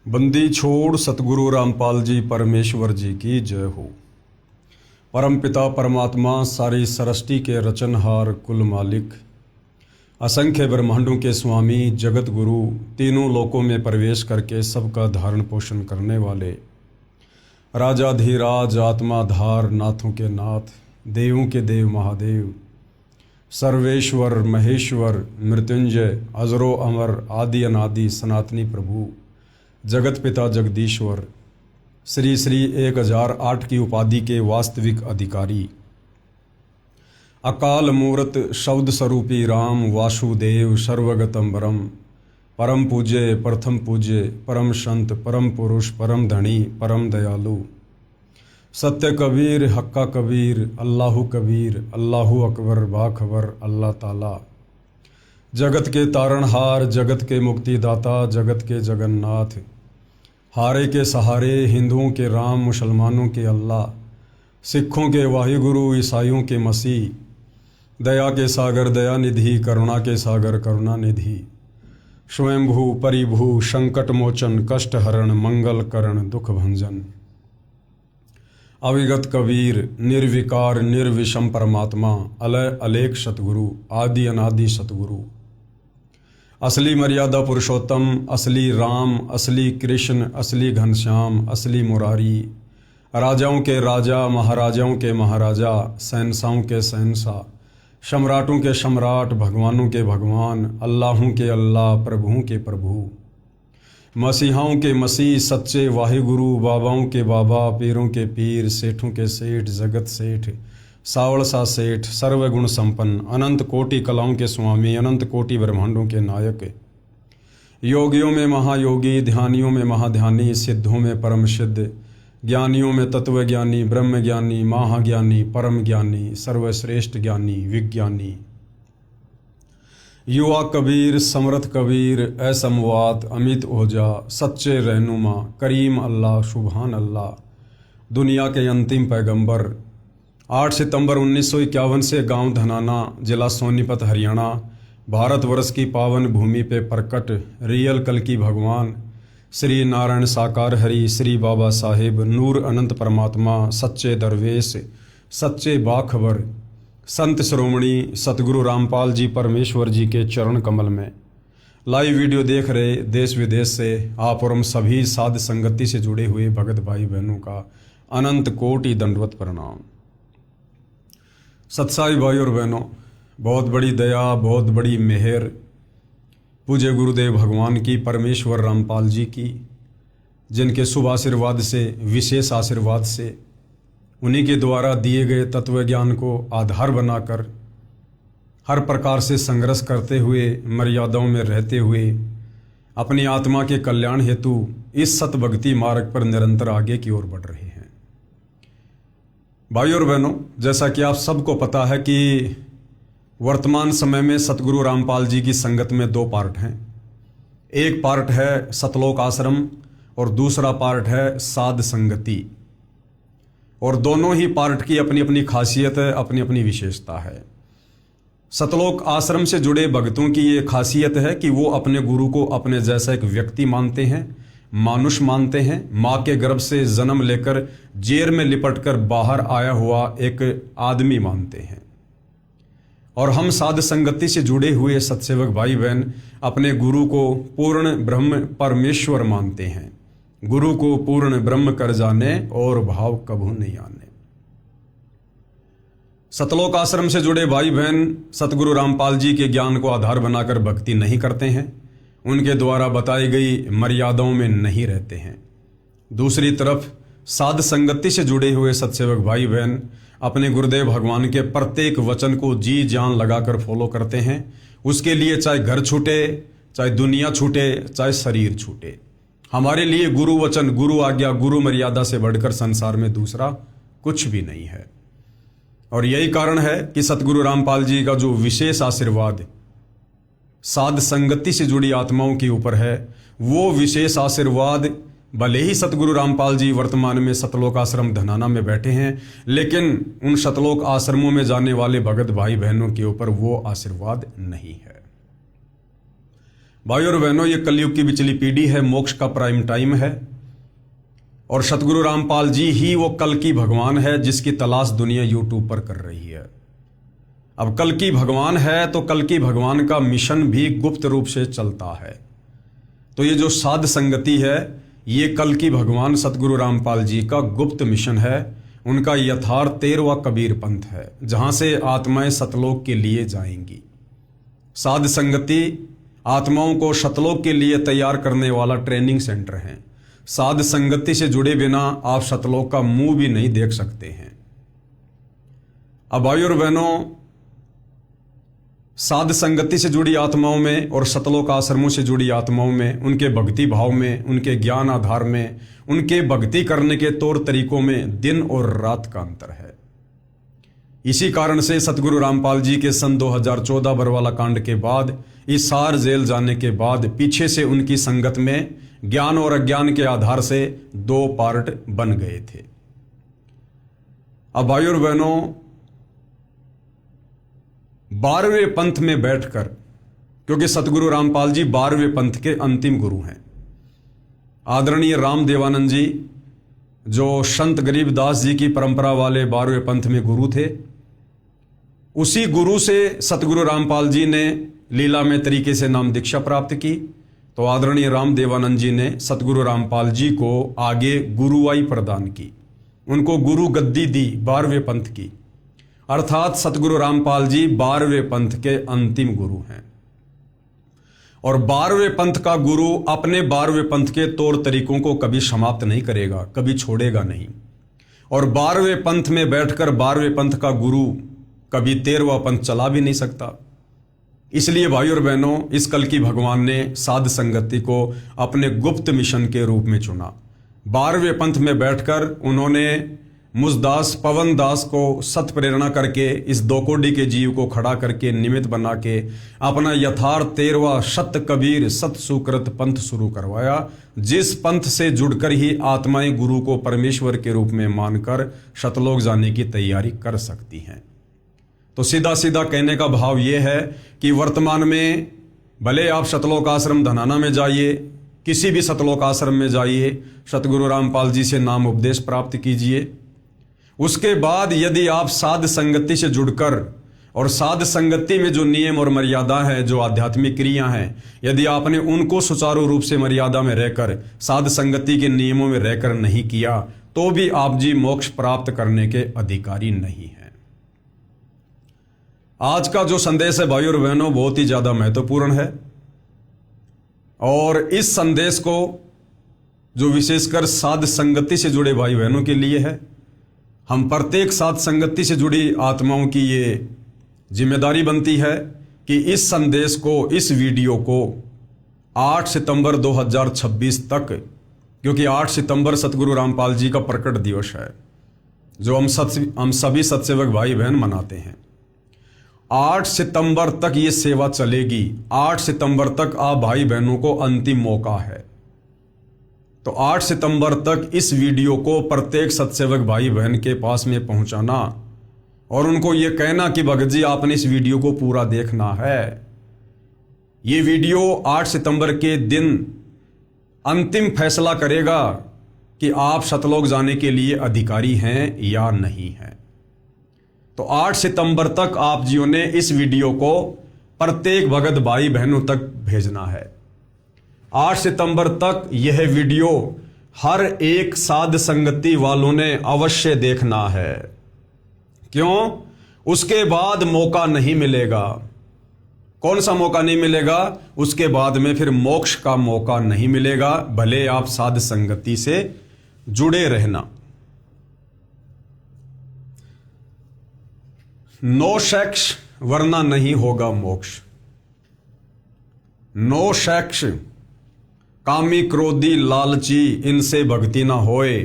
बंदी छोड़ सतगुरु रामपाल जी परमेश्वर जी की जय हो। परम पिता परमात्मा सारी सृष्टि के रचनहार कुल मालिक, असंख्य ब्रह्मांडों के स्वामी, जगत गुरु, तीनों लोकों में प्रवेश करके सबका धारण पोषण करने वाले, राजाधीराज आत्माधार, नाथों के नाथ, देवों के देव महादेव, सर्वेश्वर महेश्वर, मृत्युंजय, अजरो अमर, आदि अनादि सनातनी प्रभु, जगत पिता जगदीश्वर, श्री श्री 1008 की उपाधि के वास्तविक अधिकारी, अकाल मूर्त शब्द स्वरूपी राम वासुदेव सर्वगतम बरम, परम पूज्य प्रथम पूज्य, परम संत, परम पुरुष, परम धनी, परम दयालु, सत्य कबीर, हक्का कबीर, अल्लाहु कबीर, अल्लाहु अकबर, बाखबर, अल्लाह ताला, जगत के तारणहार, जगत के मुक्तिदाता, जगत के जगन्नाथ, हारे के सहारे, हिंदुओं के राम, मुसलमानों के अल्लाह, सिखों के वाहिगुरु, ईसाइयों के मसीह, दया के सागर दया निधि, करुणा के सागर करुणा निधि, स्वयंभू परिभू, संकट मोचन, कष्ट हरण, मंगल करण, दुख भंजन, अविगत कबीर, निर्विकार निर्विषम परमात्मा, अलय अलेख सतगुरु, आदि अनादि सतगुरु, असली मर्यादा पुरुषोत्तम, असली राम, असली कृष्ण, असली घनश्याम, असली मुरारी, राजाओं के राजा, महाराजाओं के महाराजा, शहंशाहों के शहंशाह, सम्राटों के सम्राट, भगवानों के भगवान, अल्लाहों के अल्लाह, प्रभुओं के प्रभु, मसीहाओं के मसीह, सच्चे वाहिगुरु, बाबाओं के बाबा, पीरों के पीर, सेठों के सेठ, जगत सेठ, सावड़ सा सेठ, सर्वगुण संपन्न, अनंत कोटि कलाओं के स्वामी, अनंत कोटि ब्रह्मांडों के नायक, योगियों में महायोगी, ध्यानियों में महाध्यानी, सिद्धों में परम सिद्ध, ज्ञानियों में तत्व ज्ञानी, ब्रह्म ज्ञानी, महाज्ञानी, परम ज्ञानी, सर्वश्रेष्ठ ज्ञानी, विज्ञानी, युवा कबीर, समर्थ कबीर, असमवात, अमित ओझा, सच्चे रहनुमा, करीम अल्लाह, सुभान अल्लाह, दुनिया के अंतिम पैगंबर, 8 सितंबर 1951 से गांव धनाना, जिला सोनीपत, हरियाणा, भारतवर्ष की पावन भूमि पे प्रकट रियल कल की भगवान श्री नारायण साकार हरि, श्री बाबा साहेब, नूर अनंत परमात्मा, सच्चे दरवेश, सच्चे बाखबर, संत श्रोमणी सतगुरु रामपाल जी परमेश्वर जी के चरण कमल में लाइव वीडियो देख रहे देश विदेश से आप और हम सभी साध संगति से जुड़े हुए भगत भाई बहनों का अनंत कोटि दंडवत प्रणाम। सत्साई भाई और बहनों, बहुत बड़ी दया, बहुत बड़ी मेहर पूज्य गुरुदेव भगवान की, परमेश्वर रामपाल जी की, जिनके शुभ आशीर्वाद से, विशेष आशीर्वाद से, उन्हीं के द्वारा दिए गए तत्व ज्ञान को आधार बनाकर हर प्रकार से संघर्ष करते हुए, मर्यादाओं में रहते हुए, अपनी आत्मा के कल्याण हेतु इस सतभक्ति मार्ग पर निरंतर आगे की ओर बढ़ रहे हैं। भाई और बहनों, जैसा कि आप सबको पता है कि वर्तमान समय में सतगुरु रामपाल जी की संगत में 2 पार्ट हैं। एक पार्ट है सतलोक आश्रम और दूसरा पार्ट है साध संगति, और दोनों ही पार्ट की अपनी अपनी खासियत है, अपनी अपनी विशेषता है। सतलोक आश्रम से जुड़े भक्तों की ये खासियत है कि वो अपने गुरु को अपने जैसा एक व्यक्ति मानते हैं, मानुष मानते हैं, माँ के गर्भ से जन्म लेकर जेर में लिपटकर बाहर आया हुआ एक आदमी मानते हैं। और हम साध संगति से जुड़े हुए सत्सेवक भाई बहन अपने गुरु को पूर्ण ब्रह्म परमेश्वर मानते हैं। गुरु को पूर्ण ब्रह्म कर जाने और भाव कभू नहीं आने। सतलोक आश्रम से जुड़े भाई बहन सतगुरु रामपाल जी के ज्ञान को आधार बनाकर भक्ति नहीं करते हैं, उनके द्वारा बताई गई मर्यादाओं में नहीं रहते हैं। दूसरी तरफ साध संगति से जुड़े हुए सत्सेवक भाई बहन अपने गुरुदेव भगवान के प्रत्येक वचन को जी जान लगाकर फॉलो करते हैं। उसके लिए चाहे घर छूटे, चाहे दुनिया छूटे, चाहे शरीर छूटे, हमारे लिए गुरु वचन, गुरु आज्ञा, गुरु मर्यादा से बढ़कर संसार में दूसरा कुछ भी नहीं है। और यही कारण है कि सतगुरु रामपाल जी का जो विशेष आशीर्वाद साध संगति से जुड़ी आत्माओं के ऊपर है, वो विशेष आशीर्वाद भले ही सतगुरु रामपाल जी वर्तमान में सतलोक आश्रम धनाना में बैठे हैं, लेकिन उन सतलोक आश्रमों में जाने वाले भगत भाई बहनों के ऊपर वो आशीर्वाद नहीं है। भाई और बहनों, ये कलयुग की बिचली पीढ़ी है, मोक्ष का प्राइम टाइम है और सतगुरु रामपाल जी ही वो कल की भगवान है जिसकी तलाश दुनिया यूट्यूब पर कर रही है। अब कल की भगवान है तो कल की भगवान का मिशन भी गुप्त रूप से चलता है। तो ये जो साध संगति है, ये कल की भगवान सतगुरु रामपाल जी का गुप्त मिशन है। उनका यथार्थ 13वां कबीर पंथ है, जहां से आत्माएं सतलोक के लिए जाएंगी। साध संगति आत्माओं को सतलोक के लिए तैयार करने वाला ट्रेनिंग सेंटर है। साध संगति से जुड़े बिना आप सतलोक का मुंह भी नहीं देख सकते हैं। अब भाई और बहनों, साध संगति से जुड़ी आत्माओं में और सतलोक आश्रमों से जुड़ी आत्माओं में, उनके भक्ति भाव में, उनके ज्ञान आधार में, उनके भक्ति करने के तौर तरीकों में दिन और रात का अंतर है। इसी कारण से सतगुरु रामपाल जी के सन 2014 बरवाला कांड के बाद, हिसार जेल जाने के बाद पीछे से उनकी संगत में ज्ञान और अज्ञान के आधार से 2 पार्ट बन गए थे। अब भाई और बहनों, 12वें पंथ में बैठकर, क्योंकि सतगुरु रामपाल जी 12वें पंथ के अंतिम गुरु हैं। आदरणीय राम देवानंद जी, जो संत गरीबदास जी की परंपरा वाले 12वें पंथ में गुरु थे, उसी गुरु से सतगुरु रामपाल जी ने लीला में तरीके से नाम दीक्षा प्राप्त की। तो आदरणीय राम देवानंद जी ने सतगुरु रामपाल जी को आगे गुरुवाई प्रदान की, उनको गुरु गद्दी दी 12वें पंथ की। अर्थात सतगुरु रामपाल जी 12वें पंथ के अंतिम गुरु हैं। और 12वें पंथ का गुरु अपने 12वें पंथ के तौर तरीकों को कभी समाप्त नहीं करेगा, कभी छोड़ेगा नहीं। और 12वें पंथ में बैठकर 12वें पंथ का गुरु कभी 13वां पंथ चला भी नहीं सकता। इसलिए भाई और बहनों, इस कल की भगवान ने साध संगति को अपने गुप्त मिशन के रूप में चुना। 12वें पंथ में बैठकर उन्होंने मुझदास पवन दास को सत प्रेरणा करके, इस 2 कोटि के जीव को खड़ा करके, निमित्त बना के अपना यथार्थ 13वां सत कबीर सत सुकृत पंथ शुरू करवाया, जिस पंथ से जुड़कर ही आत्माएं गुरु को परमेश्वर के रूप में मानकर सतलोक जाने की तैयारी कर सकती हैं। तो सीधा सीधा कहने का भाव यह है कि वर्तमान में भले आप सतलोक आश्रम धनाना में जाइए, किसी भी सतलोक आश्रम में जाइए, सतगुरु रामपाल जी से नाम उपदेश प्राप्त कीजिए। उसके बाद यदि आप साध संगति से जुड़कर, और साध संगति में जो नियम और मर्यादा है, जो आध्यात्मिक क्रिया हैं, यदि आपने उनको सुचारू रूप से मर्यादा में रहकर, साध संगति के नियमों में रहकर नहीं किया, तो भी आप जी मोक्ष प्राप्त करने के अधिकारी नहीं हैं। आज का जो संदेश है भाई और बहनों, बहुत ही ज्यादा महत्वपूर्ण है। और इस संदेश को जो विशेषकर साध संगति से जुड़े भाई बहनों के लिए है, हम प्रत्येक साध संगति से जुड़ी आत्माओं की ये जिम्मेदारी बनती है कि इस संदेश को, इस वीडियो को 8 सितंबर 2026 तक, क्योंकि 8 सितंबर सतगुरु रामपाल जी का प्रकट दिवस है, जो हम सभी सत्सेवक भाई बहन मनाते हैं। 8 सितंबर तक ये सेवा चलेगी। 8 सितंबर तक आप भाई बहनों को अंतिम मौका है। तो 8 सितंबर तक इस वीडियो को प्रत्येक सत्सेवक भाई बहन के पास में पहुंचाना और उनको ये कहना कि भगत जी आपने इस वीडियो को पूरा देखना है। ये वीडियो 8 सितंबर के दिन अंतिम फैसला करेगा कि आप सतलोक जाने के लिए अधिकारी हैं या नहीं हैं। तो 8 सितंबर तक आप जियों ने इस वीडियो को प्रत्येक भगत भाई बहनों तक भेजना है। 8 सितंबर तक यह वीडियो हर एक साध संगति वालों ने अवश्य देखना है। क्यों? उसके बाद मौका नहीं मिलेगा। कौन सा मौका नहीं मिलेगा? उसके बाद में फिर मोक्ष का मौका नहीं मिलेगा, भले आप साध संगति से जुड़े रहना। नो सेक्स वरना नहीं होगा मोक्ष। नो सेक्स, कामी क्रोधी लालची इनसे भक्ति ना होए,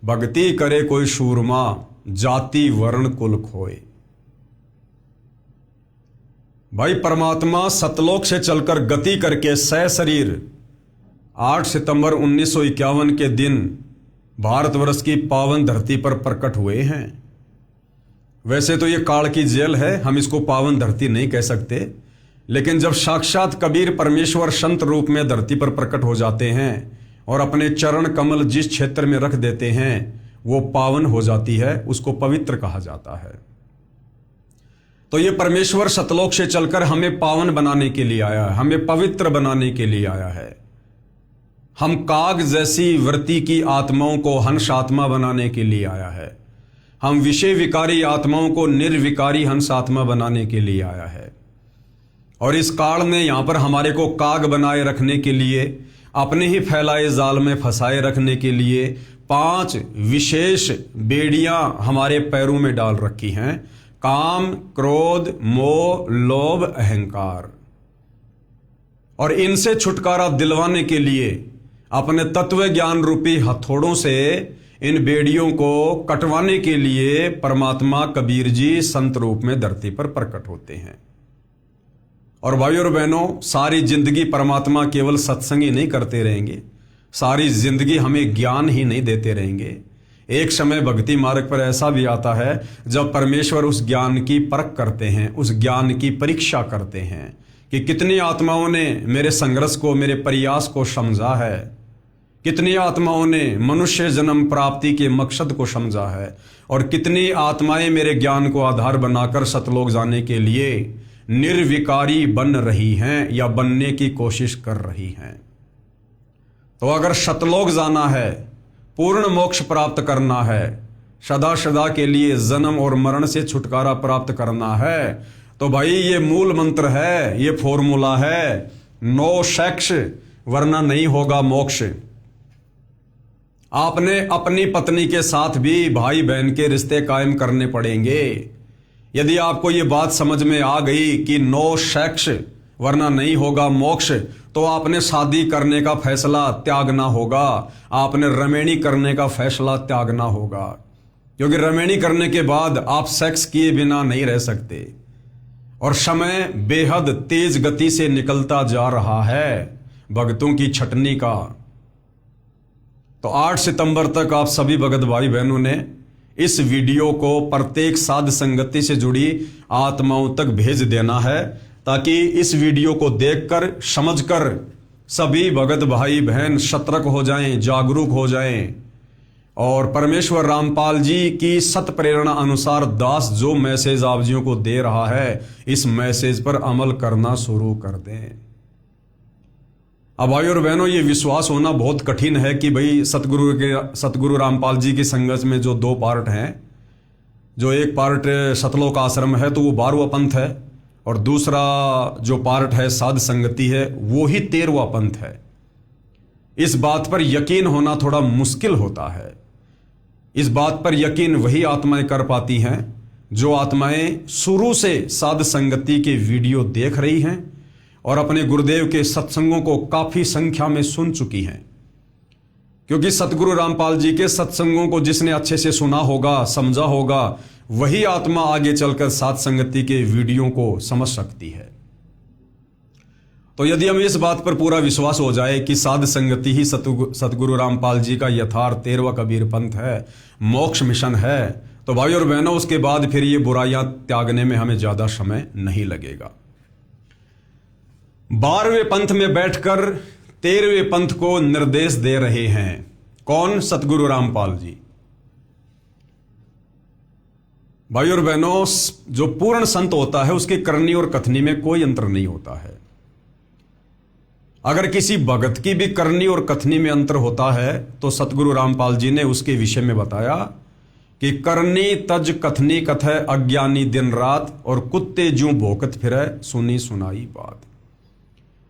भक्ति करे कोई शूरमा, जाति वर्ण कुल खोए। भाई परमात्मा सतलोक से चलकर गति करके सशरीर 8 सितंबर 1951 के दिन भारतवर्ष की पावन धरती पर प्रकट हुए हैं। वैसे तो ये काल की जेल है, हम इसको पावन धरती नहीं कह सकते, लेकिन जब साक्षात कबीर परमेश्वर संत रूप में धरती पर प्रकट हो जाते हैं और अपने चरण कमल जिस क्षेत्र में रख देते हैं वो पावन हो जाती है, उसको पवित्र कहा जाता है। तो ये परमेश्वर सतलोक से चलकर हमें पावन बनाने के लिए आया है, हमें पवित्र बनाने के लिए आया है। हम काग जैसी वृत्ति की आत्माओं को हंस आत्मा बनाने के लिए आया है। हम विषय विकारी आत्माओं को निर्विकारी हंस आत्मा बनाने के लिए आया है। और इस काल ने यहां पर हमारे को काग बनाए रखने के लिए, अपने ही फैलाए जाल में फंसाए रखने के लिए 5 विशेष बेड़ियां हमारे पैरों में डाल रखी हैं। काम, क्रोध, मोह, लोभ, अहंकार। और इनसे छुटकारा दिलवाने के लिए अपने तत्व ज्ञान रूपी हथौड़ों से इन बेड़ियों को कटवाने के लिए परमात्मा कबीर जी संत रूप में धरती पर प्रकट होते हैं। और भाइयों और बहनों, सारी जिंदगी परमात्मा केवल सत्संग ही नहीं करते रहेंगे, सारी जिंदगी हमें ज्ञान ही नहीं देते रहेंगे। एक समय भक्ति मार्ग पर ऐसा भी आता है जब परमेश्वर उस ज्ञान की परख करते हैं, उस ज्ञान की परीक्षा करते हैं कि कितनी आत्माओं ने मेरे संघर्ष को, मेरे प्रयास को समझा है, कितनी आत्माओं ने मनुष्य जन्म प्राप्ति के मकसद को समझा है, और कितनी आत्माएं मेरे ज्ञान को आधार बनाकर सतलोक जाने के लिए निर्विकारी बन रही हैं या बनने की कोशिश कर रही हैं। तो अगर सतलोक जाना है, पूर्ण मोक्ष प्राप्त करना है, सदा सदा के लिए जन्म और मरण से छुटकारा प्राप्त करना है, तो भाई ये मूल मंत्र है, ये फॉर्मूला है, नो सेक्स वरना नहीं होगा मोक्ष। आपने अपनी पत्नी के साथ भी भाई बहन के रिश्ते कायम करने पड़ेंगे। यदि आपको ये बात समझ में आ गई कि नो सेक्स वरना नहीं होगा मोक्ष, तो आपने शादी करने का फैसला त्यागना होगा, आपने रमेणी करने का फैसला त्यागना होगा, क्योंकि रमेणी करने के बाद आप सेक्स किए बिना नहीं रह सकते। और समय बेहद तेज गति से निकलता जा रहा है भक्तों की छटनी का। तो 8 सितंबर तक आप सभी भगत भाई बहनों ने इस वीडियो को प्रत्येक साध संगति से जुड़ी आत्माओं तक भेज देना है, ताकि इस वीडियो को देखकर, समझकर सभी भगत भाई बहन सतर्क हो जाएं, जागरूक हो जाएं, और परमेश्वर रामपाल जी की सत प्रेरणा अनुसार दास जो मैसेज आप जियों को दे रहा है, इस मैसेज पर अमल करना शुरू कर दें। अब भाई और बहनों, ये विश्वास होना बहुत कठिन है कि भाई सतगुरु रामपाल जी की संगत में जो 2 पार्ट हैं, जो एक पार्ट सतलोक आश्रम है तो वो 12वां पंथ है, और दूसरा जो पार्ट है साध संगति है वो ही 13वां पंथ है। इस बात पर यकीन होना थोड़ा मुश्किल होता है। इस बात पर यकीन वही आत्माएं कर पाती हैं जो आत्माएं शुरू से साध संगति के वीडियो देख रही हैं और अपने गुरुदेव के सत्संगों को काफी संख्या में सुन चुकी हैं। क्योंकि सतगुरु रामपाल जी के सत्संगों को जिसने अच्छे से सुना होगा, समझा होगा, वही आत्मा आगे चलकर साध संगति के वीडियो को समझ सकती है। तो यदि हमें इस बात पर पूरा विश्वास हो जाए कि साध संगति ही सतगुरु रामपाल जी का यथार्थ 13वां कबीर पंथ है, मोक्ष मिशन है, तो भाई और बहनों, उसके बाद फिर ये बुराइयां त्यागने में हमें ज्यादा समय नहीं लगेगा। 12वें पंथ में बैठकर 13वें पंथ को निर्देश दे रहे हैं कौन? सतगुरु रामपाल जी। भाई और बहनों, जो पूर्ण संत होता है उसकी करनी और कथनी में कोई अंतर नहीं होता है। अगर किसी भगत की भी करनी और कथनी में अंतर होता है तो सतगुरु रामपाल जी ने उसके विषय में बताया कि करनी तज कथनी कथय अज्ञानी दिन रात, और कुत्ते ज्यों भोकत फिरे सुनी सुनाई बात।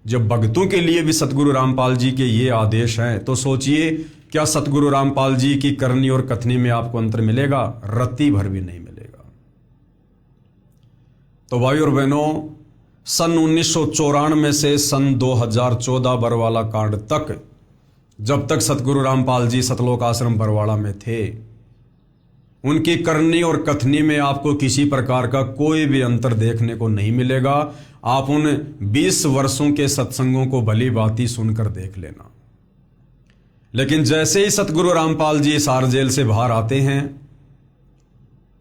जब भक्तों के लिए भी सतगुरु रामपाल जी के ये आदेश हैं, तो सोचिए क्या सतगुरु रामपाल जी की करनी और कथनी में आपको अंतर मिलेगा? रत्ती भर भी नहीं मिलेगा। तो भाई और बहनों, सन 1994 से सन 2014 बरवाला कांड तक, जब तक सतगुरु रामपाल जी सतलोक आश्रम बरवाड़ा में थे, उनकी करनी और कथनी में आपको किसी प्रकार का कोई भी अंतर देखने को नहीं मिलेगा। आप उन 20 वर्षों के सत्संगों को भली भांति सुनकर देख लेना। लेकिन जैसे ही सतगुरु रामपाल जी सार जेल से बाहर आते हैं,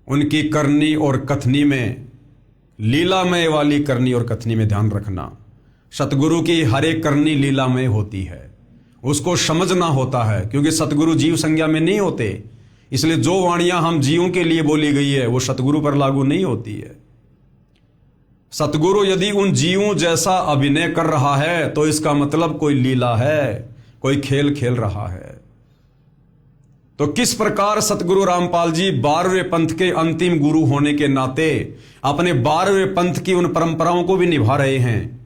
उनकी करनी और कथनी में लीलामय वाली करनी और कथनी में ध्यान रखना। सतगुरु की हर एक करनी लीलामय होती है, उसको समझना होता है, क्योंकि सतगुरु जीव संज्ञा में नहीं होते। इसलिए जो वाणियां हम जीवों के लिए बोली गई है वो सतगुरु पर लागू नहीं होती है। सतगुरु यदि उन जीवों जैसा अभिनय कर रहा है तो इसका मतलब कोई लीला है, कोई खेल खेल रहा है। तो किस प्रकार सतगुरु रामपाल जी 12वें पंथ के अंतिम गुरु होने के नाते अपने 12वें पंथ की उन परंपराओं को भी निभा रहे हैं,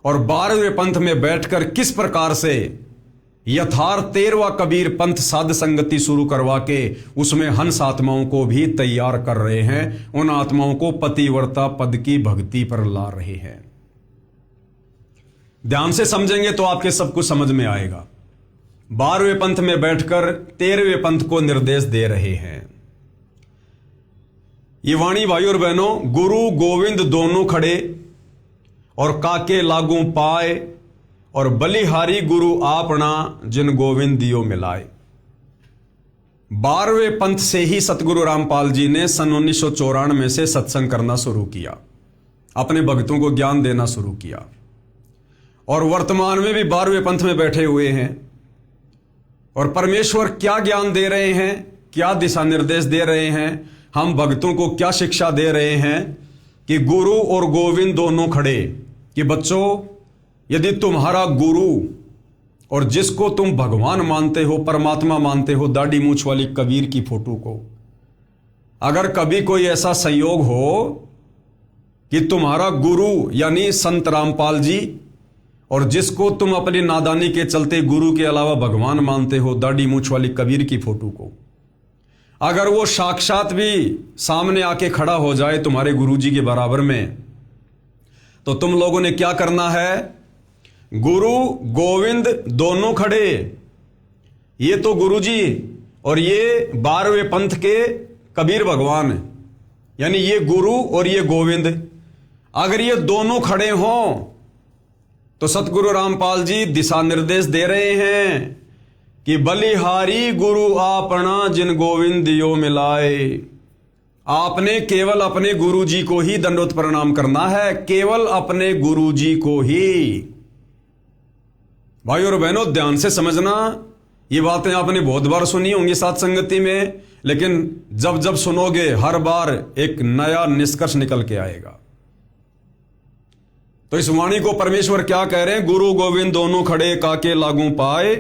और 12वें पंथ में बैठकर किस प्रकार से यथार्थ 13वां कबीर पंथ साध संगति शुरू करवा के उसमें हंस आत्माओं को भी तैयार कर रहे हैं, उन आत्माओं को पतिव्रता पद की भक्ति पर ला रहे हैं। ध्यान से समझेंगे तो आपके सब कुछ समझ में आएगा। 12वें पंथ में बैठकर 13वें पंथ को निर्देश दे रहे हैं। ये वाणी भाई और बहनों, गुरु गोविंद दोनों खड़े और काके लागू पाए, और बलिहारी गुरु आपना जिन गोविंद दियो मिलाए। 12वें पंथ से ही सतगुरु रामपाल जी ने सन 1994 से सत्संग करना शुरू किया, अपने भक्तों को ज्ञान देना शुरू किया, और वर्तमान में भी 12वें पंथ में बैठे हुए हैं। और परमेश्वर क्या ज्ञान दे रहे हैं, क्या दिशा निर्देश दे रहे हैं, हम भक्तों को क्या शिक्षा दे रहे हैं कि गुरु और गोविंद दोनों खड़े, कि बच्चों यदि तुम्हारा गुरु और जिसको तुम भगवान मानते हो, परमात्मा मानते हो, दाढ़ी मूछ वाली कबीर की फोटो को, अगर कभी कोई ऐसा संयोग हो कि तुम्हारा गुरु यानी संत रामपाल जी और जिसको तुम अपनी नादानी के चलते गुरु के अलावा भगवान मानते हो, दाढ़ी मूछ वाली कबीर की फोटो को, अगर वो साक्षात भी सामने आके खड़ा हो जाए तुम्हारे गुरुजी के बराबर में, तो तुम लोगों ने क्या करना है? गुरु गोविंद दोनों खड़े, ये तो गुरुजी और ये 12वें पंथ के कबीर भगवान, यानी ये गुरु और ये गोविंद, अगर ये दोनों खड़े हों तो सतगुरु रामपाल जी दिशा निर्देश दे रहे हैं कि बलिहारी गुरु आपना जिन गोविंद दियो मिलाए। आपने केवल अपने गुरुजी को ही दंडवत प्रणाम करना है, केवल अपने गुरुजी को ही। भाई और बहनों, ध्यान से समझना, ये बातें आपने बहुत बार सुनी होंगी साथ संगति में, लेकिन जब जब सुनोगे हर बार एक नया निष्कर्ष निकल के आएगा। तो इस वाणी को परमेश्वर क्या कह रहे हैं? गुरु गोविंद दोनों खड़े काके लागू पाए,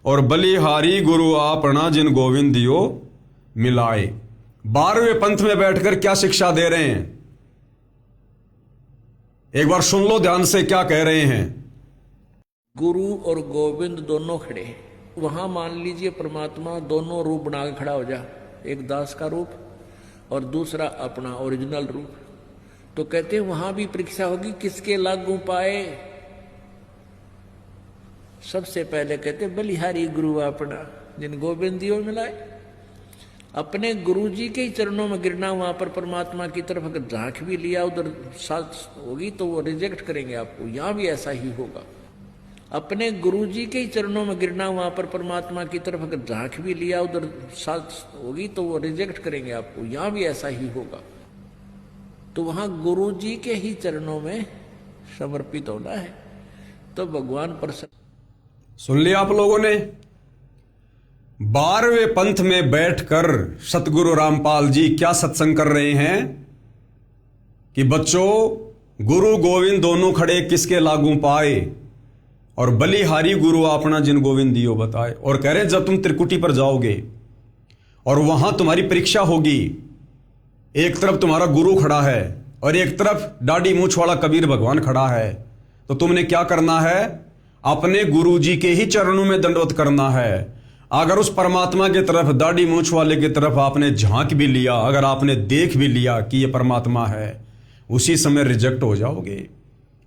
और बलिहारी गुरु आपना जिन गोविंद दियो मिलाए। 12वें पंथ में बैठकर क्या शिक्षा दे रहे हैं? एक बार सुन लो ध्यान से क्या कह रहे हैं। गुरु और गोविंद दोनों खड़े, वहां मान लीजिए परमात्मा दोनों रूप बना के खड़ा हो जा, एक दास का रूप और दूसरा अपना ओरिजिनल रूप। तो कहते हैं वहां भी परीक्षा होगी, किसके लागू पाए। सबसे पहले कहते बलिहारी गुरु अपना जिन गोविंद दियो मिलाए। अपने गुरु जी के ही चरणों में गिरना, वहां पर परमात्मा की तरफ अगर झांक भी लिया उधर साथ होगी तो वो रिजेक्ट करेंगे आपको, यहां भी ऐसा ही होगा। अपने गुरु जी के ही चरणों में गिरना, वहां पर परमात्मा की तरफ अगर झांक भी लिया उधर साथ होगी तो वो रिजेक्ट करेंगे आपको, यहां भी ऐसा ही होगा। तो वहां गुरु जी के ही चरणों में समर्पित होना है, तो भगवान प्रसन्न। सुन लिया आप लोगों ने? 12वें पंथ में बैठकर सतगुरु रामपाल जी क्या सत्संग कर रहे हैं कि बच्चों, गुरु गोविंद दोनों खड़े किसके लागू पाए, और बलिहारी गुरु आपना जिन गोविंद दियो बताए। और कह रहे जब तुम त्रिकुटी पर जाओगे और वहां तुम्हारी परीक्षा होगी, एक तरफ तुम्हारा गुरु खड़ा है और एक तरफ दाढ़ी मूछ वाला कबीर भगवान खड़ा है, तो तुमने क्या करना है? अपने गुरु जी के ही चरणों में दंडवत करना है। अगर उस परमात्मा की तरफ, दाढ़ी मूछ वाले की तरफ आपने झांक भी लिया, अगर आपने देख भी लिया कि यह परमात्मा है, उसी समय रिजेक्ट हो जाओगे।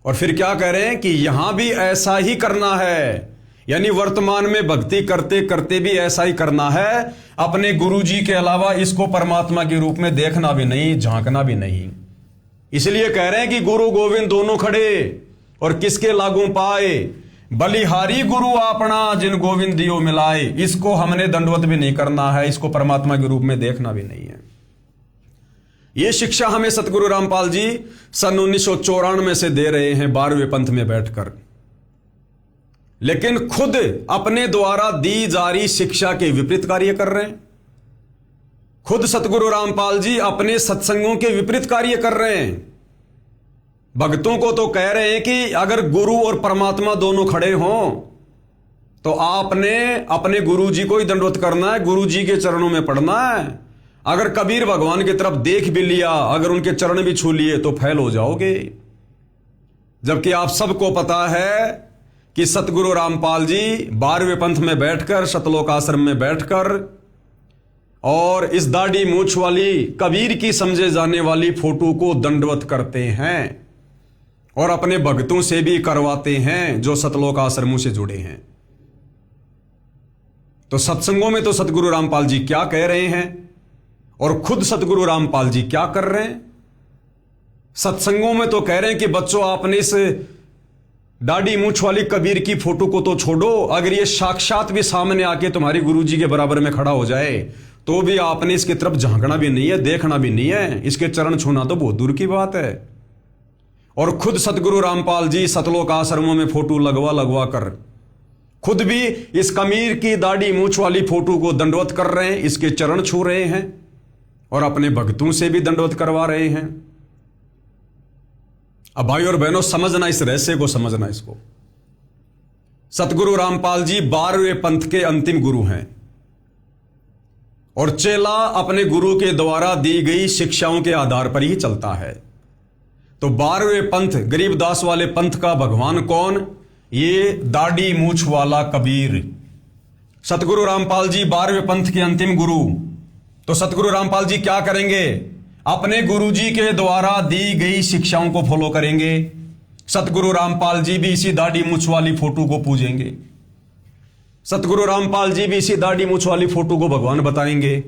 और फिर क्या कह रहे हैं कि यहां भी ऐसा ही करना है, यानी वर्तमान में भक्ति करते करते भी ऐसा ही करना है। अपने गुरुजी के अलावा इसको परमात्मा के रूप में देखना भी नहीं, झांकना भी नहीं। इसलिए कह रहे हैं कि गुरु गोविंद दोनों खड़े और किसके लागू पाए, बलिहारी गुरु आपना जिन गोविंद दियो मिलाए। इसको हमने दंडवत भी नहीं करना है, इसको परमात्मा के रूप में देखना भी नहीं है। ये शिक्षा हमें सतगुरु रामपाल जी सन 1994 से दे रहे हैं 12वें पंथ में बैठकर। लेकिन खुद अपने द्वारा दी जा रही शिक्षा के विपरीत कार्य कर रहे हैं। खुद सतगुरु रामपाल जी अपने सत्संगों के विपरीत कार्य कर रहे हैं। भक्तों को तो कह रहे हैं कि अगर गुरु और परमात्मा दोनों खड़े हों तो आपने अपने गुरु जी को ही दंडवत करना है, गुरु जी के चरणों में पड़ना है। अगर कबीर भगवान की तरफ देख भी लिया, अगर उनके चरण भी छू लिए तो फैल हो जाओगे। जबकि आप सबको पता है कि सतगुरु रामपाल जी 12वें पंथ में बैठकर, सतलोक आश्रम में बैठकर और इस दाढ़ी मूछ वाली कबीर की समझे जाने वाली फोटो को दंडवत करते हैं और अपने भक्तों से भी करवाते हैं जो सतलोक आश्रमों से जुड़े हैं। तो सत्संगों में तो सतगुरु रामपाल जी क्या कह रहे हैं और खुद सतगुरु रामपाल जी क्या कर रहे हैं। सत्संगों में तो कह रहे हैं कि बच्चों आपने इस दाढ़ी मूछ वाली कबीर की फोटो को तो छोड़ो, अगर ये साक्षात भी सामने आके तुम्हारी गुरु जी के बराबर में खड़ा हो जाए तो भी आपने इसकी तरफ झांकना भी नहीं है, देखना भी नहीं है, इसके चरण छूना तो बहुत दूर की बात है। और खुद सतगुरु रामपाल जी सतलोक आश्रमों में फोटो लगवा लगवा कर खुद भी इस कबीर की दाढ़ी मूछ वाली फोटो को दंडवत कर रहे हैं, इसके चरण छू रहे हैं और अपने भक्तों से भी दंडवत करवा रहे हैं। अब भाई और बहनों समझना, इस रहस्य को समझना। इसको सतगुरु रामपाल जी 12वें पंथ के अंतिम गुरु हैं और चेला अपने गुरु के द्वारा दी गई शिक्षाओं के आधार पर ही चलता है। तो 12वें पंथ गरीबदास वाले पंथ का भगवान कौन? ये दाढ़ी मूछ वाला कबीर। सतगुरु रामपाल जी 12वें पंथ के अंतिम गुरु। तो सतगुरु रामपाल जी क्या करेंगे? अपने गुरु जी के द्वारा दी गई शिक्षाओं को फॉलो करेंगे। सतगुरु रामपाल जी भी इसी दाढ़ी मूछ वाली फोटो को पूजेंगे। सतगुरु रामपाल जी भी इसी दाढ़ी मूछ वाली फोटो को भगवान बताएंगे।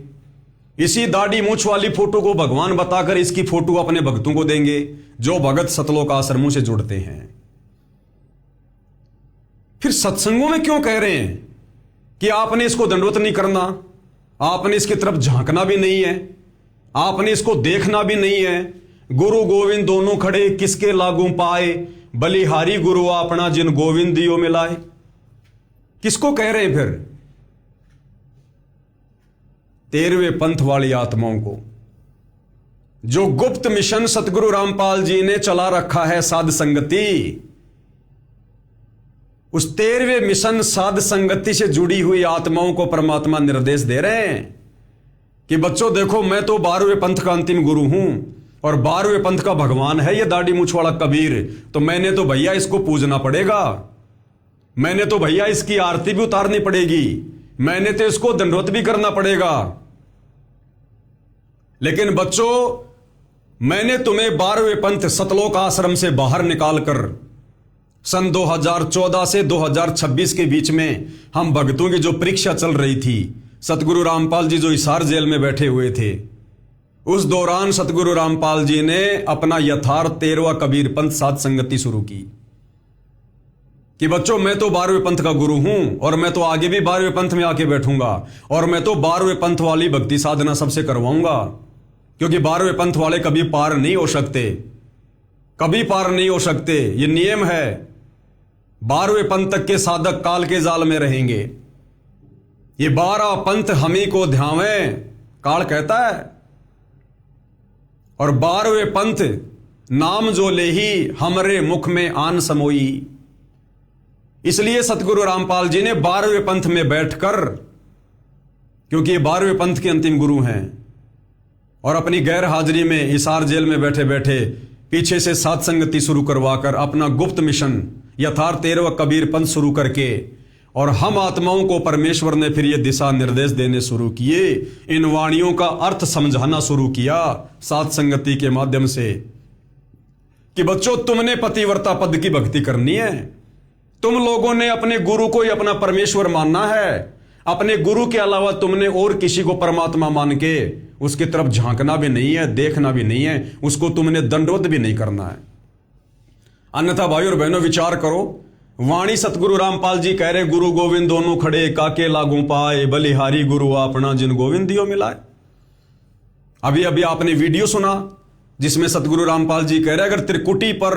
इसी दाढ़ी मूछ वाली फोटो को भगवान बताकर इसकी फोटो अपने भक्तों को देंगे जो भगत सतलोक आश्रमों से जुड़ते हैं। फिर सत्संगों में क्यों कह रहे हैं कि आपने इसको दंडवत नहीं करना, आपने इसकी तरफ झांकना भी नहीं है, आपने इसको देखना भी नहीं है। गुरु गोविंद दोनों खड़े किसके लागू पाए, बलिहारी गुरु अपना जिन गोविंद दियो मिलाए। किसको कह रहे हैं फिर? 13वें पंथ वाली आत्माओं को, जो गुप्त मिशन सतगुरु रामपाल जी ने चला रखा है साध संगति। उस 13वें मिशन साध संगति से जुड़ी हुई आत्माओं को परमात्मा निर्देश दे रहे हैं कि बच्चों देखो, मैं तो 12वें पंथ का अंतिम गुरु हूं और 12वें पंथ का भगवान है ये दाढ़ी मूछ वाला कबीर। तो मैंने तो भैया इसको पूजना पड़ेगा, मैंने तो भैया इसकी आरती भी उतारनी पड़ेगी, मैंने तो इसको दंडवत भी करना पड़ेगा। लेकिन बच्चों, मैंने तुम्हें 12वें पंथ सतलोक आश्रम से बाहर निकालकर सन 2014 से 2026 के बीच में हम भक्तों की जो परीक्षा चल रही थी, सतगुरु रामपाल जी जो हिसार जेल में बैठे हुए थे, उस दौरान सतगुरु रामपाल जी ने अपना यथार्थ 13वां कबीर पंथ साध संगति शुरू की कि बच्चों मैं तो 12वें पंथ का गुरु हूं और मैं तो आगे भी 12वें पंथ में आके बैठूंगा और मैं तो 12वें पंथ वाली भक्ति साधना सबसे करवाऊंगा, क्योंकि 12वें पंथ वाले कभी पार नहीं हो सकते, कभी पार नहीं हो सकते। ये नियम है, 12वें पंथ तक के साधक काल के जाल में रहेंगे। ये 12 पंथ हमी को ध्यावें, काल कहता है। और 12वें पंथ नाम जो लेही हमरे मुख में आन समोई। इसलिए सतगुरु रामपाल जी ने 12वें पंथ में बैठकर, क्योंकि ये 12वें पंथ के अंतिम गुरु हैं और अपनी गैर हाजिरी में हिसार जेल में बैठे बैठे पीछे से साध संगति शुरू करवाकर अपना गुप्त मिशन यथार्थ 13वां कबीर पंथ शुरू करके और हम आत्माओं को परमेश्वर ने फिर ये दिशा निर्देश देने शुरू किए, इन वाणियों का अर्थ समझाना शुरू किया साध संगति के माध्यम से कि बच्चों तुमने पतिव्रता पद की भक्ति करनी है, तुम लोगों ने अपने गुरु को ही अपना परमेश्वर मानना है, अपने गुरु के अलावा तुमने और किसी को परमात्मा मान के उसकी तरफ झांकना भी नहीं है, देखना भी नहीं है, उसको तुमने दंडवत भी नहीं करना है। अन्यथा भाई और बहनों विचार करो, वाणी सतगुरु रामपाल जी कह रहे गुरु गोविंद दोनों खड़े काके लागू पाए, बलिहारी गुरु अपना जिन गोविंद दियो मिलाए। अभी अभी आपने वीडियो सुना जिसमें सतगुरु रामपाल जी कह रहे अगर त्रिकुटी पर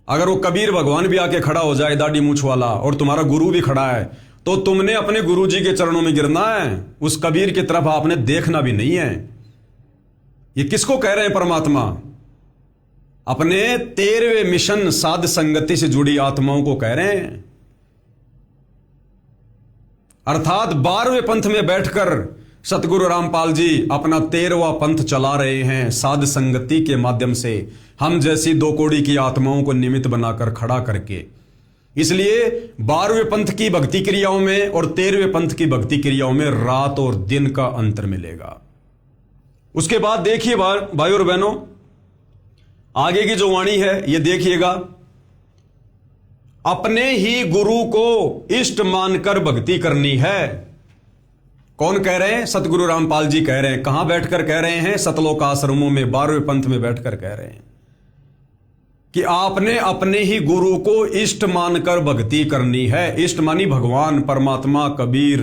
अगर वो कबीर भगवान भी आके खड़ा हो जाए दाढ़ी मूछ वाला और तुम्हारा गुरु भी खड़ा है तो तुमने अपने गुरु जी के चरणों में गिरना है, उस कबीर की तरफ आपने देखना भी नहीं है। ये किसको कह रहे हैं परमात्मा? अपने 13वें मिशन साध संगति से जुड़ी आत्माओं को कह रहे हैं। अर्थात 12वें पंथ में बैठकर सतगुरु रामपाल जी अपना 13वां पंथ चला रहे हैं साध संगति के माध्यम से, हम जैसी दो कोड़ी की आत्माओं को निमित्त बनाकर खड़ा करके। इसलिए 12वें पंथ की भक्ति क्रियाओं में और 13वें पंथ की भक्ति क्रियाओं में रात और दिन का अंतर मिलेगा। उसके बाद देखिए भाई और बहनों, आगे की जो वाणी है ये देखिएगा। अपने ही गुरु को इष्ट मानकर भक्ति करनी है। कौन कह रहे हैं? सतगुरु रामपाल जी कह रहे हैं। कहां बैठकर कह रहे हैं? सतलोक आश्रमों में 12वें पंथ में बैठकर कह रहे हैं कि आपने अपने ही गुरु को इष्ट मानकर भक्ति करनी है। इष्ट मानी भगवान, परमात्मा, कबीर।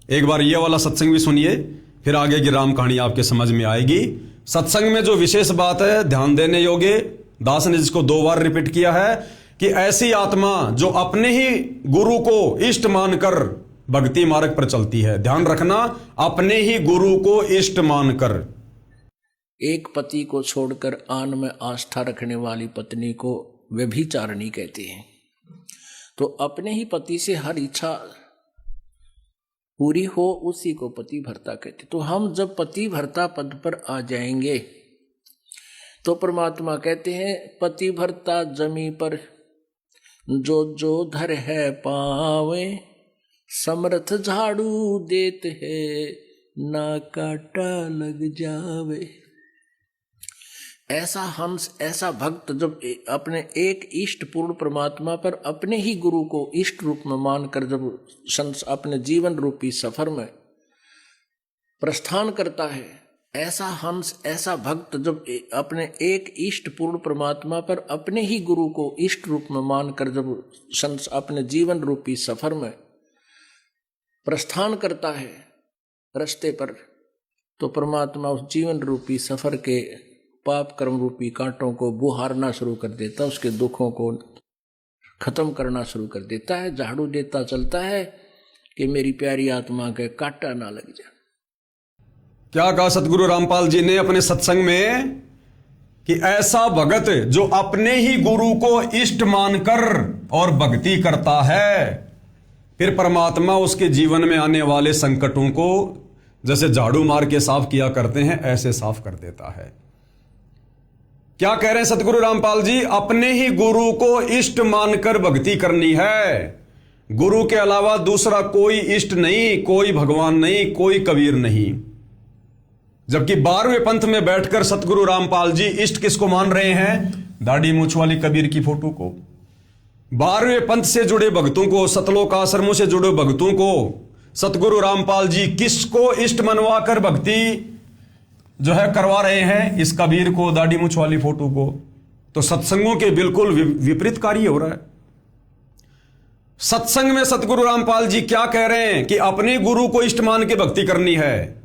एक बार यह वाला सत्संग भी सुनिए, फिर आगे की राम कहानी आपके समझ में आएगी। सत्संग में जो विशेष बात है ध्यान देने योग्य, दास ने जिसको 2 बार रिपीट किया है कि ऐसी आत्मा जो अपने ही गुरु को इष्ट मानकर भक्ति मार्ग पर चलती है। ध्यान रखना, अपने ही गुरु को इष्ट मानकर। एक पति को छोड़कर आन में आस्था रखने वाली पत्नी को व्यभिचारिणी कहते हैं। तो अपने ही पति से हर इच्छा पूरी हो उसी को पति भर्ता कहते। तो हम जब पति भर्ता पद पर आ जाएंगे तो परमात्मा कहते हैं पति भर्ता जमी पर जो जो धर है पावे, समर्थ झाड़ू देत है ना काटा लग जावे। ऐसा हंस, ऐसा भक्त जब अपने एक इष्ट पूर्ण परमात्मा पर अपने ही गुरु को इष्ट रूप में मानकर जब अपने जीवन रूपी सफर में प्रस्थान करता है, ऐसा हंस, ऐसा भक्त जब अपने एक इष्ट पूर्ण परमात्मा पर अपने ही गुरु को इष्ट रूप में मानकर जब अपने जीवन रूपी सफर में प्रस्थान करता है रास्ते पर, तो परमात्मा उस जीवन रूपी सफर के पाप कर्म रूपी कांटों को बुहारना शुरू कर देता, उसके दुखों को खत्म करना शुरू कर देता है, झाड़ू देता चलता है कि मेरी प्यारी आत्मा के कांटा ना लग जाए। क्या कहा सतगुरु रामपाल जी ने अपने सत्संग में कि ऐसा भगत जो अपने ही गुरु को इष्ट मानकर और भक्ति करता है, फिर परमात्मा उसके जीवन में आने वाले संकटों को जैसे झाड़ू मार के साफ किया करते हैं ऐसे साफ कर देता है। क्या कह रहे हैं सतगुरु रामपाल जी? अपने ही गुरु को इष्ट मानकर भक्ति करनी है। गुरु के अलावा दूसरा कोई इष्ट नहीं, कोई भगवान नहीं, कोई कबीर नहीं। जबकि 12वें पंथ में बैठकर सतगुरु रामपाल जी इष्ट किसको मान रहे हैं? दाढ़ी मूछ वाली कबीर की फोटो को। 12वें पंथ से जुड़े भक्तों को, सतलोक आश्रमों से जुड़े भक्तों को सतगुरु रामपाल जी किसको इष्ट मनवा कर भक्ति जो है करवा रहे हैं? इस कबीर को, दाढ़ी मूछ वाली फोटो को। तो सत्संगों के बिल्कुल विपरीत कार्य हो रहा है। सत्संग में सतगुरु रामपाल जी क्या कह रहे हैं कि अपने गुरु को इष्ट मान के भक्ति करनी है,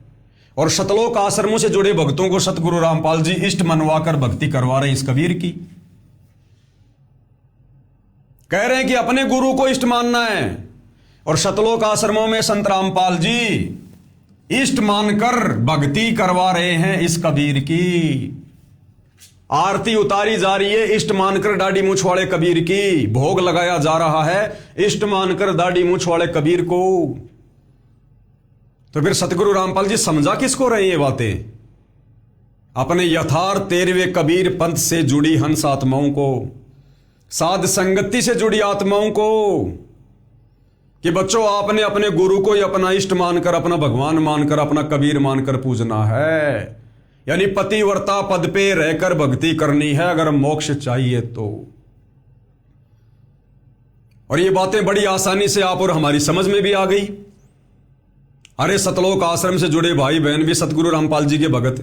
और सतलोक आश्रमों से जुड़े भक्तों को सतगुरु रामपाल जी इष्ट मनवाकर भक्ति करवा रहे हैं इस कबीर की। कह रहे हैं कि अपने गुरु को इष्ट मानना है, और सतलोक आश्रमों में संत रामपाल जी इष्ट मानकर भक्ति करवा रहे हैं इस कबीर की। आरती उतारी जा रही है इष्ट मानकर दाढ़ी मूछ वाले कबीर की, भोग लगाया जा रहा है इष्ट मानकर दाढ़ी मूछ वाले कबीर को। तो फिर सतगुरु रामपाल जी समझा किसको रहे ये बातें? अपने यथार्थ 13वें कबीर पंथ से जुड़ी हंस आत्माओं को, साध संगति से जुड़ी आत्माओं को, कि बच्चों आपने अपने गुरु को ही अपना इष्ट मानकर, अपना भगवान मानकर, अपना कबीर मानकर पूजना है। यानी पतिव्रता पद पे रहकर भक्ति करनी है अगर मोक्ष चाहिए तो। और ये बातें बड़ी आसानी से आप और हमारी समझ में भी आ गई। अरे सतलोक आश्रम से जुड़े भाई बहन भी सतगुरु रामपाल जी के भगत,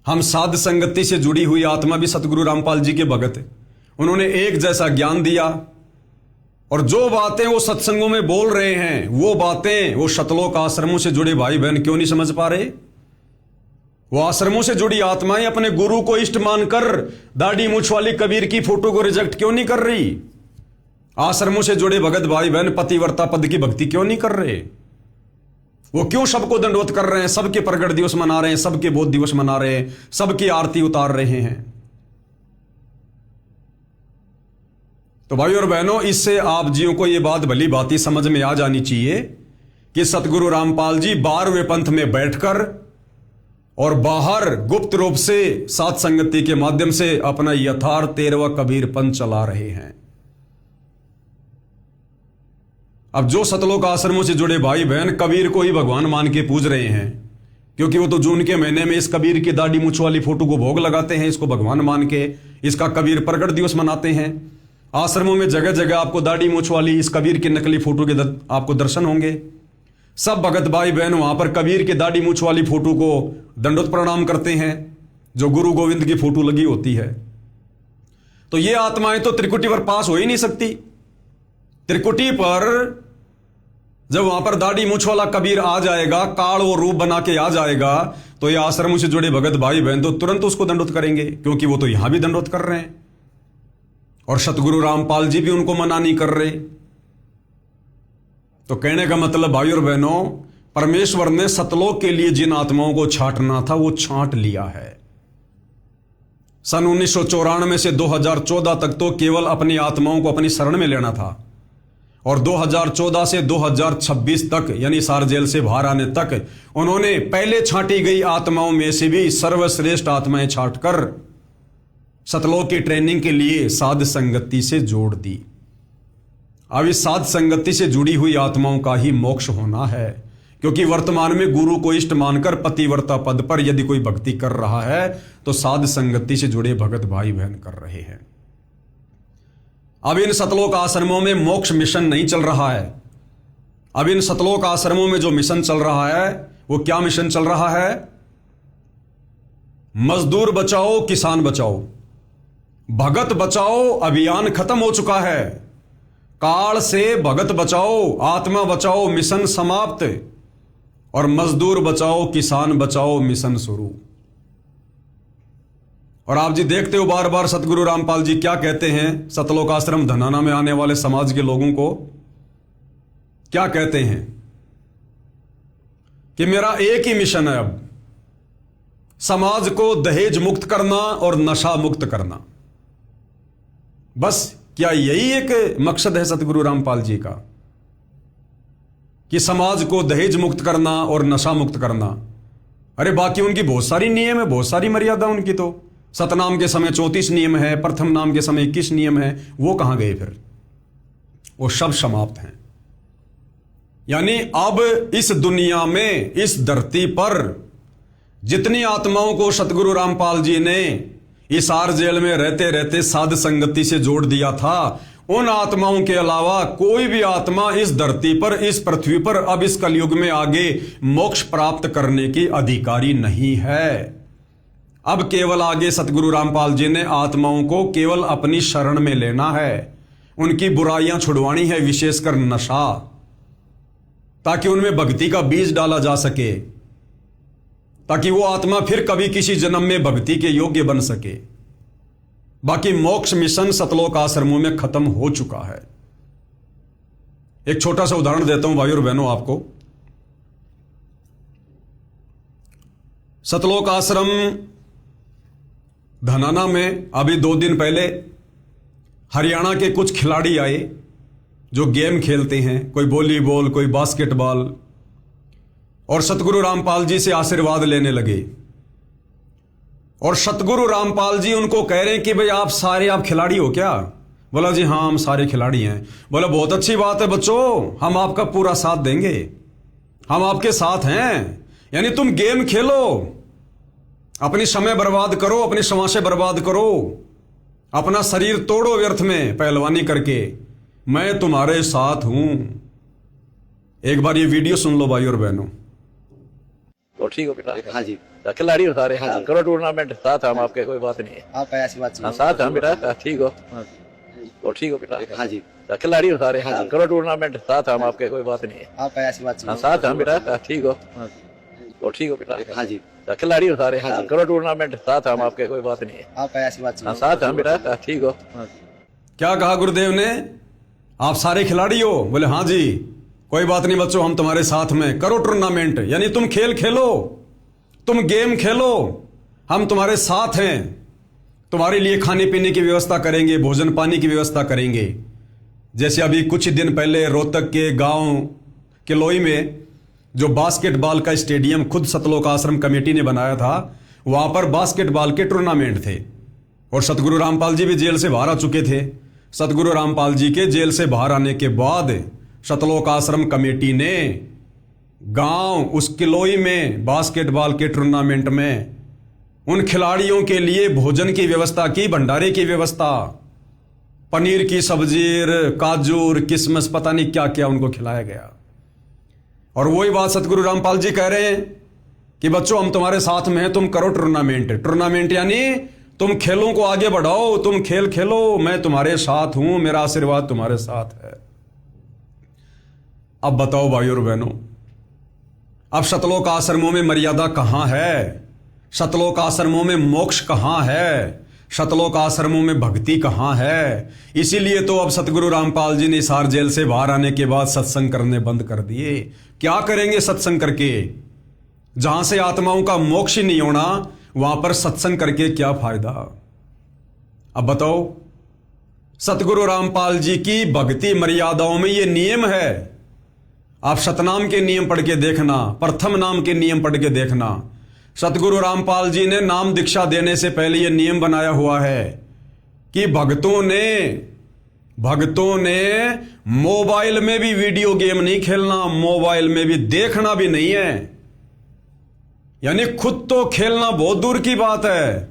हम साध संगति से जुड़ी हुई आत्मा भी सतगुरु रामपाल जी के भगत। उन्होंने एक जैसा ज्ञान दिया, और जो बातें वो सत्संगों में बोल रहे हैं, वो बातें वो सतलोक आश्रमों से जुड़े भाई बहन क्यों नहीं समझ पा रहे? वो आश्रमों से जुड़ी आत्माएं अपने गुरु को इष्ट मानकर दाढ़ी मूछ वाली कबीर की फोटो को रिजेक्ट क्यों नहीं कर रही? आश्रमों से जुड़े भगत भाई बहन पतिव्रता पद की भक्ति क्यों नहीं कर रहे? वो क्यों सबको दंडवत कर रहे हैं, सबके प्रगट दिवस मना रहे हैं, सबके बोध दिवस मना रहे हैं, सबकी आरती उतार रहे हैं? तो भाई और बहनों, इससे आप जियों को यह बात भली भांति समझ में आ जानी चाहिए कि सतगुरु रामपाल जी 12वें पंथ में बैठकर और बाहर गुप्त रूप से सात संगति के माध्यम से अपना यथार्थ 13वां कबीर पंथ चला रहे हैं। अब जो सतलोक आश्रमों से जुड़े भाई बहन कबीर को ही भगवान मान के पूज रहे हैं, क्योंकि वो तो जून के महीने में इस कबीर की दाढ़ी मूछ वाली फोटो को भोग लगाते हैं, इसको भगवान मान के इसका कबीर प्रकट दिवस मनाते हैं। आश्रमों में जगह जगह आपको दाढ़ी मूछ वाली इस कबीर की नकली फोटो के आपको दर्शन होंगे। सब भगत भाई बहन वहां पर कबीर के दाढ़ी मूछ वाली फोटो को दंडोत प्रणाम करते हैं, जो गुरु गोविंद की फोटो लगी होती है। तो ये आत्माएं तो त्रिकुटी पर पास हो ही नहीं सकती। त्रिकुटी पर जब वहां पर दाढ़ी मूछ वाला कबीर आ जाएगा, काल वो रूप बना के आ जाएगा, तो ये आश्रमों से जुड़े भगत भाई बहन तो तुरंत उसको दंडोत करेंगे, क्योंकि वो तो यहां भी दंडोत कर रहे हैं और सतगुरु रामपाल जी भी उनको मना नहीं कर रहे। तो कहने का मतलब भाई और बहनों, परमेश्वर ने सतलोक के लिए जिन आत्माओं को छांटना था वो छांट लिया है। सन 1994 से 2014 तक तो केवल अपनी आत्माओं को अपनी शरण में लेना था, और 2014 से 2026 तक यानी सार जेल से बाहर आने तक उन्होंने पहले छांटी गई आत्माओं में से भी सर्वश्रेष्ठ आत्माएं छांटकर सतलोक की ट्रेनिंग के लिए साध संगति से जोड़ दी। अब इस साध संगति से जुड़ी हुई आत्माओं का ही मोक्ष होना है, क्योंकि वर्तमान में गुरु को इष्ट मानकर पतिव्रता पद पर यदि कोई भक्ति कर रहा है तो साध संगति से जुड़े भगत भाई बहन कर रहे हैं। अब इन सतलोक आश्रमों में मोक्ष मिशन नहीं चल रहा है। अब इन सतलोक आश्रमों में जो मिशन चल रहा है वो क्या मिशन चल रहा है? मजदूर बचाओ किसान बचाओ, भगत बचाओ अभियान खत्म हो चुका है। काल से भगत बचाओ आत्मा बचाओ मिशन समाप्त, और मजदूर बचाओ किसान बचाओ मिशन शुरू। और आप जी देखते हो बार बार सतगुरु रामपाल जी क्या कहते हैं सतलोक आश्रम धनाना में आने वाले समाज के लोगों को? क्या कहते हैं कि मेरा एक ही मिशन है, अब समाज को दहेज मुक्त करना और नशा मुक्त करना। बस क्या यही एक मकसद है सतगुरु रामपाल जी का कि समाज को दहेज मुक्त करना और नशा मुक्त करना? अरे बाकी उनकी बहुत सारी नियम है, बहुत सारी मर्यादा उनकी। तो सतनाम के समय 34 नियम है, प्रथम नाम के समय 21 नियम है, वो कहां गए फिर? वो सब समाप्त हैं। यानी अब इस दुनिया में इस धरती पर जितनी आत्माओं को सतगुरु रामपाल जी ने इस आर जेल में रहते रहते साध संगति से जोड़ दिया था, उन आत्माओं के अलावा कोई भी आत्मा इस धरती पर इस पृथ्वी पर अब इस कलयुग में आगे मोक्ष प्राप्त करने की अधिकारी नहीं है। अब केवल आगे सतगुरु रामपाल जी ने आत्माओं को केवल अपनी शरण में लेना है, उनकी बुराइयां छुड़वानी है, विशेषकर नशा, ताकि उनमें भक्ति का बीज डाला जा सके, ताकि वो आत्मा फिर कभी किसी जन्म में भक्ति के योग्य बन सके। बाकी मोक्ष मिशन सतलोक आश्रमों में खत्म हो चुका है। एक छोटा सा उदाहरण देता हूं भाई और बहनों आपको। सतलोक आश्रम धनाना में अभी 2 दिन पहले हरियाणा के कुछ खिलाड़ी आए जो गेम खेलते हैं, कोई वॉलीबॉल कोई बास्केटबॉल, और सतगुरु रामपाल जी से आशीर्वाद लेने लगे। और सतगुरु रामपाल जी उनको कह रहे हैं कि भाई आप सारे आप खिलाड़ी हो क्या? बोला जी हाँ हम सारे खिलाड़ी हैं। बोला बहुत अच्छी बात है बच्चों, हम आपका पूरा साथ देंगे, हम आपके साथ हैं। यानी तुम गेम खेलो, अपनी समय बर्बाद करो, अपनी समाशे बर्बाद करो, अपना शरीर तोड़ो व्यर्थ में पहलवानी करके, मैं तुम्हारे साथ हूं। एक बार ये वीडियो सुन लो भाई और बहनों। तो ठीक हो बेटा? हाँ जी, खिलाड़ी हो सारे? हाँ जी। करो टूर्नामेंट, साथ हम आपके, कोई बात नहीं है। आप ऐसी बात हाँ साथ हम बेटा, ठीक हो। तो ठीक हो बेटा। हाँ जी। खिलाड़ी हो सारे। हाँ जी। करो टूर्नामेंट, साथ हम आपके, कोई बात नहीं है। आप ऐसी बात हाँ, साथ हम बेटा, ठीक हो तो ठीक हो बेटा। हाँ जी। खिलाड़ी हो सारे। हाँ जी। करो टूर्नामेंट, साथ हम आपके, कोई बात नहीं है। आप ऐसी बात हाँ, साथ हम बेटा, ठीक हो। क्या कहा गुरुदेव ने? आप सारे खिलाड़ी हो? बोले हाँ जी। कोई बात नहीं बच्चों, हम तुम्हारे साथ में। करो टूर्नामेंट, यानी तुम खेल खेलो, तुम गेम खेलो, हम तुम्हारे साथ हैं। तुम्हारे लिए खाने पीने की व्यवस्था करेंगे, भोजन पानी की व्यवस्था करेंगे। जैसे अभी कुछ दिन पहले रोहतक के गांव किलोई में जो बास्केटबॉल का स्टेडियम खुद सतलोक आश्रम कमेटी ने बनाया था, वहां पर बास्केटबॉल के टूर्नामेंट थे। और सतगुरु रामपाल जी भी जेल से बाहर आ चुके थे। सतगुरु रामपाल जी के जेल से बाहर आने के बाद सतलोक आश्रम कमेटी ने गांव उस किलोई में बास्केटबॉल के टूर्नामेंट में उन खिलाड़ियों के लिए भोजन की व्यवस्था की, भंडारे की व्यवस्था, पनीर की सब्जी, काजू, किशमिश, पता नहीं क्या क्या उनको खिलाया गया। और वही बात सतगुरु रामपाल जी कह रहे हैं कि बच्चों हम तुम्हारे साथ में हैं, तुम करो टूर्नामेंट। टूर्नामेंट यानी तुम खेलों को आगे बढ़ाओ, तुम खेल खेलो, मैं तुम्हारे साथ हूं, मेरा आशीर्वाद तुम्हारे साथ है। अब बताओ भाइयों और बहनों, अब सतलोक आश्रमों में मर्यादा कहां है? सतलोक आश्रमों में मोक्ष कहां है? सतलोक आश्रमों में भक्ति कहां है? इसीलिए तो अब सतगुरु रामपाल जी ने हिसार जेल से बाहर आने के बाद सत्संग करने बंद कर दिए। क्या करेंगे सत्संग करके? जहां से आत्माओं का मोक्ष ही नहीं होना, वहां पर सत्संग करके क्या फायदा? अब बताओ, सतगुरु रामपाल जी की भक्ति मर्यादाओं में यह नियम है। आप सतनाम के नियम पढ़ के देखना, प्रथम नाम के नियम पढ़ के देखना। सतगुरु रामपाल जी ने नाम दीक्षा देने से पहले यह नियम बनाया हुआ है कि भक्तों ने मोबाइल में भी वीडियो गेम नहीं खेलना, मोबाइल में भी देखना भी नहीं है। यानी खुद तो खेलना बहुत दूर की बात है,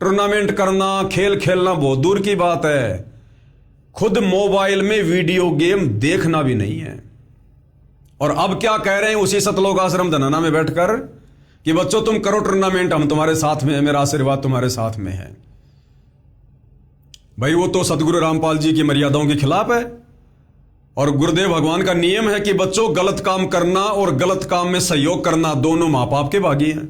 टूर्नामेंट करना, खेल खेलना बहुत दूर की बात है, खुद मोबाइल में वीडियो गेम देखना भी नहीं है। और अब क्या कह रहे हैं उसी सतलोक आश्रम धनाना में बैठकर कि बच्चों तुम करो टूर्नामेंट, हम तुम्हारे साथ में है, मेरा आशीर्वाद तुम्हारे साथ में है। भाई वो तो सतगुरु रामपाल जी की मर्यादाओं के खिलाफ है। और गुरुदेव भगवान का नियम है कि बच्चों गलत काम करना और गलत काम में सहयोग करना दोनों मां बाप के भागी हैं।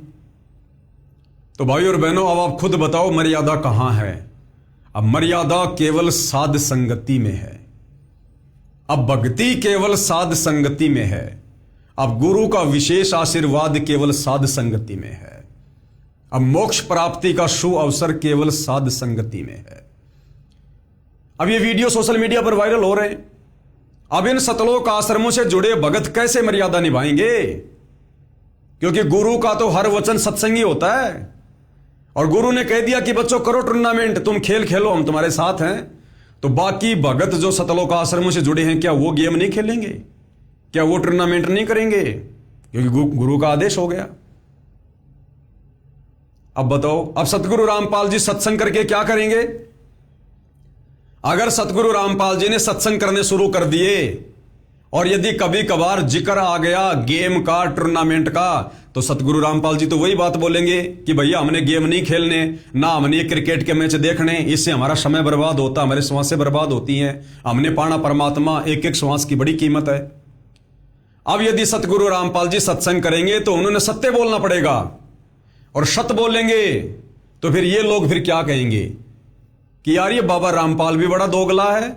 तो भाई और बहनों, अब आप खुद बताओ मर्यादा कहां है? अब मर्यादा केवल साध संगति में है। अब भक्ति केवल साध संगति में है। अब गुरु का विशेष आशीर्वाद केवल साध संगति में है। अब मोक्ष प्राप्ति का शु अवसर केवल साध संगति में है। अब ये वीडियो सोशल मीडिया पर वायरल हो रहे हैं। अब इन सतलोक आश्रमों से जुड़े भगत कैसे मर्यादा निभाएंगे? क्योंकि गुरु का तो हर वचन सत्संगी होता है। और गुरु ने कह दिया कि बच्चों करो टूर्नामेंट, तुम खेल खेलो, हम तुम्हारे साथ हैं। तो बाकी भगत जो सतलोक आश्रमों से जुड़े हैं, क्या वो गेम नहीं खेलेंगे? क्या वो टूर्नामेंट नहीं करेंगे? क्योंकि गुरु का आदेश हो गया। अब बताओ, अब सतगुरु रामपाल जी सत्संग करके क्या करेंगे? अगर सतगुरु रामपाल जी ने सत्संग करने शुरू कर दिए और यदि कभी कभार जिक्र आ गया गेम का, टूर्नामेंट का, तो सतगुरु रामपाल जी तो वही बात बोलेंगे कि भैया हमने गेम नहीं खेलने, ना हमने क्रिकेट के मैच देखने, इससे हमारा समय बर्बाद होता, हमारे श्वासें बर्बाद होती हैं, हमने पाना परमात्मा, एक एक श्वास की बड़ी कीमत है। अब यदि सतगुरु रामपाल जी सत्संग करेंगे तो उन्होंने सत्य बोलना पड़ेगा, और सत्य बोलेंगे तो फिर ये लोग फिर क्या कहेंगे कि यार ये बाबा रामपाल भी बड़ा दोगला है।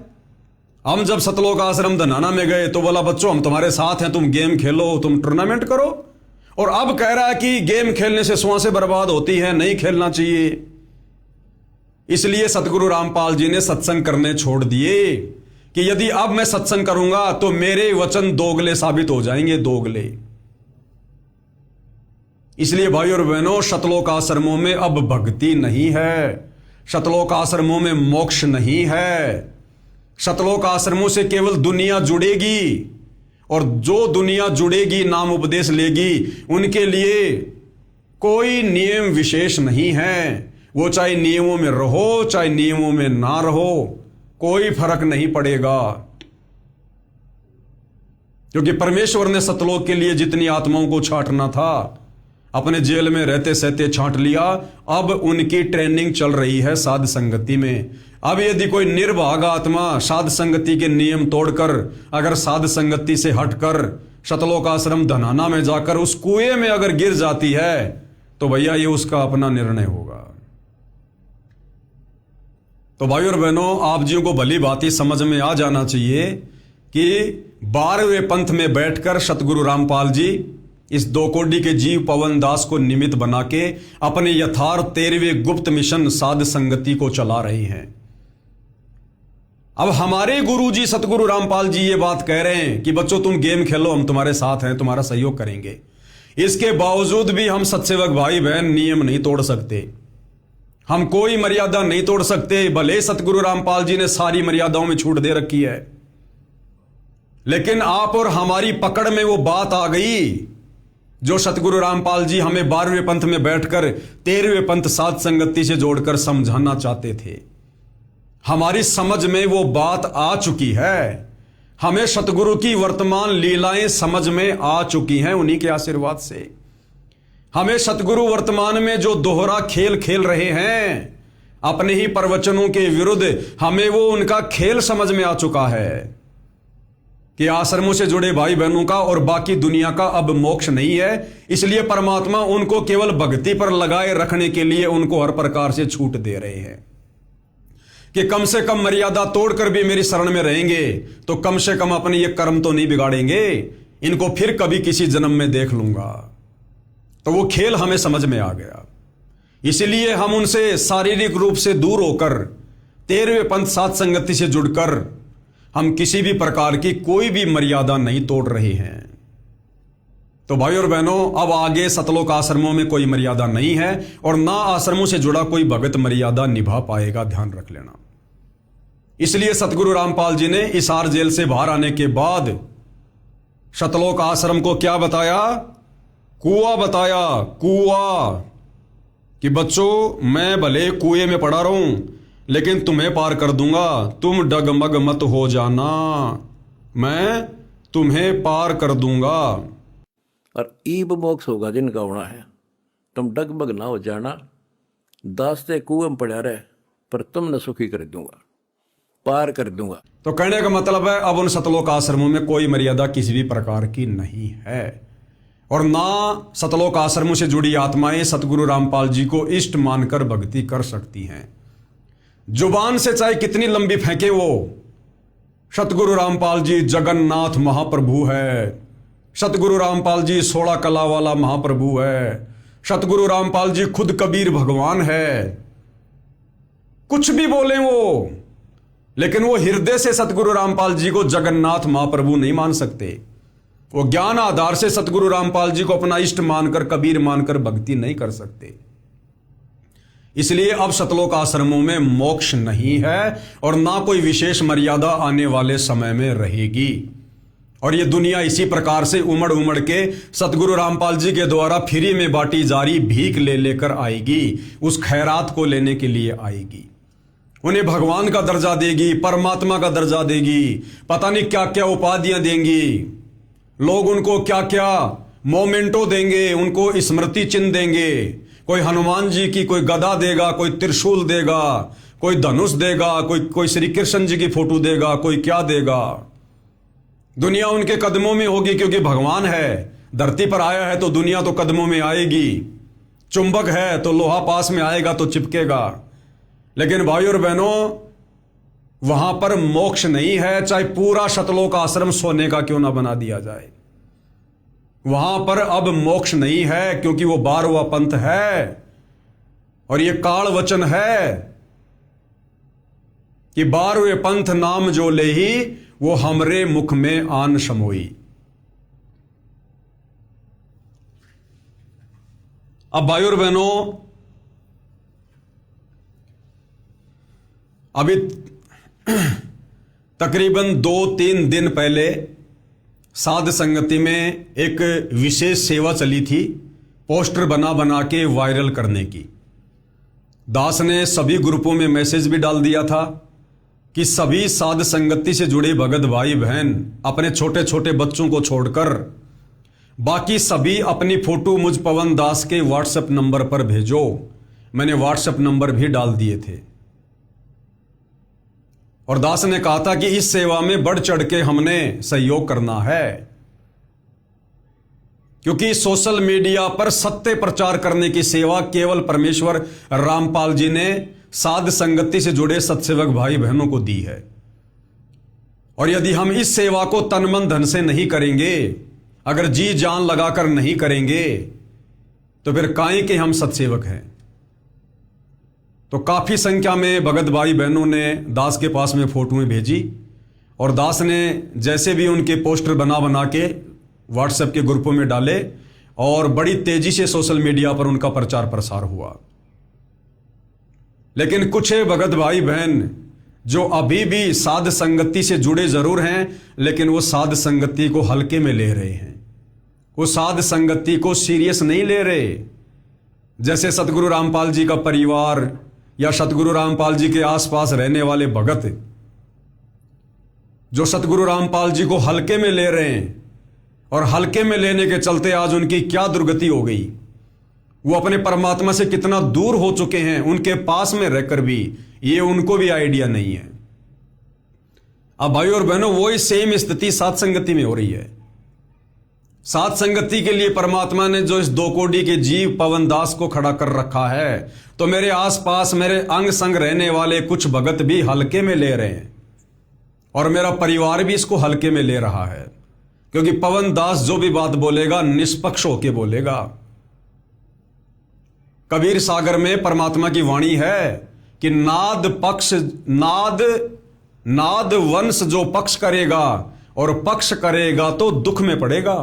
हम जब सतलोक आश्रम धनाना में गए तो बोला बच्चों हम तुम्हारे साथ हैं, तुम गेम खेलो, तुम टूर्नामेंट करो, और अब कह रहा है कि गेम खेलने से श्वासें बर्बाद होती है, नहीं खेलना चाहिए। इसलिए सतगुरु रामपाल जी ने सत्संग करने छोड़ दिए कि यदि अब मैं सत्संग करूंगा तो मेरे वचन दोगले साबित हो जाएंगे, दोगले। इसलिए भाई और बहनों, सतलोक आश्रमों में अब भक्ति नहीं है, सतलोक आश्रमों में मोक्ष नहीं है। सतलोक आश्रमों से केवल दुनिया जुड़ेगी, और जो दुनिया जुड़ेगी, नाम उपदेश लेगी, उनके लिए कोई नियम विशेष नहीं है। वो चाहे नियमों में रहो, चाहे नियमों में ना रहो, कोई फर्क नहीं पड़ेगा। क्योंकि परमेश्वर ने सतलोक के लिए जितनी आत्माओं को छांटना था, अपने जेल में रहते सहते छांट लिया। अब उनकी ट्रेनिंग चल रही है साध संगति में। अब यदि कोई निर्भाग आत्मा साध संगति के नियम तोड़कर अगर साध संगति से हटकर शतलोक आश्रम धनाना में जाकर उस कुएं में अगर गिर जाती है तो भैया ये उसका अपना निर्णय होगा। तो भाई और बहनों, आप जियों को भली भांति समझ में आ जाना चाहिए कि 12वें पंथ में बैठकर सतगुरु रामपाल जी इस 2 कोड़ी के जीव पवन दास को निमित्त बना के अपने यथार्थ 13वें गुप्त मिशन साध संगति को चला रहे हैं। अब हमारे गुरुजी सतगुरु रामपाल जी ये बात कह रहे हैं कि बच्चों तुम गेम खेलो, हम तुम्हारे साथ हैं, तुम्हारा सहयोग करेंगे। इसके बावजूद भी हम सत्सेवक भाई बहन नियम नहीं तोड़ सकते, हम कोई मर्यादा नहीं तोड़ सकते। भले सतगुरु रामपाल जी ने सारी मर्यादाओं में छूट दे रखी है, लेकिन आप और हमारी पकड़ में वो बात आ गई जो सतगुरु रामपाल जी हमें 12वें पंथ में बैठकर 13वें पंथ साध संगति से जोड़कर समझाना चाहते थे। हमारी समझ में वो बात आ चुकी है, हमें सतगुरु की वर्तमान लीलाएं समझ में आ चुकी हैं। उन्हीं के आशीर्वाद से हमें सतगुरु वर्तमान में जो दोहरा खेल खेल रहे हैं अपने ही प्रवचनों के विरुद्ध, हमें वो उनका खेल समझ में आ चुका है कि आश्रमों से जुड़े भाई बहनों का और बाकी दुनिया का अब मोक्ष नहीं है। इसलिए परमात्मा उनको केवल भक्ति पर लगाए रखने के लिए उनको हर प्रकार से छूट दे रहे हैं कि कम से कम मर्यादा तोड़कर भी मेरी शरण में रहेंगे तो कम से कम अपने ये कर्म तो नहीं बिगाड़ेंगे, इनको फिर कभी किसी जन्म में देख लूंगा। तो वो खेल हमें समझ में आ गया, इसलिए हम उनसे शारीरिक रूप से दूर होकर 13वें पंथ साध संगति से जुड़कर हम किसी भी प्रकार की कोई भी मर्यादा नहीं तोड़ रहे हैं। तो भाई और बहनों, अब आगे सतलोक आश्रमों में कोई मर्यादा नहीं है और ना आश्रमों से जुड़ा कोई भगत मर्यादा निभा पाएगा, ध्यान रख लेना। इसलिए सतगुरु रामपाल जी ने हिसार जेल से बाहर आने के बाद सतलोक आश्रम को क्या बताया? कुआं बताया, कुआं, कि बच्चों मैं भले कुएं में पड़ा रहूं लेकिन तुम्हें पार कर दूंगा, तुम डगमग मत हो जाना, मैं तुम्हें पार कर दूंगा। और ईब मोक्ष होगा जिनका होना है, तुम डगमग ना हो जाना, दास्ते कुएं में पड़ा रहे पर तुम न सुखी कर दूंगा, पार कर दूंगा। तो कहने का मतलब है अब उन सतलोक आश्रमों में कोई मर्यादा किसी भी प्रकार की नहीं है और ना सतलोक आश्रमों से जुड़ी आत्माएं सतगुरु रामपाल जी को इष्ट मानकर भक्ति कर सकती हैं। जुबान से चाहे कितनी लंबी फेंके वो, सतगुरु रामपाल जी जगन्नाथ महाप्रभु है, सतगुरु रामपाल जी 16 कला वाला महाप्रभु है, सतगुरु रामपाल जी खुद कबीर भगवान है, कुछ भी बोले वो, लेकिन वो हृदय से सतगुरु रामपाल जी को जगन्नाथ महाप्रभु नहीं मान सकते। वो ज्ञान आधार से सतगुरु रामपाल जी को अपना इष्ट मानकर कबीर मानकर भक्ति नहीं कर सकते। इसलिए अब सतलोक आश्रमों में मोक्ष नहीं है और ना कोई विशेष मर्यादा आने वाले समय में रहेगी। और ये दुनिया इसी प्रकार से उमड़ उमड़ के सतगुरु रामपाल जी के द्वारा फ्री में बांटी जा रही भीख ले लेकर आएगी, उस खैरात को लेने के लिए आएगी। उन्हें भगवान का दर्जा देगी, परमात्मा का दर्जा देगी, पता नहीं क्या क्या उपाधियां देंगी, लोग उनको क्या क्या मोमेंटो देंगे, उनको स्मृति चिन्ह देंगे, कोई हनुमान जी की कोई गदा देगा, कोई त्रिशूल देगा, कोई धनुष देगा, कोई श्री कृष्ण जी की फोटो देगा, कोई क्या देगा। दुनिया उनके कदमों में होगी क्योंकि भगवान है, धरती पर आया है तो दुनिया तो कदमों में आएगी, चुंबक है तो लोहा पास में आएगा तो चिपकेगा। लेकिन भाई और बहनों, वहां पर मोक्ष नहीं है, चाहे पूरा सतलोक आश्रम सोने का क्यों ना बना दिया जाए, वहां पर अब मोक्ष नहीं है क्योंकि वो 12वां पंथ है और ये काल वचन है कि 12वें पंथ नाम जो लेही वो हमरे मुख में आन समोई। अब भाई और बहनों, अभी तकरीबन 2-3 दिन पहले साध संगति में एक विशेष सेवा चली थी, पोस्टर बना बना के वायरल करने की। दास ने सभी ग्रुपों में मैसेज भी डाल दिया था कि सभी साध संगति से जुड़े भगत भाई बहन अपने छोटे छोटे बच्चों को छोड़कर बाकी सभी अपनी फोटो मुझ पवन दास के व्हाट्सएप नंबर पर भेजो। मैंने व्हाट्सएप नंबर भी डाल दिए थे। और दास ने कहा था कि इस सेवा में बढ़ चढ़ के हमने सहयोग करना है, क्योंकि सोशल मीडिया पर सत्य प्रचार करने की सेवा केवल परमेश्वर रामपाल जी ने साध संगति से जुड़े सत्सेवक भाई बहनों को दी है। और यदि हम इस सेवा को तन मन धन से नहीं करेंगे, अगर जी जान लगाकर नहीं करेंगे, तो फिर काहे के हम सत्सेवक हैं। तो काफी संख्या में भगत भाई बहनों ने दास के पास में फोटोएं भेजी और दास ने जैसे भी उनके पोस्टर बना बना के व्हाट्सएप के ग्रुपों में डाले और बड़ी तेजी से सोशल मीडिया पर उनका प्रचार प्रसार हुआ। लेकिन कुछ भगत भाई बहन जो अभी भी साध संगति से जुड़े जरूर हैं, लेकिन वो साध संगति को हल्के में ले रहे हैं, वो साध संगति को सीरियस नहीं ले रहे। जैसे सतगुरु रामपाल जी का परिवार या सतगुरु रामपाल जी के आसपास रहने वाले भगत जो सतगुरु रामपाल जी को हल्के में ले रहे हैं, और हल्के में लेने के चलते आज उनकी क्या दुर्गति हो गई। वो अपने परमात्मा से कितना दूर हो चुके हैं, उनके पास में रहकर भी ये उनको भी आइडिया नहीं है। अब भाई और बहनों, वही सेम स्थिति सात संगति में हो रही है। सात संगति के लिए परमात्मा ने जो इस 2 कोड़ी के जीव पवन दास को खड़ा कर रखा है, तो मेरे आसपास मेरे अंग संग रहने वाले कुछ भगत भी हल्के में ले रहे हैं और मेरा परिवार भी इसको हल्के में ले रहा है, क्योंकि पवन दास जो भी बात बोलेगा निष्पक्ष होके बोलेगा। कबीर सागर में परमात्मा की वाणी है कि नाद वंश जो पक्ष करेगा और पक्ष करेगा तो दुख में पड़ेगा।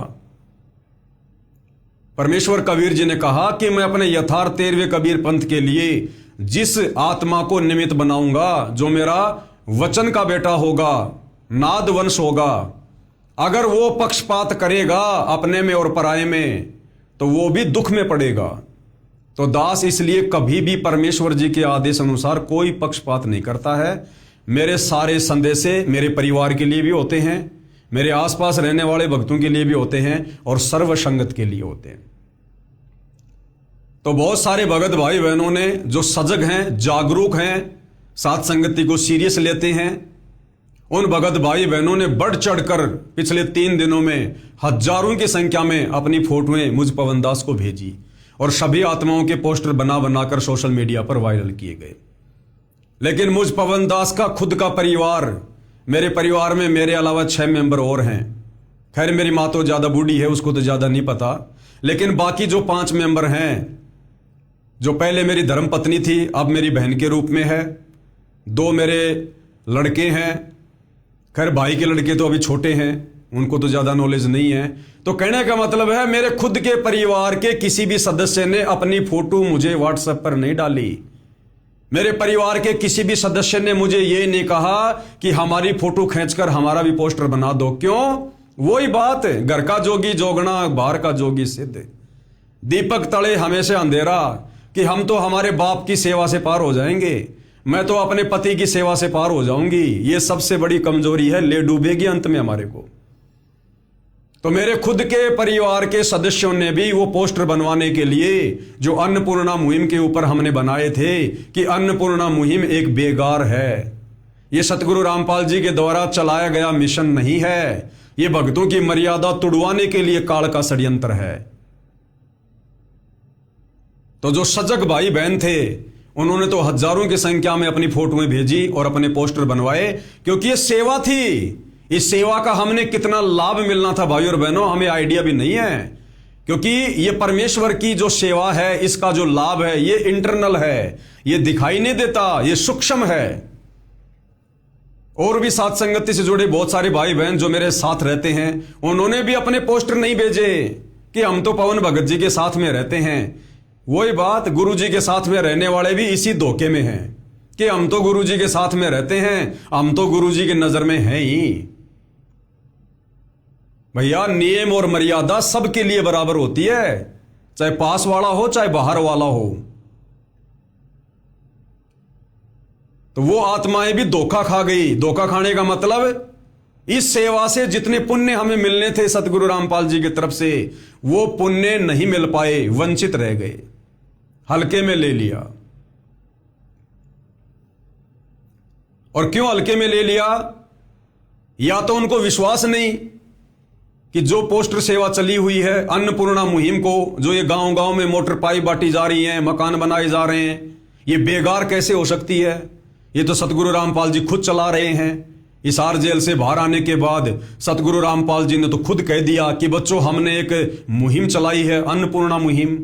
परमेश्वर कबीर जी ने कहा कि मैं अपने यथार्थ 13वें कबीर पंथ के लिए जिस आत्मा को निमित्त बनाऊंगा, जो मेरा वचन का बेटा होगा, नाद वंश होगा, अगर वो पक्षपात करेगा अपने में और पराये में, तो वो भी दुख में पड़ेगा। तो दास इसलिए कभी भी परमेश्वर जी के आदेश अनुसार कोई पक्षपात नहीं करता है। मेरे सारे संदेशे मेरे परिवार के लिए भी होते हैं, मेरे आसपास रहने वाले भक्तों के लिए भी होते हैं और सर्व संगत के लिए होते हैं। तो बहुत सारे भगत भाई बहनों ने जो सजग हैं, जागरूक हैं, साथ संगति को सीरियस लेते हैं, उन भगत भाई बहनों ने बढ़ चढ़कर पिछले 3 दिनों में हजारों की संख्या में अपनी फोटोएं मुझ पवन दास को भेजी और सभी आत्माओं के पोस्टर बना बनाकर सोशल मीडिया पर वायरल किए गए। लेकिन मुझ पवन दास का खुद का परिवार, मेरे परिवार में मेरे अलावा 6 मेंबर और हैं। खैर मेरी माँ तो ज्यादा बूढ़ी है, उसको तो ज्यादा नहीं पता, लेकिन बाकी जो 5 मेंबर हैं, जो पहले मेरी धर्मपत्नी थी अब मेरी बहन के रूप में है, 2 मेरे लड़के हैं। खैर भाई के लड़के तो अभी छोटे हैं, उनको तो ज्यादा नॉलेज नहीं है। तो कहने का मतलब है मेरे खुद के परिवार के किसी भी सदस्य ने अपनी फोटो मुझे व्हाट्सएप पर नहीं डाली। मेरे परिवार के किसी भी सदस्य ने मुझे ये नहीं कहा कि हमारी फोटो खींचकर हमारा भी पोस्टर बना दो। क्यों? वही बात, घर का जोगी जोगना, बाहर का जोगी सिद्ध। दीपक तले हमेशा अंधेरा, कि हम तो हमारे बाप की सेवा से पार हो जाएंगे, मैं तो अपने पति की सेवा से पार हो जाऊंगी। ये सबसे बड़ी कमजोरी है, ले डूबेगी अंत में हमारे को। तो मेरे खुद के परिवार के सदस्यों ने भी वो पोस्टर बनवाने के लिए जो अन्नपूर्णा मुहिम के ऊपर हमने बनाए थे कि अन्नपूर्णा मुहिम एक बेगार है, ये सतगुरु रामपाल जी के द्वारा चलाया गया मिशन नहीं है, ये भक्तों की मर्यादा तुड़वाने के लिए काल का षड्यंत्र है। तो जो सजग भाई बहन थे उन्होंने तो हजारों की संख्या में अपनी फोटोएं भेजी और अपने पोस्टर बनवाए, क्योंकि ये सेवा थी। इस सेवा का हमने कितना लाभ मिलना था भाई और बहनों, हमें आइडिया भी नहीं है, क्योंकि ये परमेश्वर की जो सेवा है, इसका जो लाभ है ये इंटरनल है, ये दिखाई नहीं देता, ये सूक्ष्म है। और भी साथ संगति से जुड़े बहुत सारे भाई बहन जो मेरे साथ रहते हैं, उन्होंने भी अपने पोस्टर नहीं भेजे कि हम तो पवन भगत जी के साथ में रहते हैं। वही बात, गुरु जी के साथ में रहने वाले भी इसी धोखे में हैं कि हम तो गुरु जी के साथ में रहते हैं, हम तो गुरु जी की नजर में हैं ही। भैया नियम और मर्यादा सबके लिए बराबर होती है, चाहे पास वाला हो चाहे बाहर वाला हो। तो वो आत्माएं भी धोखा खा गई। धोखा खाने का मतलब इस सेवा से जितने पुण्य हमें मिलने थे सतगुरु रामपाल जी की तरफ से, वो पुण्य नहीं मिल पाए, वंचित रह गए, हल्के में ले लिया। और क्यों हल्के में ले लिया? या तो उनको विश्वास नहीं कि जो पोस्टर सेवा चली हुई है अन्नपूर्णा मुहिम को, जो ये गांव गांव में मोटर पाइप बांटी जा रही हैं, मकान बनाए जा रहे हैं, ये बेकार कैसे हो सकती है? ये तो सतगुरु रामपाल जी खुद चला रहे हैं। हिसार जेल से बाहर आने के बाद सतगुरु रामपाल जी ने तो खुद कह दिया कि बच्चों हमने एक मुहिम चलाई है, अन्नपूर्णा मुहिम।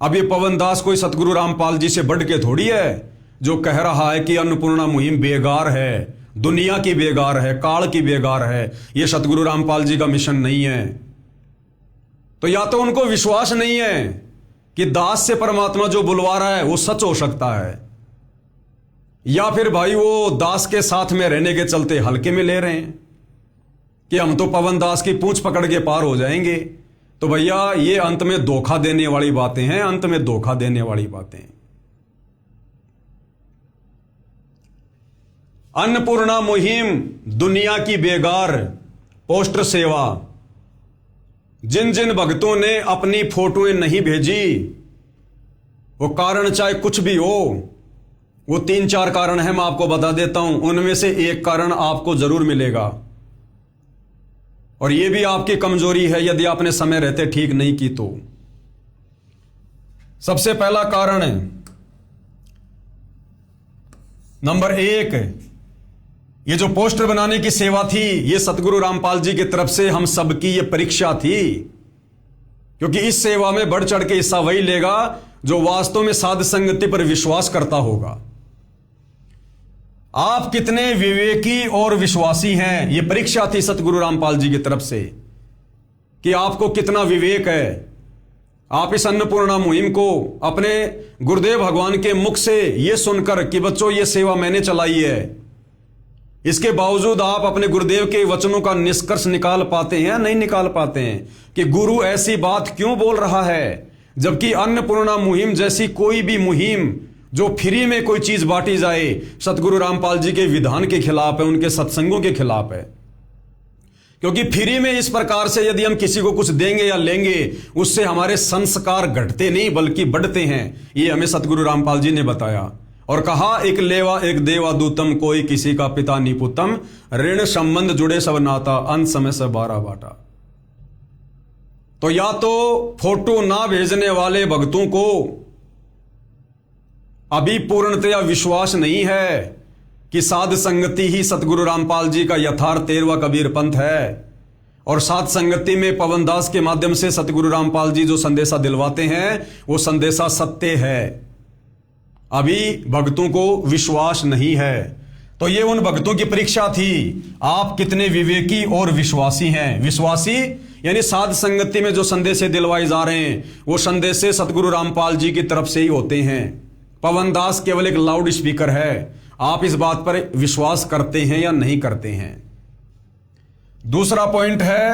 अब ये पवन दास कोई सतगुरु रामपाल जी से बढ़ के थोड़ी है जो कह रहा है कि अन्नपूर्णा मुहिम बेकार है, दुनिया की बेकार है, काल की बेकार है, ये सतगुरु रामपाल जी का मिशन नहीं है। तो या तो उनको विश्वास नहीं है कि दास से परमात्मा जो बुलवा रहा है वो सच हो सकता है, या फिर भाई वो दास के साथ में रहने के चलते हल्के में ले रहे हैं कि हम तो पवन दास की पूंछ पकड़ के पार हो जाएंगे। तो भैया ये अंत में धोखा देने वाली बातें हैं, अंत में धोखा देने वाली बातें। अन्नपूर्णा मुहिम दुनिया की बेकार पोस्टर सेवा, जिन जिन भक्तों ने अपनी फोटोएं नहीं भेजी, वो कारण चाहे कुछ भी हो, वो 3-4 कारण है, मैं आपको बता देता हूं, उनमें से एक कारण आपको जरूर मिलेगा। और ये भी आपकी कमजोरी है यदि आपने समय रहते ठीक नहीं की तो। सबसे पहला कारण है, नंबर 1, ये जो पोस्टर बनाने की सेवा थी, ये सतगुरु रामपाल जी की तरफ से हम सबकी ये परीक्षा थी, क्योंकि इस सेवा में बढ़ चढ़ के हिस्सा वही लेगा जो वास्तव में साध संगति पर विश्वास करता होगा। आप कितने विवेकी और विश्वासी हैं, ये परीक्षा थी सतगुरु रामपाल जी की तरफ से कि आपको कितना विवेक है। आप इस अन्नपूर्णा मुहिम को अपने गुरुदेव भगवान के मुख से ये सुनकर कि बच्चों ये सेवा मैंने चलाई है, इसके बावजूद आप अपने गुरुदेव के वचनों का निष्कर्ष निकाल पाते हैं? नहीं निकाल पाते हैं कि गुरु ऐसी बात क्यों बोल रहा है, जबकि अन्नपूर्णा मुहिम जैसी कोई भी मुहिम जो फ्री में कोई चीज बांटी जाए सतगुरु रामपाल जी के विधान के खिलाफ है, उनके सत्संगों के खिलाफ है। क्योंकि फ्री में इस प्रकार से यदि हम किसी को कुछ देंगे या लेंगे, उससे हमारे संस्कार घटते नहीं बल्कि बढ़ते हैं। ये हमें सतगुरु रामपाल जी ने बताया और कहा, एक लेवा एक देवा दूतम, कोई किसी का पिता निपुतम, ऋण संबंध जुड़े सब नाता, अंत समय से 12 बाटा। तो या तो फोटो ना भेजने वाले भक्तों को अभी पूर्णतया विश्वास नहीं है कि साध संगति ही सतगुरु रामपाल जी का यथार्थ 13वां कबीर पंथ है, और साध संगति में पवन दास के माध्यम से सतगुरु रामपाल जी जो संदेशा दिलवाते हैं वो संदेशा सत्य है। अभी भक्तों को विश्वास नहीं है। तो ये उन भक्तों की परीक्षा थी, आप कितने विवेकी और विश्वासी हैं। विश्वासी यानी साध संगति में जो संदेश दिलवाए जा रहे हैं वो संदेश सतगुरु रामपाल जी की तरफ से ही होते हैं। पवन दास केवल एक लाउड स्पीकर है। आप इस बात पर विश्वास करते हैं या नहीं करते हैं? दूसरा पॉइंट है,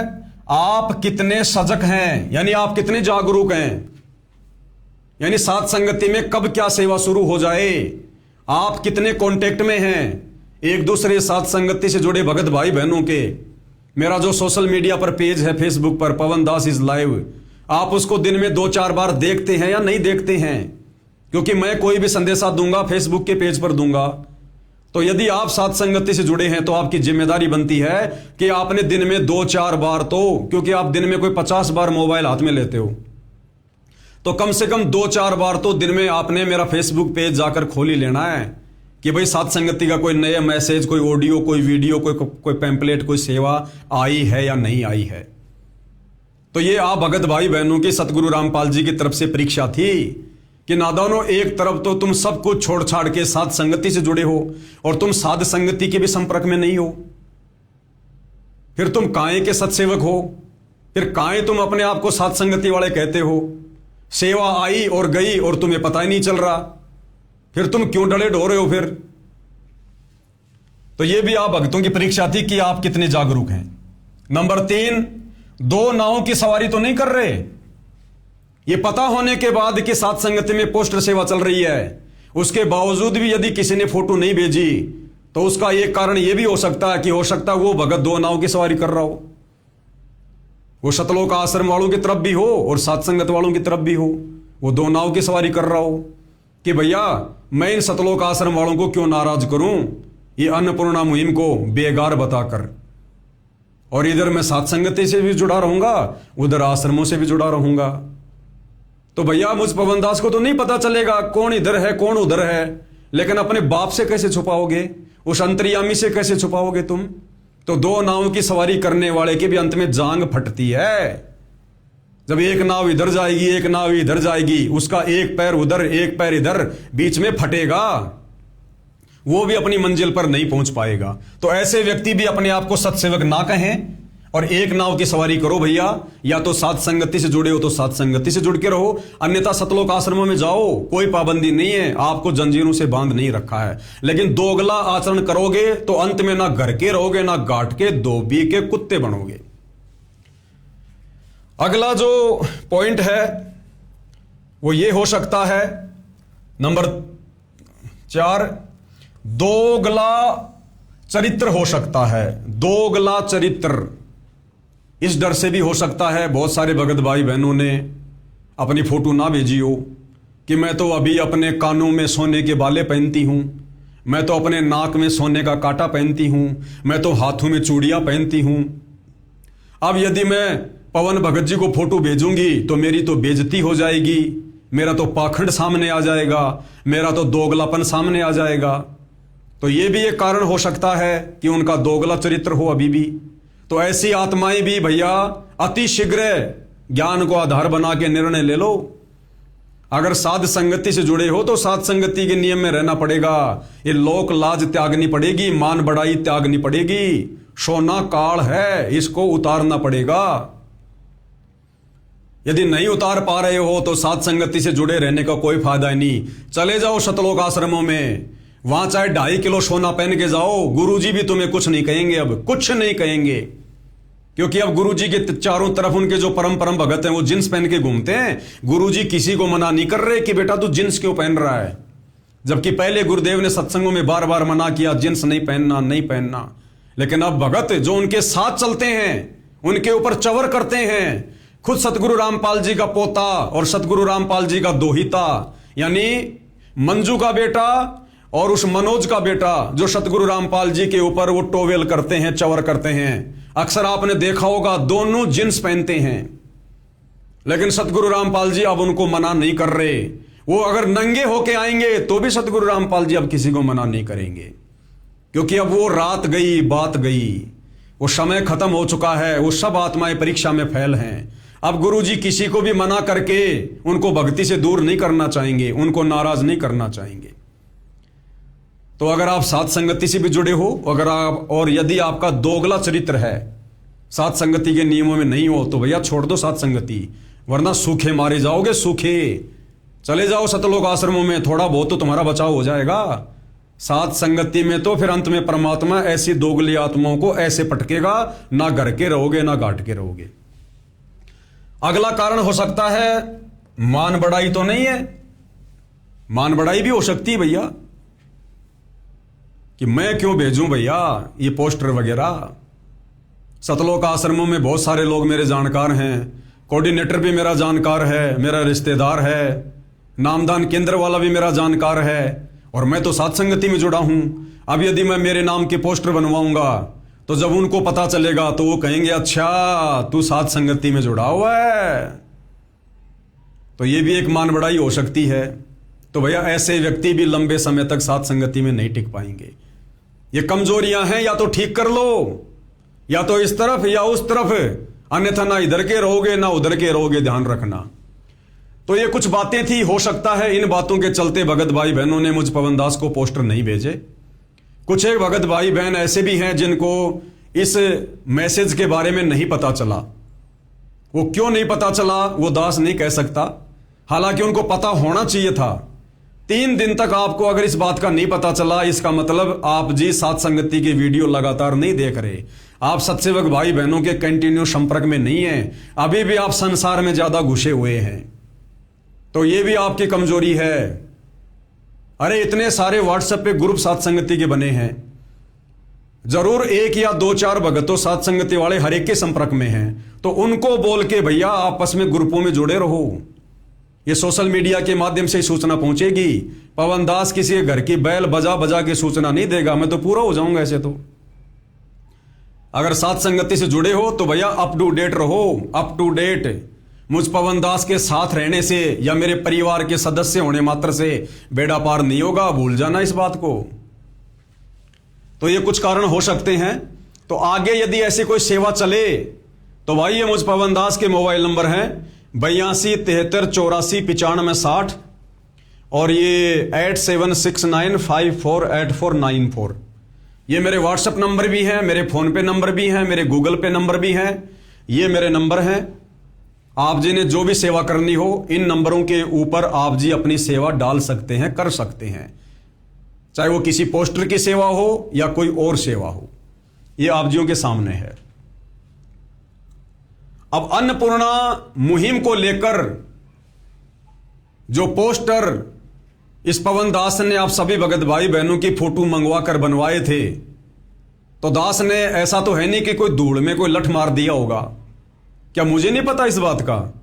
आप कितने सजग हैं, यानी आप कितने जागरूक हैं। यानी साध संगति में कब क्या सेवा शुरू हो जाए, आप कितने कांटेक्ट में हैं एक दूसरे साध संगति से जुड़े भगत भाई बहनों के। मेरा जो सोशल मीडिया पर पेज है फेसबुक पर, पवन दास इज लाइव, आप उसको दिन में 2-4 बार देखते हैं या नहीं देखते हैं? क्योंकि मैं कोई भी संदेशा दूंगा फेसबुक के पेज पर दूंगा, तो यदि आप साध संगति से जुड़े हैं तो आपकी जिम्मेदारी बनती है कि आपने दिन में 2-4 बार, तो क्योंकि आप दिन में कोई 50 बार मोबाइल हाथ में लेते हो, तो कम से कम 2-4 बार तो दिन में आपने मेरा फेसबुक पेज जाकर खोल ही लेना है कि भाई साध संगति का कोई नया मैसेज, कोई ऑडियो, कोई वीडियो, कोई पैम्पलेट, कोई सेवा आई है या नहीं आई है। तो ये आप भगत भाई बहनों की सतगुरु रामपाल जी की तरफ से परीक्षा थी कि नादानों, एक तरफ तो तुम सब कुछ छोड़ छाड़ के साध संगति से जुड़े हो और तुम साध संगति के भी संपर्क में नहीं हो, फिर तुम काहे के सत्सेवक हो, फिर काहे तुम अपने आप को साध संगति वाले कहते हो। सेवा आई और गई और तुम्हें पता ही नहीं चल रहा, फिर तुम क्यों डले ढो रहे हो फिर? तो यह भी आप भक्तों की परीक्षा थी कि आप कितने जागरूक हैं। नंबर 3, 2 नावों की सवारी तो नहीं कर रहे। यह पता होने के बाद कि साध संगति में पोस्टर सेवा चल रही है, उसके बावजूद भी यदि किसी ने फोटो नहीं भेजी तो उसका एक कारण यह भी हो सकता है कि हो सकता है वो भगत दो नाव की सवारी कर रहा हो, वो सतलोक आश्रम वालों की तरफ भी हो और सत्संगत वालों की तरफ भी हो, वो दो नाव की सवारी कर रहा हो कि भैया मैं इन सतलोक आश्रम वालों को क्यों नाराज करूं ये अन्नपूर्णा मुहिम को बेगार बताकर, और इधर मैं सत्संगति से भी जुड़ा रहूंगा, उधर आश्रमों से भी जुड़ा रहूंगा। तो भैया मुझ पवनदास को तो नहीं पता चलेगा कौन इधर है कौन उधर है, लेकिन अपने बाप से कैसे छुपाओगे, उस अंतर्यामी से कैसे छुपाओगे तुम? तो दो नाव की सवारी करने वाले की भी अंत में जांग फटती है। जब एक नाव इधर जाएगी एक नाव इधर जाएगी, उसका एक पैर उधर एक पैर इधर बीच में फटेगा, वो भी अपनी मंजिल पर नहीं पहुंच पाएगा। तो ऐसे व्यक्ति भी अपने आप को सत्सेवक ना कहें और एक नाव की सवारी करो भैया। या तो साथ संगति से जुड़े हो तो साथ संगति से जुड़ के रहो, अन्यथा सतलोक आश्रमों में जाओ, कोई पाबंदी नहीं है, आपको जंजीरों से बांध नहीं रखा है। लेकिन दोगला आचरण करोगे तो अंत में ना घर के रहोगे ना घाट के, धोबी के कुत्ते बनोगे। अगला जो पॉइंट है वो ये हो सकता है, नंबर 4, दोगला चरित्र हो सकता है। दोगला चरित्र इस डर से भी हो सकता है, बहुत सारे भगत भाई बहनों ने अपनी फोटो ना भेजी हो कि मैं तो अभी अपने कानों में सोने के बाले पहनती हूं, मैं तो अपने नाक में सोने का कांटा पहनती हूं, मैं तो हाथों में चूड़ियां पहनती हूं। अब यदि मैं पवन भगत जी को फोटो भेजूंगी तो मेरी तो बेइज्जती हो जाएगी, मेरा तो पाखंड सामने आ जाएगा, मेरा तो दोगलापन सामने आ जाएगा। तो यह भी एक कारण हो सकता है कि उनका दोगला चरित्र हो अभी भी। तो ऐसी आत्माएं भी भैया अति शीघ्र ज्ञान को आधार बना के निर्णय ले लो। अगर साध संगति से जुड़े हो तो साध संगति के नियम में रहना पड़ेगा, ये लोक लाज त्यागनी पड़ेगी, मान बड़ाई त्यागनी पड़ेगी। सोना काल है, इसको उतारना पड़ेगा। यदि नहीं उतार पा रहे हो तो साध संगति से जुड़े रहने का कोई फायदा नहीं। चले जाओ सतलोक आश्रमों में, वहां चाहे 2.5 किलो सोना पहन के जाओ, गुरुजी भी तुम्हें कुछ नहीं कहेंगे, अब कुछ नहीं कहेंगे। क्योंकि अब गुरुजी के चारों तरफ उनके जो परम भगत हैं वो जींस पहन के घूमते हैं। गुरुजी किसी को मना नहीं कर रहे कि बेटा तू जींस क्यों पहन रहा है, जबकि पहले गुरुदेव ने सत्संगों में बार बार मना किया जींस नहीं पहनना नहीं पहनना। लेकिन अब भगत जो उनके साथ चलते हैं उनके ऊपर चवर करते हैं। खुद सतगुरु रामपाल जी का पोता और सतगुरु रामपाल जी का दोहिता यानी मंजू का बेटा और उस मनोज का बेटा जो सतगुरु रामपाल जी के ऊपर वो टोवेल करते हैं, चवर करते हैं। अक्सर आपने देखा होगा दोनों जींस पहनते हैं, लेकिन सतगुरु रामपाल जी अब उनको मना नहीं कर रहे। वो अगर नंगे होके आएंगे तो भी सतगुरु रामपाल जी अब किसी को मना नहीं करेंगे, क्योंकि अब वो रात गई बात गई, वो समय खत्म हो चुका है, वो सब आत्माएं परीक्षा में फेल हैं। अब गुरुजी किसी को भी मना करके उनको भक्ति से दूर नहीं करना चाहेंगे, उनको नाराज नहीं करना चाहेंगे। तो अगर आप साथ संगति से भी जुड़े हो, अगर आप और यदि आपका दोगला चरित्र है, साथ संगति के नियमों में नहीं हो, तो भैया छोड़ दो साथ संगति, वरना सूखे मारे जाओगे। सूखे चले जाओ सतलोक आश्रमों में, थोड़ा बहुत तो तुम्हारा बचाव हो जाएगा। साथ संगति में तो फिर अंत में परमात्मा ऐसी दोगली आत्माओं को ऐसे पटकेगा, ना घर के रहोगे ना घाट के रहोगे। अगला कारण हो सकता है मान बढ़ाई तो नहीं है, मान बढ़ाई भी हो सकती है भैया, कि मैं क्यों भेजूं भैया ये पोस्टर वगैरह। सतलोक आश्रमों में बहुत सारे लोग मेरे जानकार हैं, कोऑर्डिनेटर भी मेरा जानकार है, मेरा रिश्तेदार है, नामदान केंद्र वाला भी मेरा जानकार है, और मैं तो साथ संगति में जुड़ा हूं। अब यदि मैं मेरे नाम के पोस्टर बनवाऊंगा तो जब उनको पता चलेगा तो वो कहेंगे अच्छा तू साथ संगति में जुड़ा हुआ है। तो ये भी एक मान बढ़ाई हो सकती है। तो भैया ऐसे व्यक्ति भी लंबे समय तक साथ संगति में नहीं टिक पाएंगे। ये कमजोरियां हैं, या तो ठीक कर लो, या तो इस तरफ या उस तरफ, अन्यथा ना इधर के रहोगे ना उधर के रहोगे, ध्यान रखना। तो ये कुछ बातें थी, हो सकता है इन बातों के चलते भगत भाई बहनों ने मुझ पवनदास को पोस्टर नहीं भेजे। कुछ एक भगत भाई बहन ऐसे भी हैं जिनको इस मैसेज के बारे में नहीं पता चला। वो क्यों नहीं पता चला वो दास नहीं कह सकता, हालांकि उनको पता होना चाहिए था। 3 दिन तक आपको अगर इस बात का नहीं पता चला, इसका मतलब आप जी साथ संगति के वीडियो लगातार नहीं देख रहे, आप सत्सेवक भाई बहनों के कंटिन्यू संपर्क में नहीं है, अभी भी आप संसार में ज्यादा घुसे हुए हैं। तो ये भी आपकी कमजोरी है। अरे इतने सारे व्हाट्सएप पे ग्रुप साथ संगति के बने हैं, जरूर एक या दो चार भगत तो साथ संगति वाले हर एक के संपर्क में हैं, तो उनको बोल के भैया आपस में ग्रुपों में जुड़े रहो। ये सोशल मीडिया के माध्यम से सूचना पहुंचेगी। पवन दास किसी घर की बैल बजा बजा के सूचना नहीं देगा, मैं तो पूरा हो जाऊंगा ऐसे तो। अगर साथ संगति से जुड़े हो तो भैया अप टू डेट रहो, अप टू डेट। मुझ पवन दास के साथ रहने से या मेरे परिवार के सदस्य होने मात्र से बेड़ा पार नहीं होगा, भूल जाना इस बात को। तो ये कुछ कारण हो सकते हैं। तो आगे यदि ऐसी कोई सेवा चले तो भाई ये मुझ पवन दास के मोबाइल नंबर हैं 82 73 84 95 60 और ये 8769548494। ये मेरे व्हाट्सएप नंबर भी हैं, मेरे फोन पे नंबर भी हैं, मेरे गूगल पे नंबर भी हैं। ये मेरे नंबर हैं। आप जी ने जो भी सेवा करनी हो इन नंबरों के ऊपर आप जी अपनी सेवा डाल सकते हैं, कर सकते हैं, चाहे वो किसी पोस्टर की सेवा हो या कोई और सेवा हो। ये आप जियों के सामने है। अब अन्नपूर्णा मुहिम को लेकर जो पोस्टर इस पवन दास ने आप सभी भगत भाई बहनों की फोटो मंगवा कर बनवाए थे, तो दास ने ऐसा तो है नहीं कि कोई धूल में कोई लठ मार दिया होगा। क्या मुझे नहीं पता इस बात का?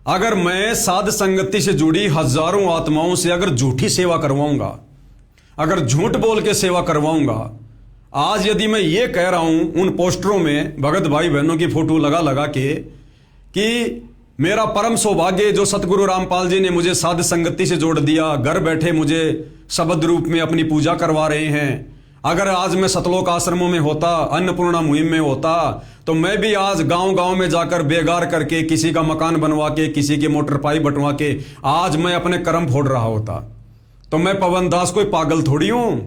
अगर मैं साध संगति से जुड़ी हजारों आत्माओं से अगर झूठी सेवा करवाऊंगा, अगर झूठ बोल के सेवा करवाऊंगा, आज यदि मैं ये कह रहा हूं उन पोस्टरों में भगत भाई बहनों की फोटो लगा लगा के कि मेरा परम सौभाग्य जो सतगुरु रामपाल जी ने मुझे साध संगति से जोड़ दिया, घर बैठे मुझे शब्द रूप में अपनी पूजा करवा रहे हैं। अगर आज मैं सतलोक आश्रमों में होता, अन्नपूर्णा मुहिम में होता, तो मैं भी आज गांव गांव में जाकर बेगार करके किसी का मकान बनवा के, किसी की मोटर पाइप बंटवा के आज मैं अपने कर्म फोड़ रहा होता। तो मैं पवन दास कोई पागल थोड़ी हूं।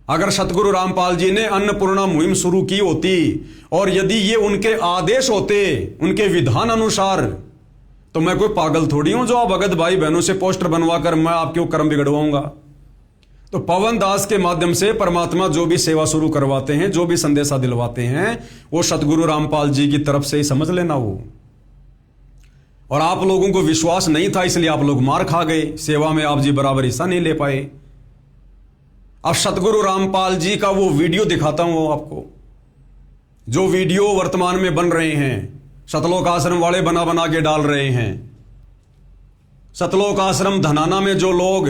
अगर सतगुरु रामपाल जी ने अन्नपूर्णा मुहिम शुरू की होती और यदि ये उनके आदेश होते, उनके विधान अनुसार, तो मैं कोई पागल थोड़ी हूं जो आप भगत भाई बहनों से पोस्टर बनवाकर मैं आपके कर्म बिगड़वाऊंगा। तो पवन दास के माध्यम से परमात्मा जो भी सेवा शुरू करवाते हैं, जो भी संदेशा दिलवाते हैं, वो सतगुरु रामपाल जी की तरफ से ही समझ लेना वो। और आप लोगों को विश्वास नहीं था इसलिए आप लोग मार खा गए, सेवा में आप जी बराबर हिस्सा नहीं ले पाए। अब सतगुरु रामपाल जी का वो वीडियो दिखाता हूं आपको, जो वीडियो वर्तमान में बन रहे हैं, सतलोक आश्रम वाले बना बना के डाल रहे हैं। सतलोक आश्रम धनाना में जो लोग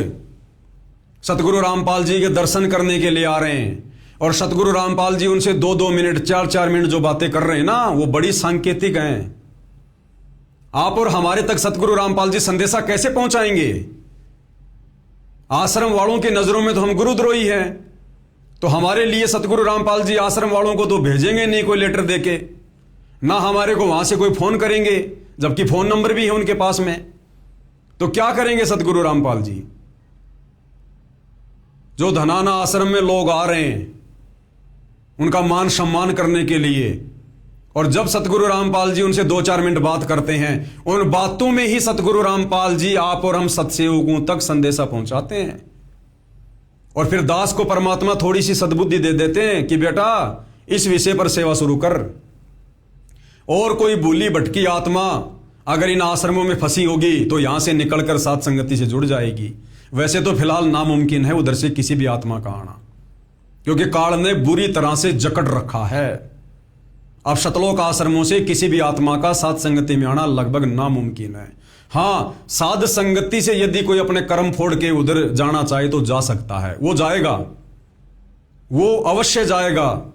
सतगुरु रामपाल जी के दर्शन करने के लिए आ रहे हैं और सतगुरु रामपाल जी उनसे 2-2 मिनट 4-4 मिनट जो बातें कर रहे हैं ना, वो बड़ी सांकेतिक हैं। आप और हमारे तक सतगुरु रामपाल जी संदेशा कैसे पहुंचाएंगे? आश्रम वालों की नजरों में तो हम गुरुद्रोही हैं, तो हमारे लिए सतगुरु रामपाल जी आश्रम वालों को तो भेजेंगे नहीं कोई लेटर देके, ना हमारे को वहां से कोई फोन करेंगे, जबकि फोन नंबर भी है उनके पास में। तो क्या करेंगे सतगुरु रामपाल जी? जो धनाना आश्रम में लोग आ रहे हैं उनका मान सम्मान करने के लिए, और जब सतगुरु रामपाल जी उनसे 2-4 मिनट बात करते हैं, उन बातों में ही सतगुरु रामपाल जी आप और हम सत्सेवकों तक संदेशा पहुंचाते हैं। और फिर दास को परमात्मा थोड़ी सी सद्बुद्धि दे देते हैं कि बेटा इस विषय पर सेवा शुरू कर। और कोई भूली भटकी आत्मा अगर इन आश्रमों में फंसी होगी तो यहां से निकलकर साथ संगति से जुड़ जाएगी। वैसे तो फिलहाल नामुमकिन है उधर से किसी भी आत्मा का आना, क्योंकि काल ने बुरी तरह से जकड़ रखा है। अब सतलोक आश्रमों से किसी भी आत्मा का साध संगति में आना लगभग नामुमकिन है। हां, साध संगति से यदि कोई अपने कर्म फोड़ के उधर जाना चाहे तो जा सकता है, वो जाएगा, वो अवश्य जाएगा।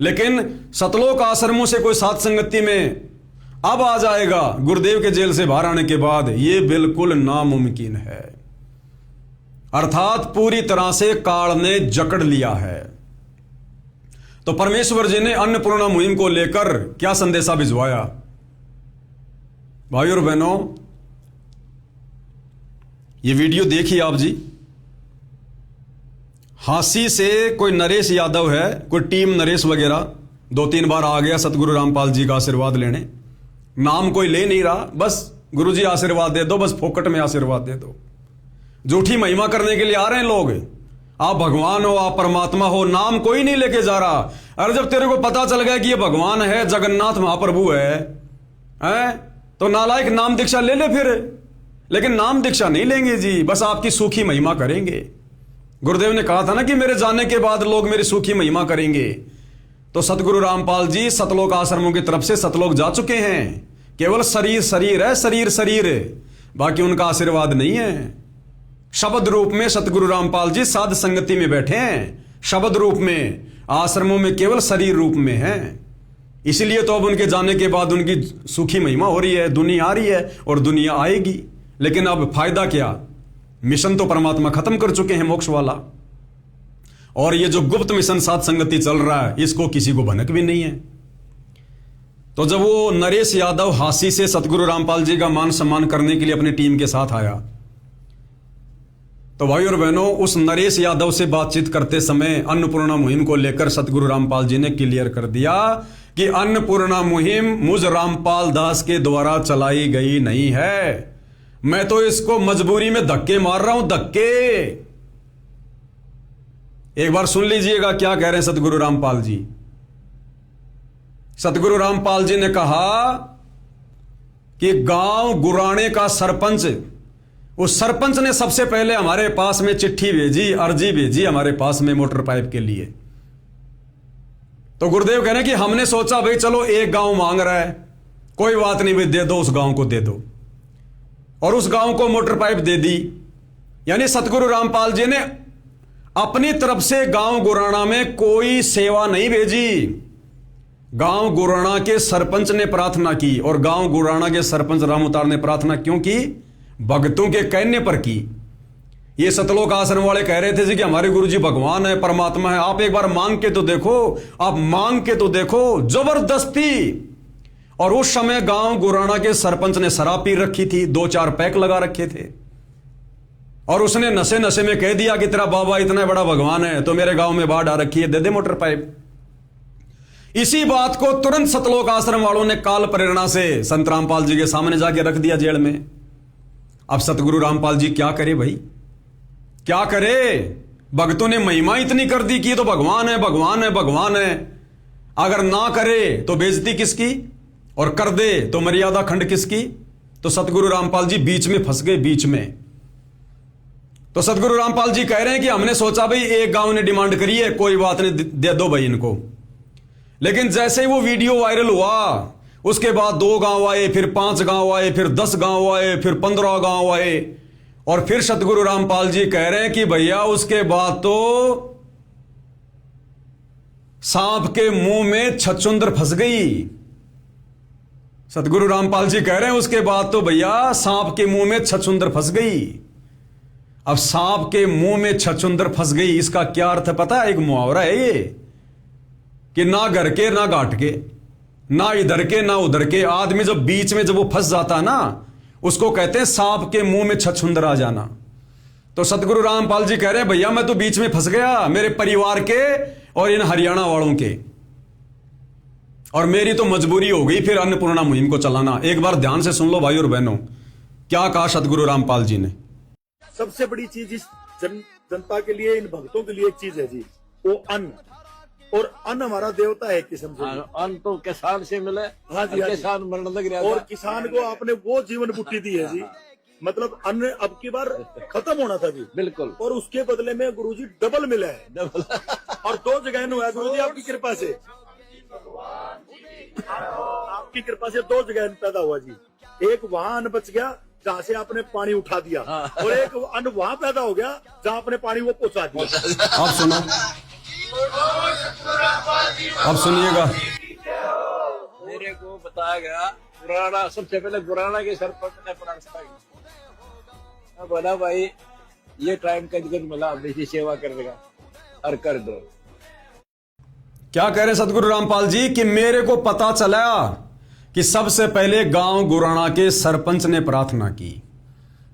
लेकिन सतलोक आश्रमों से कोई साध संगति में अब आ जाएगा गुरुदेव के जेल से बाहर आने के बाद, ये बिल्कुल नामुमकिन है। अर्थात पूरी तरह से काल ने जकड़ लिया है। तो परमेश्वर जी ने अन्नपूर्णा मुहिम को लेकर क्या संदेशा भिजवाया? भाइयों और बहनों, ये वीडियो देखिए आप जी। हांसी से कोई नरेश यादव है, कोई टीम नरेश वगैरह 2-3 बार आ गया सतगुरु रामपाल जी का आशीर्वाद लेने। नाम कोई ले नहीं रहा, बस गुरुजी आशीर्वाद दे दो, बस फोकट में आशीर्वाद दे दो। झूठी महिमा करने के लिए आ रहे हैं लोग। आप भगवान हो, आप परमात्मा हो, नाम कोई नहीं लेके जा रहा। अरे जब तेरे को पता चल गया कि ये भगवान है, जगन्नाथ महाप्रभु है, तो नालायक नाम दीक्षा ले ले फिर। लेकिन नाम दीक्षा नहीं लेंगे जी, बस आपकी सूखी महिमा करेंगे। गुरुदेव ने कहा था ना कि मेरे जाने के बाद लोग मेरी सूखी महिमा करेंगे। तो सतगुरु रामपाल जी सतलोक आश्रमों की तरफ से सतलोक जा चुके हैं। केवल शरीर शरीर है, शरीर शरीर है, बाकी उनका आशीर्वाद नहीं है। शब्द रूप में सतगुरु रामपाल जी साध संगति में बैठे हैं, शब्द रूप में, आश्रमों में केवल शरीर रूप में है। इसलिए तो अब उनके जाने के बाद उनकी सूखी महिमा हो रही है, दुनिया आ रही है और दुनिया आएगी। लेकिन अब फायदा क्या? मिशन तो परमात्मा खत्म कर चुके हैं, मोक्ष वाला। और ये जो गुप्त मिशन साध संगति चल रहा है, इसको किसी को भनक भी नहीं है। तो जब वो नरेश यादव हासी से सतगुरु रामपाल जी का मान सम्मान करने के लिए अपनी टीम के साथ आया, तो भाई और बहनों, उस नरेश यादव से बातचीत करते समय अन्नपूर्णा मुहिम को लेकर सतगुरु रामपाल जी ने क्लियर कर दिया कि अन्नपूर्णा मुहिम मुझ रामपाल दास के द्वारा चलाई गई नहीं है। मैं तो इसको मजबूरी में धक्के मार रहा हूं, धक्के। एक बार सुन लीजिएगा क्या कह रहे हैं सतगुरु रामपाल जी। सतगुरु रामपाल जी ने कहा कि गांव गुराणे का सरपंच, उस सरपंच ने सबसे पहले हमारे पास में चिट्ठी भेजी, अर्जी भेजी हमारे पास में मोटर पाइप के लिए। तो गुरुदेव कह रहे हैं कि हमने सोचा भाई चलो एक गांव मांग रहा है, कोई बात नहीं भाई, दे दो, उस गांव को दे दो। और उस गांव को मोटर पाइप दे दी। यानी सतगुरु रामपाल जी ने अपनी तरफ से गांव गुराणा में कोई सेवा नहीं भेजी। गांव गुराणा के सरपंच ने प्रार्थना की, और गांव गुराणा के सरपंच रामउतार ने प्रार्थना क्यों की? भक्तों के कहने पर की। ये सतलोक आश्रम वाले कह रहे थे जी कि हमारे गुरुजी भगवान है, परमात्मा है, आप एक बार मांग के तो देखो, आप मांग के तो देखो, जबरदस्ती। और उस समय गांव गुराणा के सरपंच ने शराब पी रखी थी, 2-4 पैक लगा रखे थे, और उसने नशे नशे में कह दिया कि तेरा बाबा इतना बड़ा भगवान है तो मेरे गांव में बाढ़ आ रखी है, दे दे मोटर पाइप। इसी बात को तुरंत सतलोक आश्रम वालों ने काल प्रेरणा से संत रामपाल जी के सामने जाके रख दिया जेल में। अब सतगुरु रामपाल जी क्या करे भाई, क्या करे? भक्तों ने महिमा इतनी कर दी कि ये तो भगवान है, भगवान है, भगवान है। अगर ना करे तो बेइज्जती किसकी, और कर दे तो मर्यादा खंड किसकी? तो सतगुरु रामपाल जी बीच में फंस गए, बीच में। तो सतगुरु रामपाल जी कह रहे हैं कि हमने सोचा भाई एक गांव ने डिमांड करी है, कोई बात नहीं, दे दो भाई इनको। लेकिन जैसे ही वो वीडियो वायरल हुआ, उसके बाद 2 गांव आए, फिर 5 गांव आए, फिर 10 गांव आए, फिर 15 गांव आए, और फिर सतगुरु रामपाल जी कह रहे हैं कि भैया उसके बाद तो सांप के मुंह में छछूंदर फंस गई। सतगुरु रामपाल जी कह रहे हैं उसके बाद तो भैया सांप के मुंह में छछूंदर फंस गई। अब सांप के मुंह में छछूंदर फंस गई, इसका क्या अर्थ है पता है? एक मुहावरा है ये कि ना घर के ना घाट के, ना इधर के ना उधर के, आदमी जब बीच में जब वो फंस जाता है ना, उसको कहते हैं सांप के मुंह में छछूंदर आ जाना। तो सतगुरु रामपाल जी कह रहे हैं भैया मैं तो बीच में फंस गया, मेरे परिवार के और इन हरियाणा वालों के, और मेरी तो मजबूरी हो गई फिर अन्नपूर्णा मुहिम को चलाना। एक बार ध्यान से सुन लो भाई और बहनों, क्या कहा सतगुरु रामपाल जी ने। सबसे बड़ी चीज इस जनता के लिए, इन भक्तों के लिए एक चीज है जी, वो अन्न। और अन्न हमारा देवता है किस्म से। अन्न तो किसान से मिले। हाँ जी, किसान मरने लग रहा और किसान को आपने वो जीवन बुट्टी दी है जी, मतलब अन्न अब की बार खत्म होना था जी, बिल्कुल, और उसके बदले में गुरुजी डबल मिला है, डबल। और 2 जगह हुआ है गुरुजी आपकी कृपा से, आपकी कृपा से 2 जगह पैदा हुआ जी। एक वहाँ अन्न बच गया जहाँ से आपने पानी उठा दिया, और एक अन्न वहाँ पैदा हो गया जहाँ आपने पानी वो पहुंचा दिया। आप सुनो, अब सुनिएगा। मेरे को बताया गया गुराना, सबसे पहले गुराना के सरपंच ने प्रार्थना की, बोला भाई ये टाइम कद मिला मेरी सेवा करने का, और कर दो। क्या कह रहे सतगुरु रामपाल जी कि मेरे को पता चला कि सबसे पहले गांव गुराना के सरपंच ने प्रार्थना की।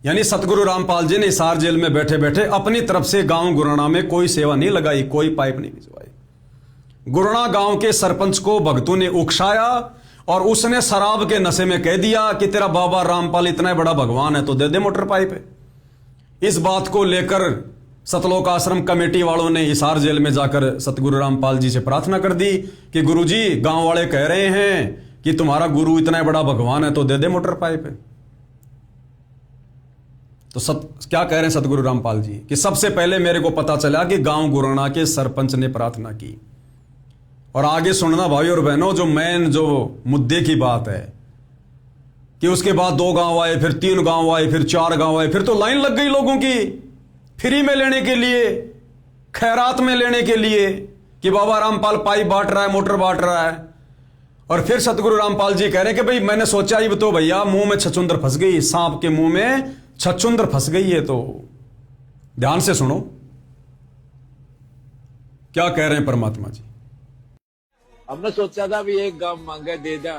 यानी सतगुरु रामपाल जी ने हिसार जेल में बैठे बैठे अपनी तरफ से गांव गुराना में कोई सेवा नहीं लगाई, कोई पाइप नहीं भिजवाई। गुराना गांव के सरपंच को भक्तों ने उकसाया, और उसने शराब के नशे में कह दिया कि तेरा बाबा रामपाल इतना बड़ा भगवान है तो दे दे मोटर पाइप। इस बात को लेकर सतलोक आश्रम कमेटी वालों ने हिसार जेल में जाकर सतगुरु रामपाल जी से प्रार्थना कर दी कि गुरुजी गांव वाले कह रहे हैं कि तुम्हारा गुरु इतना बड़ा भगवान है तो दे दे मोटर पाइप। तो क्या कह रहे हैं सतगुरु रामपाल जी कि सबसे पहले मेरे को पता चला कि गांव गुराना के सरपंच ने प्रार्थना की। और आगे सुनना भाई और बहनों, जो मेन जो मुद्दे की बात है कि उसके बाद 2 गांव आए, फिर 3 गांव आए, फिर 4 गांव आए, फिर तो लाइन लग गई लोगों की फ्री में लेने के लिए, खैरात में लेने के लिए कि बाबा रामपाल पाइप बांट रहा है, मोटर बांट रहा है। और फिर सतगुरु रामपाल जी कह रहे हैं कि भाई मैंने सोचा ही तो भैया मुंह में छछुंदर फंस गई, सांप के मुंह में छछुंदर फंस गई है। तो ध्यान से सुनो क्या कह रहे हैं परमात्मा जी। हमने सोचा था भी एक गांव मांगे दे दा,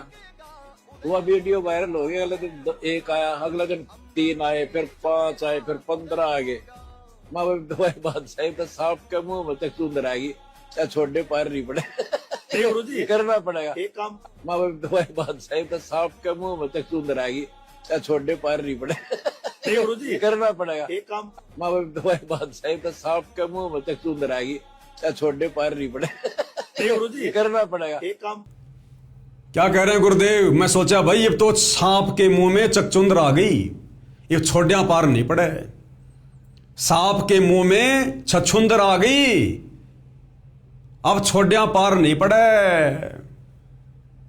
वो वीडियो वायरल हो गया। अगले दिन 1 आया, अगले दिन 3 आए, फिर 5 आए, फिर 15 आ गए। माँ बात सही तो सांप के मुंह में तक सुंदर आएगी, क्या छोड़ने पार नहीं पड़े गुरु जी करना पड़ेगा एक काम। माँ बात सही तो सांप के मुंह में तक सुंदर आएगी, क्या छोड़ने पार नहीं पड़े गुरु जी करना पड़ेगा एक काम। माँ बात सही तो सांप के मुंह में तक सुंदर आएगी, क्या छोड़ने पार नहीं पड़े गुरु जी करना पड़ेगा एक काम। क्या कह रहे हैं गुरुदेव? मैं सोचा भाई अब तो सांप के मुंह में चकचुंदर आ गई, ये छोड़िया पार नहीं पड़े। सांप के मुंह में छछुंदर आ गई, अब छोड़िया पार नहीं पड़े।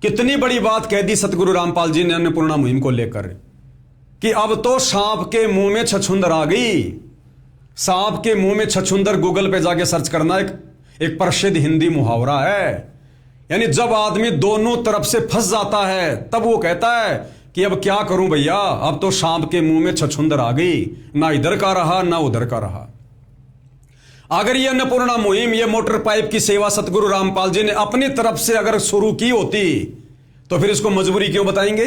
कितनी बड़ी बात कह दी सतगुरु रामपाल जी ने अन्नपूर्णा मुहिम को लेकर कि अब तो सांप के मुंह में छछुंदर आ गई। सांप के मुंह में छछुंदर गूगल पे जाके सर्च करना, एक प्रसिद्ध हिंदी मुहावरा है। यानी जब आदमी दोनों तरफ से फंस जाता है तब वो कहता है कि अब क्या करूं भैया, अब तो सांप के मुंह में छछुंदर आ गई, ना इधर का रहा ना उधर का रहा। अगर ये अन्नपूर्णा मुहिम, ये मोटर पाइप की सेवा सतगुरु रामपाल जी ने अपनी तरफ से अगर शुरू की होती तो फिर इसको मजबूरी क्यों बताएंगे?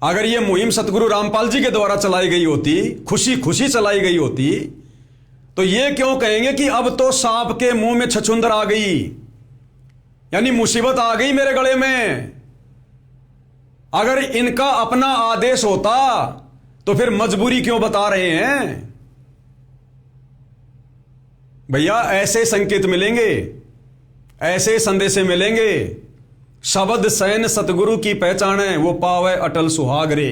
अगर ये मुहिम सतगुरु रामपाल जी के द्वारा चलाई गई होती, खुशी खुशी चलाई गई होती, तो ये क्यों कहेंगे कि अब तो सांप के मुंह में छछुंदर आ गई, यानी मुसीबत आ गई मेरे गले में। अगर इनका अपना आदेश होता तो फिर मजबूरी क्यों बता रहे हैं? भैया ऐसे संकेत मिलेंगे, ऐसे संदेशे मिलेंगे। शब्द सैन सतगुरु की पहचान है, वो पावे अटल सुहाग रे।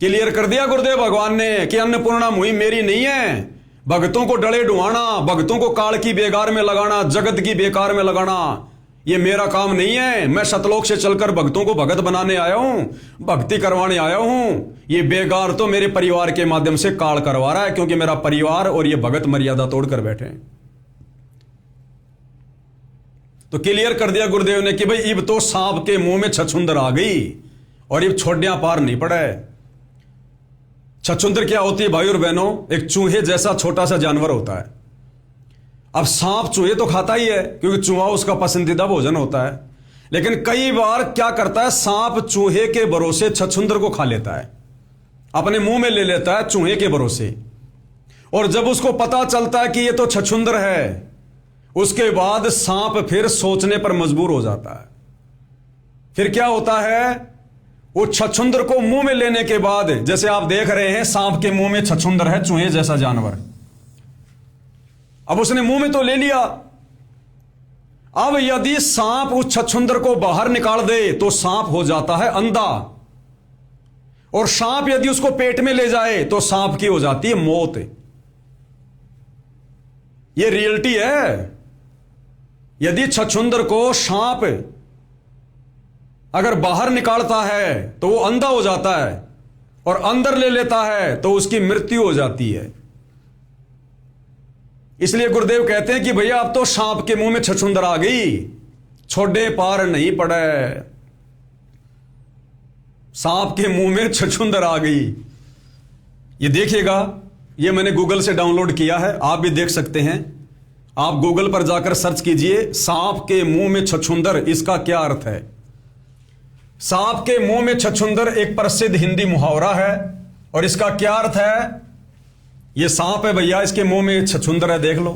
क्लियर कर दिया गुरुदेव भगवान ने कि अन्नपूर्णा मुहिम मेरी नहीं है। भक्तों को डले डुआना, भक्तों को काल की बेकार में लगाना, जगत की बेकार में लगाना, ये मेरा काम नहीं है। मैं सतलोक से चलकर भक्तों को भगत बनाने आया हूं, भक्ति करवाने आया हूं। ये बेकार तो मेरे परिवार के माध्यम से काल करवा रहा है, क्योंकि मेरा परिवार और ये भगत मर्यादा तोड़कर बैठे हैं। तो क्लियर कर दिया गुरुदेव ने कि भाई इब तो सांप के मुंह में छछुंदर आ गई और इब छोड़िया पार नहीं पड़े। छछुंदर क्या होती है भाई और बहनों? एक चूहे जैसा छोटा सा जानवर होता है। अब सांप चूहे तो खाता ही है, क्योंकि चूहा उसका पसंदीदा भोजन होता है। लेकिन कई बार क्या करता है, सांप चूहे के भरोसे छछुंदर को खा लेता है, अपने मुंह में ले लेता है चूहे के भरोसे। और जब उसको पता चलता है कि ये तो छछुंदर है, उसके बाद सांप फिर सोचने पर मजबूर हो जाता है। फिर क्या होता है, वो छछुंदर को मुंह में लेने के बाद, जैसे आप देख रहे हैं सांप के मुंह में छछुंदर है, चूहे जैसा जानवर। अब उसने मुंह में तो ले लिया। अब यदि सांप उस छछुंदर को बाहर निकाल दे तो सांप हो जाता है अंधा, और सांप यदि उसको पेट में ले जाए तो सांप की हो जाती है मौत। ये रियलिटी है। यदि छछुंदर को सांप अगर बाहर निकालता है तो वो अंधा हो जाता है, और अंदर ले लेता है तो उसकी मृत्यु हो जाती है। इसलिए गुरुदेव कहते हैं कि भैया अब तो सांप के मुंह में छछुंदर आ गई, छोड़े पार नहीं पड़े। सांप के मुंह में छछुंदर आ गई। ये देखिएगा, ये मैंने गूगल से डाउनलोड किया है, आप भी देख सकते हैं। आप गूगल पर जाकर सर्च कीजिए सांप के मुंह में छछुंदर, इसका क्या अर्थ है। सांप के मुंह में छछुंदर एक प्रसिद्ध हिंदी मुहावरा है, और इसका क्या अर्थ है। ये सांप है भैया, इसके मुंह में छछुंदर है, देख लो।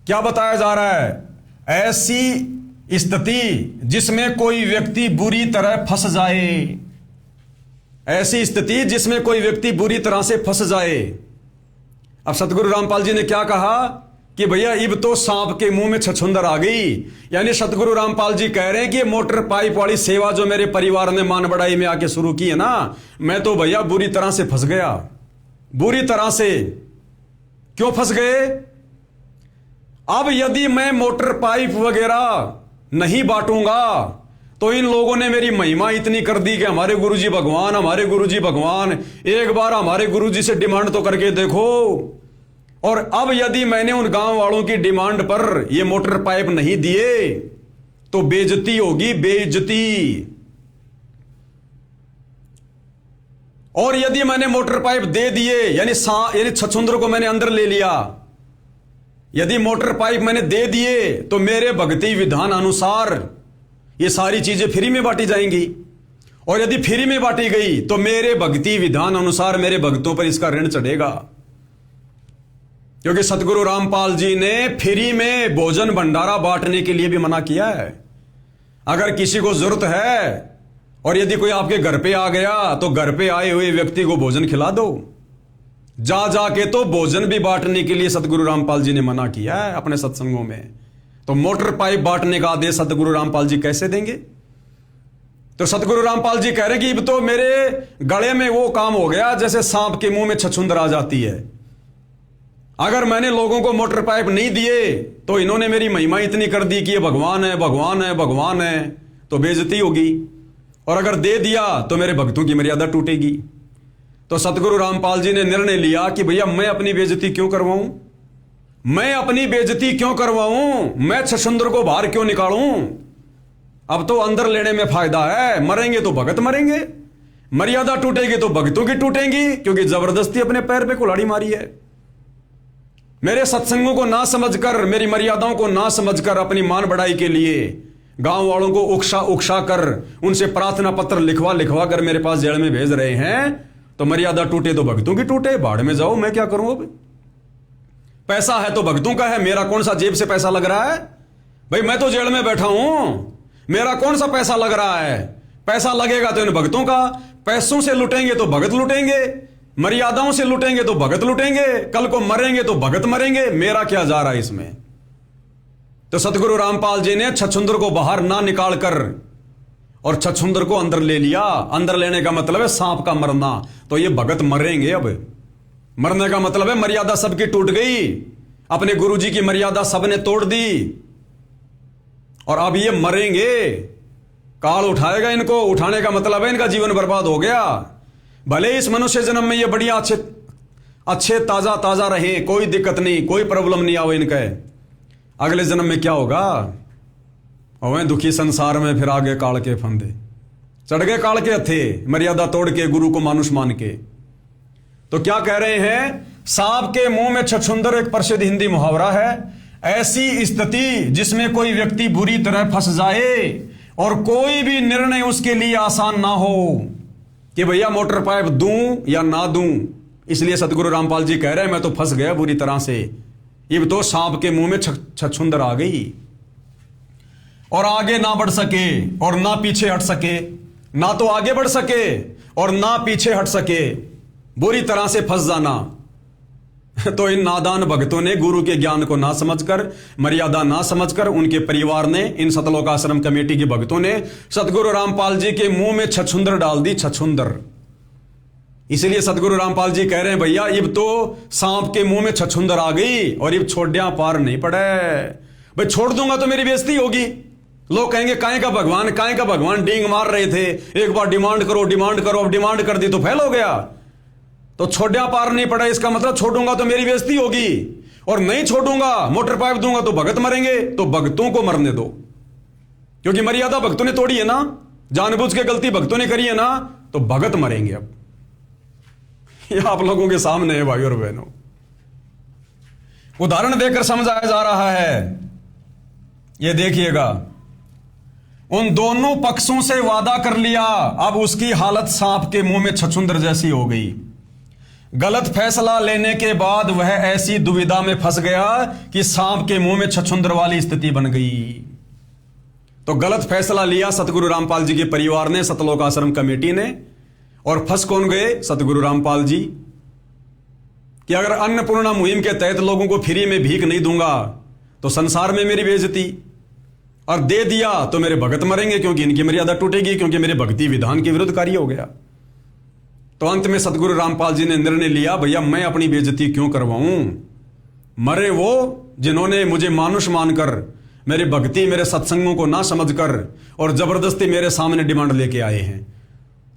क्या बताया जा रहा है, ऐसी स्थिति जिसमें कोई व्यक्ति बुरी तरह फंस जाए, ऐसी स्थिति जिसमें कोई व्यक्ति बुरी तरह से फंस जाए। अब सतगुरु रामपाल जी ने क्या कहा कि भैया इब तो सांप के मुंह में छछुंदर आ गई। यानी सतगुरु रामपाल जी कह रहे हैं कि ये मोटर पाइप वाली सेवा जो मेरे परिवार ने मान बढ़ाई में आके शुरू की है ना, मैं तो भैया बुरी तरह से फंस गया। बुरी तरह से क्यों फंस गए? अब यदि मैं मोटर पाइप वगैरह नहीं बांटूंगा तो इन लोगों ने मेरी महिमा इतनी कर दी कि हमारे गुरुजी भगवान, हमारे गुरुजी भगवान, एक बार हमारे गुरुजी से डिमांड तो करके देखो। और अब यदि मैंने उन गांव वालों की डिमांड पर ये मोटर पाइप नहीं दिए तो बेइज्जती होगी, बेइज्जती। और यदि मैंने मोटर पाइप दे दिए, यानी छछुंदर को मैंने अंदर ले लिया, यदि मोटर पाइप मैंने दे दिए तो मेरे भक्ति विधान अनुसार ये सारी चीजें फ्री में बांटी जाएंगी। और यदि फ्री में बांटी गई तो मेरे भक्ति विधान अनुसार मेरे भक्तों पर इसका ऋण चढ़ेगा। क्योंकि सतगुरु रामपाल जी ने फ्री में भोजन भंडारा बांटने के लिए भी मना किया है। अगर किसी को जरूरत है और यदि कोई आपके घर पे आ गया तो घर पे आए हुए व्यक्ति को भोजन खिला दो। जा जाके तो भोजन भी बांटने के लिए सतगुरु रामपाल जी ने मना किया है अपने सत्संगों में। तो मोटर पाइप बांटने का आदेश सतगुरु रामपाल जी कैसे देंगे? तो सतगुरु रामपाल जी कह रहे कि अब तो मेरे गले में वो काम हो गया जैसे सांप के मुंह में छछुंदर आ जाती है। अगर मैंने लोगों को मोटर पाइप नहीं दिए तो इन्होंने मेरी महिमा इतनी कर दी कि ये भगवान है, भगवान है, भगवान है, तो बेइज्जती होगी। और अगर दे दिया तो मेरे भक्तों की मर्यादा टूटेगी। तो सतगुरु रामपाल जी ने निर्णय लिया कि भैया मैं अपनी बेइज्जती क्यों करवाऊं, मैं अपनी बेइज्जती क्यों करवाऊं, मैं छछुंदर को बाहर क्यों निकालूं। अब तो अंदर लेने में फायदा है। मरेंगे तो भगत मरेंगे, मर्यादा टूटेगी तो भक्तों की टूटेंगी, क्योंकि जबरदस्ती अपने पैर पे कुल्हाड़ी मारी है। मेरे सत्संगों को ना समझकर, मेरी मर्यादाओं को ना समझकर अपनी मान बढ़ाई के लिए गांव वालों को उकसा उकसा कर उनसे प्रार्थना पत्र लिखवा लिखवा कर मेरे पास जेल में भेज रहे हैं। तो मर्यादा टूटे तो भक्तों की टूटे, भाड़ में जाओ, मैं क्या करूं। अब पैसा है तो भक्तों का है, मेरा कौन सा जेब से पैसा लग रहा है? भाई मैं तो जेल में बैठा हूं, मेरा कौन सा पैसा लग रहा है? पैसा लगेगा तो इन भक्तों का। पैसों से लुटेंगे तो भगत लुटेंगे, मर्यादाओं से लुटेंगे तो भगत लुटेंगे, कल को मरेंगे तो भगत मरेंगे। मेरा क्या जा रहा है इसमें? तो सतगुरु रामपाल जी ने छछुंदर को बाहर ना निकाल कर और छछुंदर को अंदर ले लिया। अंदर लेने का मतलब है सांप का मरना। तो ये भगत मरेंगे। अब मरने का मतलब है मर्यादा सबकी टूट गई, अपने गुरुजी की मर्यादा सबने तोड़ दी और अब ये मरेंगे। काल उठाएगा इनको। उठाने का मतलब है इनका जीवन बर्बाद हो गया। भले इस मनुष्य जन्म में ये बढ़िया अच्छे ताजा ताजा रहे, कोई दिक्कत नहीं, कोई प्रॉब्लम नहीं आवे इनके। अगले जन्म में क्या होगा? और दुखी संसार में फिर आगे काल के फंदे चढ़ गए, काल के हथे, मर्यादा तोड़ के गुरु को मानुष मान के। तो क्या कह रहे हैं? सांप के मुंह में छछुंदर एक प्रसिद्ध हिंदी मुहावरा है। ऐसी स्थिति जिसमें कोई व्यक्ति बुरी तरह फंस जाए और कोई भी निर्णय उसके लिए आसान ना हो कि भैया मोटर पाइप दूं या ना दूं। इसलिए सतगुरु रामपाल जी कह रहे हैं मैं तो फंस गया बुरी तरह से। ये तो सांप के मुंह में छछुंदर आ गई और आगे ना बढ़ सके और ना पीछे हट सके, ना तो आगे बढ़ सके और ना पीछे हट सके, बुरी तरह से फंस जाना। तो इन नादान भक्तों ने गुरु के ज्ञान को ना समझकर, मर्यादा ना समझकर, उनके परिवार ने, इन सतलोक आश्रम कमेटी के भक्तों ने सतगुरु रामपाल जी के मुंह में छछुंदर डाल दी, छछुंदर। इसलिए सतगुरु रामपाल जी कह रहे हैं भैया इब तो सांप के मुंह में छछुंदर आ गई और इब छोड़िया पार नहीं पड़े। भाई छोड़ दूंगा तो मेरी बेइज्जती होगी। लोग कहेंगे काहे का भगवान, काहे का भगवान, डींग मार रहे थे, एक बार डिमांड करो डिमांड करो, अब डिमांड कर दी तो फेल हो गया। तो छोड़िया पार नहीं पड़ा, इसका मतलब छोड़ूंगा तो मेरी बेइज्जती होगी, और नहीं छोड़ूंगा, मोटर पाइप दूंगा तो भगत मरेंगे। तो भक्तों को मरने दो, क्योंकि मर्यादा भक्तों ने तोड़ी है ना, जानबूझ के गलती भक्तों ने करी है ना, तो भगत मरेंगे। अब यह आप लोगों के सामने है भाई और बहनों, उदाहरण देकर समझाया जा रहा है। यह देखिएगा, उन दोनों पक्षों से वादा कर लिया, अब उसकी हालत सांप के मुंह में छछुंदर जैसी हो गई। गलत फैसला लेने के बाद वह ऐसी दुविधा में फंस गया कि सांप के मुंह में छछुंदर वाली स्थिति बन गई। तो गलत फैसला लिया सतगुरु रामपाल जी के परिवार ने, सतलोक आश्रम कमेटी ने, और फंस कौन गए? सतगुरु रामपाल जी। कि अगर अन्नपूर्णा मुहिम के तहत लोगों को फ्री में भीख नहीं दूंगा तो संसार में मेरी बेइज्जती, और दे दिया तो मेरे भगत मरेंगे क्योंकि इनकी मर्यादा टूटेगी, क्योंकि मेरे भक्ति विधान के विरुद्ध कार्य हो गया। तो अंत में सतगुरु रामपाल जी ने निर्णय लिया, भैया मैं अपनी बेइज्जती क्यों करवाऊं, मरे वो जिन्होंने मुझे मानुष मानकर, मेरी भक्ति मेरे सत्संगों को ना समझकर और जबरदस्ती मेरे सामने डिमांड लेके आए हैं।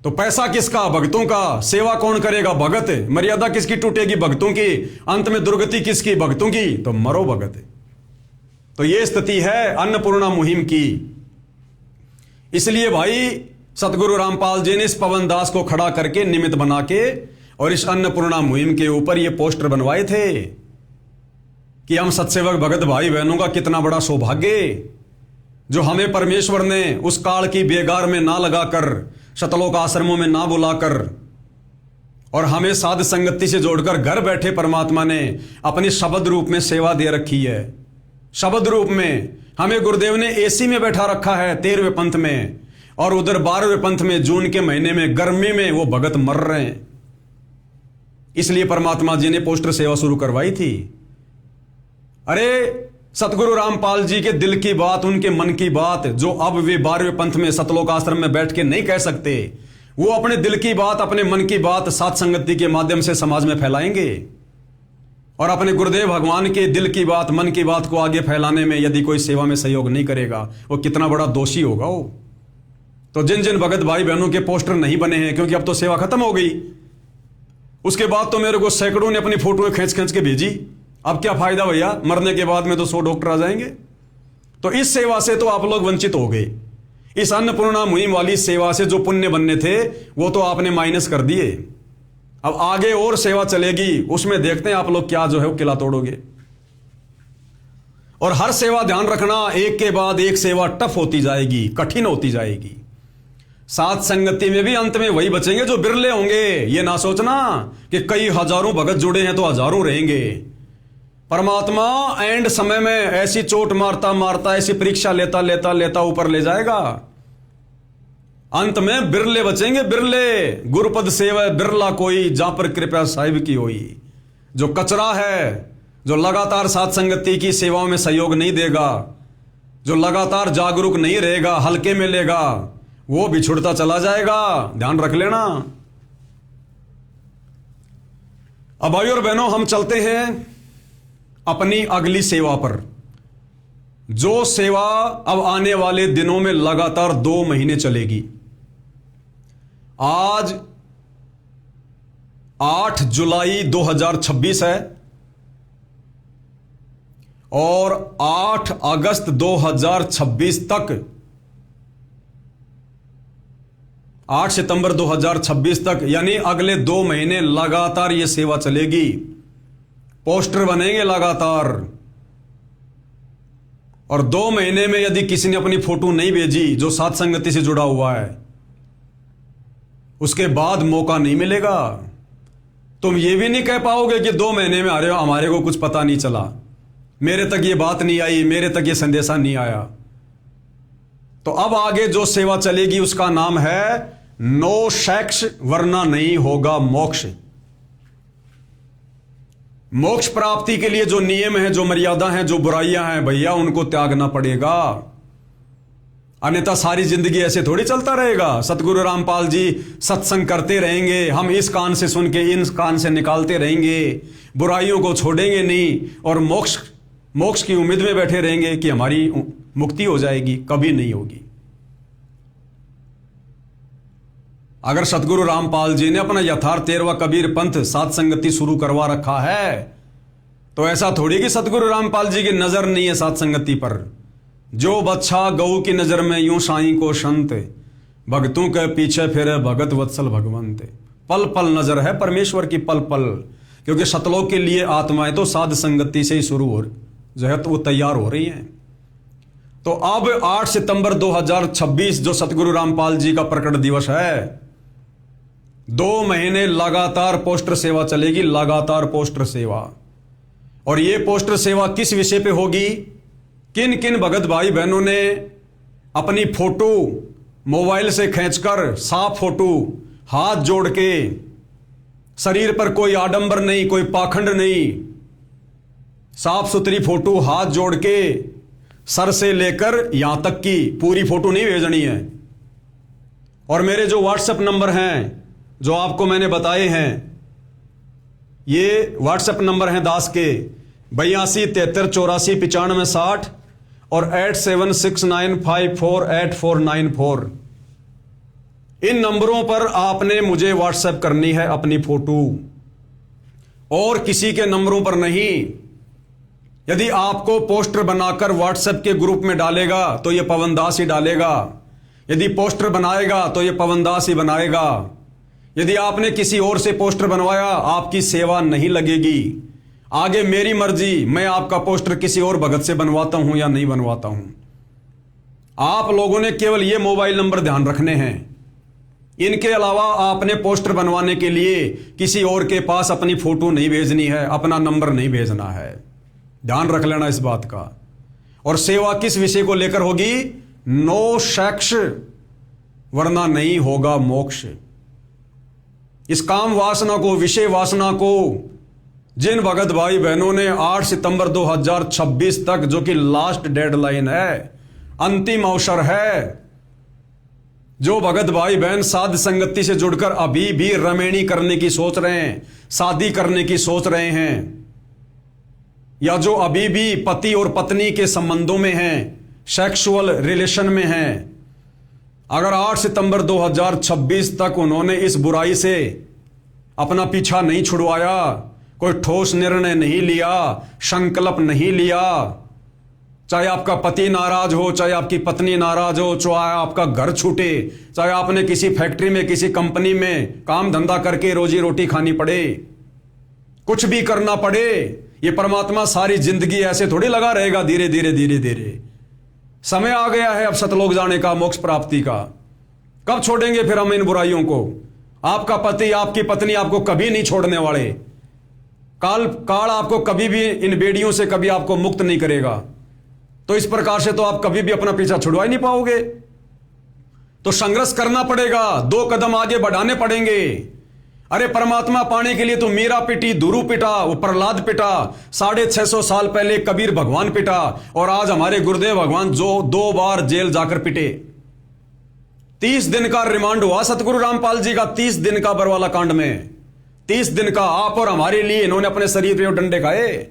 तो पैसा किसका? भक्तों का। सेवा कौन करेगा? भगत। मर्यादा किसकी टूटेगी? भक्तों की। अंत में दुर्गति किसकी? भक्तों की। तो मरो भगत। तो यह स्थिति है अन्नपूर्णा मुहिम की। इसलिए भाई सतगुरु रामपाल जी ने इस पवन दास को खड़ा करके निमित्त बना के और इस अन्नपूर्णा मुहिम के ऊपर ये पोस्टर बनवाए थे कि हम सत्सेवक भगत भाई बहनों का कितना बड़ा सौभाग्य, जो हमें परमेश्वर ने उस काल की बेगार में ना लगाकर, शतलोक आश्रमों में ना बुलाकर और हमें साध संगति से जोड़कर घर बैठे परमात्मा ने अपनी शब्द रूप में सेवा दे रखी है। शब्द रूप में हमें गुरुदेव ने एसी में बैठा रखा है 13वें पंथ में, और उधर 12वें पंथ में जून के महीने में गर्मी में वो भगत मर रहे हैं। इसलिए परमात्मा जी ने पोस्टर सेवा शुरू करवाई थी। अरे सतगुरु रामपाल जी के दिल की बात, उनके मन की बात, जो अब वे 12वें पंथ में सतलोक आश्रम में बैठ के नहीं कह सकते, वो अपने दिल की बात, अपने मन की बात साध संगति के माध्यम से समाज में फैलाएंगे। और अपने गुरुदेव भगवान के दिल की बात, मन की बात को आगे फैलाने में यदि कोई सेवा में सहयोग नहीं करेगा, वो कितना बड़ा दोषी होगा वो। तो जिन जिन भगत भाई बहनों के पोस्टर नहीं बने हैं, क्योंकि अब तो सेवा खत्म हो गई, उसके बाद तो मेरे को सैकड़ों ने अपनी फोटो खींच खींच के भेजी। अब क्या फायदा भैया, मरने के बाद में तो 100 डॉक्टर आ जाएंगे। तो इस सेवा से तो आप लोग वंचित हो गए। इस अन्नपूर्णा मुहिम वाली सेवा से जो पुण्य बनने थे वो तो आपने माइनस कर दिए। अब आगे और सेवा चलेगी, उसमें देखते हैं आप लोग क्या जो है वो किला तोड़ोगे। और हर सेवा ध्यान रखना, एक के बाद एक सेवा टफ होती जाएगी, कठिन होती जाएगी। साथ संगति में भी अंत में वही बचेंगे जो बिरले होंगे। ये ना सोचना कि कई हजारों भगत जुड़े हैं तो हजारों रहेंगे। परमात्मा एंड समय में ऐसी चोट मारता मारता, ऐसी परीक्षा लेता लेता लेता ऊपर ले जाएगा। अंत में बिरले बचेंगे, बिरले। गुरुपद सेवा बिरला कोई, जहां पर कृपया साहिब की होई। जो कचरा है, जो लगातार साथ संगति की सेवाओं में सहयोग नहीं देगा, जो लगातार जागरूक नहीं रहेगा, हल्के में लेगा, वो बिछुड़ता चला जाएगा। ध्यान रख लेना। अब भाई और बहनों, हम चलते हैं अपनी अगली सेवा पर, जो सेवा अब आने वाले दिनों में लगातार 2 महीने चलेगी। आज 8 जुलाई 2026 है और 8 अगस्त 2026 तक, 8 सितंबर 2026 तक, यानी अगले 2 महीने लगातार यह सेवा चलेगी। पोस्टर बनेंगे लगातार। और 2 महीने में यदि किसी ने अपनी फोटो नहीं भेजी जो साथ संगति से जुड़ा हुआ है, उसके बाद मौका नहीं मिलेगा। तुम ये भी नहीं कह पाओगे कि 2 महीने में आ रहे हो, हमारे को कुछ पता नहीं चला, मेरे तक ये बात नहीं आई, मेरे तक ये संदेशा नहीं आया। तो अब आगे जो सेवा चलेगी उसका नाम है नो सेक्स वरना नहीं होगा मोक्ष। मोक्ष प्राप्ति के लिए जो नियम है, जो मर्यादा है, जो बुराइयां हैं, भैया उनको त्यागना पड़ेगा। अन्यथा सारी जिंदगी ऐसे थोड़ी चलता रहेगा। सतगुरु रामपाल जी सत्संग करते रहेंगे, हम इस कान से सुन के इन कान से निकालते रहेंगे, बुराइयों को छोड़ेंगे नहीं और मोक्ष की उम्मीद में बैठे रहेंगे कि हमारी मुक्ति हो जाएगी। कभी नहीं होगी। अगर सतगुरु रामपाल जी ने अपना यथार्थ 13वां कबीर पंथ साध संगति शुरू करवा रखा है, तो ऐसा थोड़ी कि सतगुरु रामपाल जी की नजर नहीं है साध संगति पर। जो बच्चा गऊ की नजर में यूं साईं को संत, भक्तों के पीछे फिरे भगत वत्सल भगवंत। पल पल नजर है परमेश्वर की, पल पल। क्योंकि सतलोक के लिए आत्माएं तो साध संगति से ही शुरू हो जो है तो वो तैयार हो रही हैं। तो अब 8 सितंबर 2026 जो सतगुरु रामपाल जी का प्रकट दिवस है, 2 महीने लगातार पोस्टर सेवा चलेगी, लगातार पोस्टर सेवा। और ये पोस्टर सेवा किस विषय पे होगी? किन किन भगत भाई बहनों ने अपनी फोटो मोबाइल से खींचकर, साफ फोटो, हाथ जोड़ के शरीर पर कोई आडंबर नहीं, कोई पाखंड नहीं, साफ सुथरी फोटो, हाथ जोड़ के सर से लेकर यहां तक की पूरी फोटो नहीं भेजनी है। और मेरे जो व्हाट्सएप नंबर हैं जो आपको मैंने बताए हैं, ये व्हाट्सएप नंबर हैं दास के 82 73 84 95 60 और 8769548494। इन नंबरों पर आपने मुझे व्हाट्सएप करनी है अपनी फोटो, और किसी के नंबरों पर नहीं। यदि आपको पोस्टर बनाकर व्हाट्सएप के ग्रुप में डालेगा तो यह पवन दास ही डालेगा, यदि पोस्टर बनाएगा तो यह पवन दास ही बनाएगा। यदि आपने किसी और से पोस्टर बनवाया, आपकी सेवा नहीं लगेगी। आगे मेरी मर्जी, मैं आपका पोस्टर किसी और भगत से बनवाता हूं या नहीं बनवाता हूं। आप लोगों ने केवल ये मोबाइल नंबर ध्यान रखने हैं। इनके अलावा आपने पोस्टर बनवाने के लिए किसी और के पास अपनी फोटो नहीं भेजनी है, अपना नंबर नहीं भेजना है। ध्यान रख लेना इस बात का। और सेवा किस विषय को लेकर होगी? नो सेक्स, वरना नहीं होगा मोक्ष। इस काम वासना को, विषय वासना को जिन भगत भाई बहनों ने 8 सितंबर 2026 तक, जो कि लास्ट डेडलाइन है, अंतिम अवसर है, जो भगत भाई बहन साध संगति से जुड़कर अभी भी रमेणी करने की सोच रहे हैं, शादी करने की सोच रहे हैं, या जो अभी भी पति और पत्नी के संबंधों में हैं, सेक्सुअल रिलेशन में हैं, अगर 8 सितंबर 2026 तक उन्होंने इस बुराई से अपना पीछा नहीं छुड़वाया, कोई ठोस निर्णय नहीं लिया, संकल्प नहीं लिया, चाहे आपका पति नाराज हो, चाहे आपकी पत्नी नाराज हो, चाहे आपका घर छूटे, चाहे आपने किसी फैक्ट्री में, किसी कंपनी में काम धंधा करके रोजी रोटी खानी पड़े, कुछ भी करना पड़े, ये परमात्मा सारी जिंदगी ऐसे थोड़ी लगा रहेगा। धीरे धीरे धीरे धीरे समय आ गया है अब सतलोक जाने का, मोक्ष प्राप्ति का। कब छोड़ेंगे फिर हम इन बुराइयों को? आपका पति, आपकी पत्नी आपको कभी नहीं छोड़ने वाले। काल आपको कभी भी इन बेड़ियों से कभी आपको मुक्त नहीं करेगा। तो इस प्रकार से तो आप कभी भी अपना पीछा छुड़वा ही नहीं पाओगे। तो संघर्ष करना पड़ेगा, 2 कदम आगे बढ़ाने पड़ेंगे। अरे परमात्मा पाने के लिए तो मीरा पिटी, दुरु पिटा, वो प्रहलाद पिटा, 650 साल पहले कबीर भगवान पिटा, और आज हमारे गुरुदेव भगवान जो 2 बार जेल जाकर पिटे। 30 दिन का रिमांड हुआ सतगुरु रामपाल जी का, 30 दिन का बरवाला कांड में, 30 दिन का आप और हमारे लिए इन्होंने अपने शरीर पे डंडे खाए।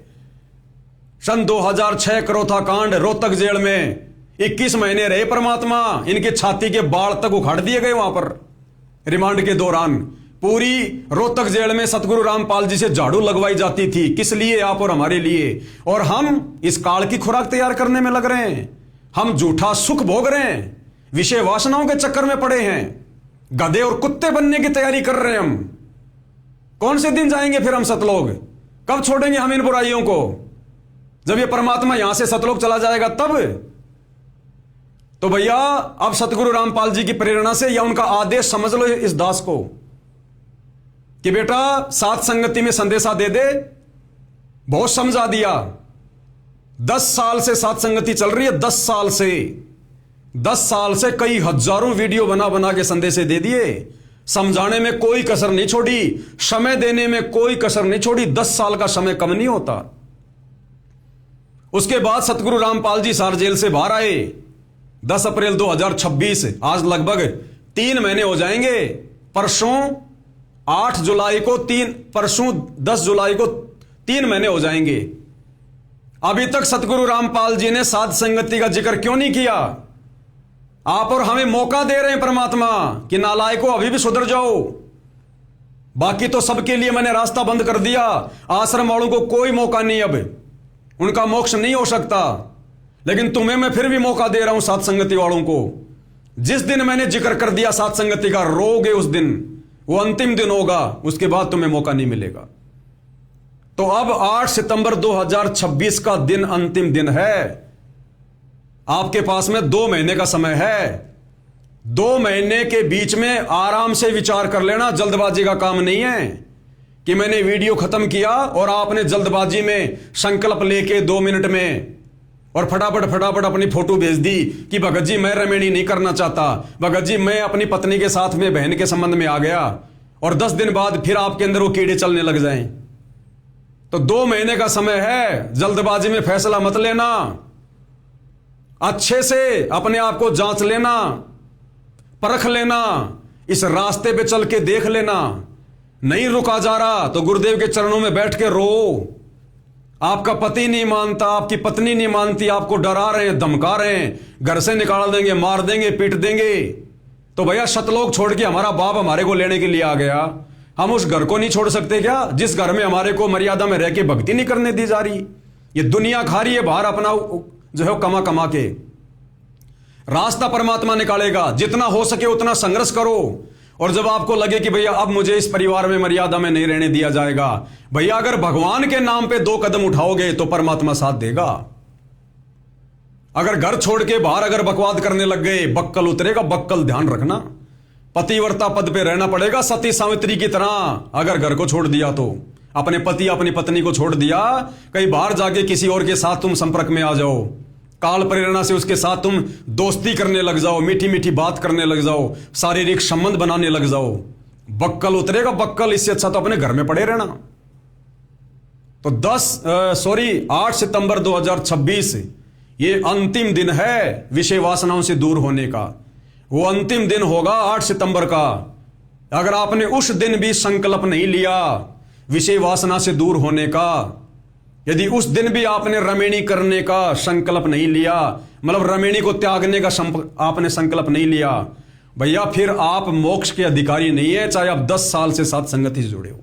सन 2006 करोथा कांड, रोहतक जेल में 21 महीने रहे परमात्मा। इनके छाती के बाल तक उखाड़ दिए गए वहां पर रिमांड के दौरान। पूरी रोहतक जेल में सतगुरु रामपाल जी से झाड़ू लगवाई जाती थी। किस लिए? आप और हमारे लिए। और हम इस काल की खुराक तैयार करने में लग रहे हैं। हम झूठा सुख भोग रहे हैं, विषय वासनाओं के चक्कर में पड़े हैं, गधे और कुत्ते बनने की तैयारी कर रहे हैं हम। कौन से दिन जाएंगे फिर हम सतलोक? कब छोड़ेंगे हम इन बुराइयों को? जब ये परमात्मा यहां से सतलोक चला जाएगा तब। तो भैया अब सतगुरु रामपाल जी की प्रेरणा से या उनका आदेश समझ लो इस दास को कि बेटा सात संगति में संदेशा दे दे। बहुत समझा दिया। 10 साल से सात संगति चल रही है, 10 साल से कई हजारों वीडियो बना बना के संदेशे दे दिए। समझाने में कोई कसर नहीं छोड़ी, समय देने में कोई कसर नहीं छोड़ी। 10 साल का समय कम नहीं होता। उसके बाद सतगुरु रामपाल जी सार जेल से बाहर आए 10 अप्रैल 2026। आज लगभग 3 महीने हो जाएंगे। परसों 8 जुलाई को परसों 10 जुलाई को 3 महीने हो जाएंगे। अभी तक सतगुरु रामपाल जी ने साध संगति का जिक्र क्यों नहीं किया? आप और हमें मौका दे रहे हैं परमात्मा कि नालायकों अभी भी सुधर जाओ। बाकी तो सबके लिए मैंने रास्ता बंद कर दिया। आश्रम वालों को कोई मौका नहीं, अब उनका मोक्ष नहीं हो सकता। लेकिन तुम्हें मैं फिर भी मौका दे रहा हूं साध संगति वालों को। जिस दिन मैंने जिक्र कर दिया साध संगति का, रोगे उस दिन, वो अंतिम दिन होगा। उसके बाद तुम्हें मौका नहीं मिलेगा। तो अब 8 सितंबर 2026 का दिन अंतिम दिन है। आपके पास में 2 महीने का समय है। 2 महीने के बीच में आराम से विचार कर लेना। जल्दबाजी का काम नहीं है कि मैंने वीडियो खत्म किया और आपने जल्दबाजी में संकल्प लेके 2 मिनट में और फटाफट अपनी फोटो भेज दी कि भगत जी मैं रमेणी नहीं करना चाहता, भगत जी मैं अपनी पत्नी के साथ में बहन के संबंध में आ गया और 10 दिन बाद फिर आपके अंदर वो कीड़े चलने लग जाएं। तो 2 महीने का समय है, जल्दबाजी में फैसला मत लेना, अच्छे से अपने आप को जांच लेना, परख लेना, इस रास्ते पे चल के देख लेना। नहीं रुका जा रहा तो गुरुदेव के चरणों में बैठ के रो। आपका पति नहीं मानता, आपकी पत्नी नहीं मानती, आपको डरा रहे हैं, धमका रहे हैं, घर से निकाल देंगे, मार देंगे, पीट देंगे, तो भैया शतलोक छोड़ के हमारा बाप हमारे को लेने के लिए आ गया, हम उस घर को नहीं छोड़ सकते क्या, जिस घर में हमारे को मर्यादा में रह के भक्ति नहीं करने दी जा रही। ये दुनिया खा रही है बाहर अपना जो है कमा कमा के। रास्ता परमात्मा निकालेगा, जितना हो सके उतना संघर्ष करो। और जब आपको लगे कि भैया अब मुझे इस परिवार में मर्यादा में नहीं रहने दिया जाएगा, भैया अगर भगवान के नाम पे 2 कदम उठाओगे तो परमात्मा साथ देगा। अगर घर छोड़ के बाहर अगर बकवाद करने लग गए, बक्कल उतरेगा, बक्कल ध्यान रखना। पतिव्रता पद पे रहना पड़ेगा सती सावित्री की तरह। अगर घर को छोड़ दिया तो अपने पति अपनी पत्नी को छोड़ दिया, कहीं बाहर जाके किसी और के साथ तुम संपर्क में आ जाओ, काल प्रेरणा से उसके साथ तुम दोस्ती करने लग जाओ, मीठी मीठी बात करने लग जाओ, शारीरिक संबंध बनाने लग जाओ, बक्कल उतरेगा बक्कल। इससे अच्छा तो अपने घर में पड़े रहना। तो 8 सितंबर 2026 ये अंतिम दिन है विषय वासनाओं से दूर होने का। वो अंतिम दिन होगा 8 सितंबर का। अगर आपने उस दिन भी संकल्प नहीं लिया विषय वासना से दूर होने का, यदि उस दिन भी आपने रमेणी करने का संकल्प नहीं लिया, मतलब रमेणी को त्यागने का आपने संकल्प नहीं लिया, भैया फिर आप मोक्ष के अधिकारी नहीं है, चाहे आप 10 साल से साथ संगति से जुड़े हो।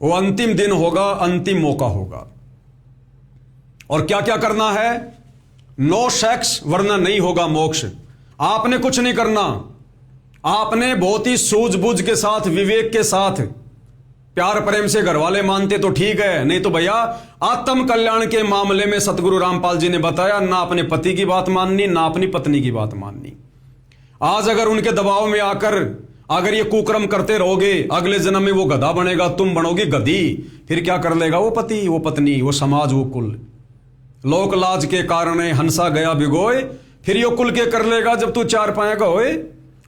वो अंतिम दिन होगा, अंतिम मौका होगा। और क्या क्या करना है? नो सेक्स, वरना नहीं होगा मोक्ष। आपने कुछ नहीं करना, आपने बहुत ही सूझबूझ के साथ, विवेक के साथ, प्यार प्रेम से घर वाले मानते तो ठीक है, नहीं तो भैया आत्म कल्याण के मामले में सतगुरु रामपाल जी ने बताया, ना अपने पति की बात माननी, ना अपनी पत्नी की बात माननी। आज अगर उनके दबाव में आकर अगर ये कुकर्म करते रहोगे, अगले जन्म में वो गधा बनेगा, तुम बनोगे गधी। फिर क्या कर लेगा वो पति, वो पत्नी, वो समाज, वो कुल। लोक लाज के कारण हंसा गया भिगोए, फिर यो कुल के कर लेगा जब तू 4 पाए का होए।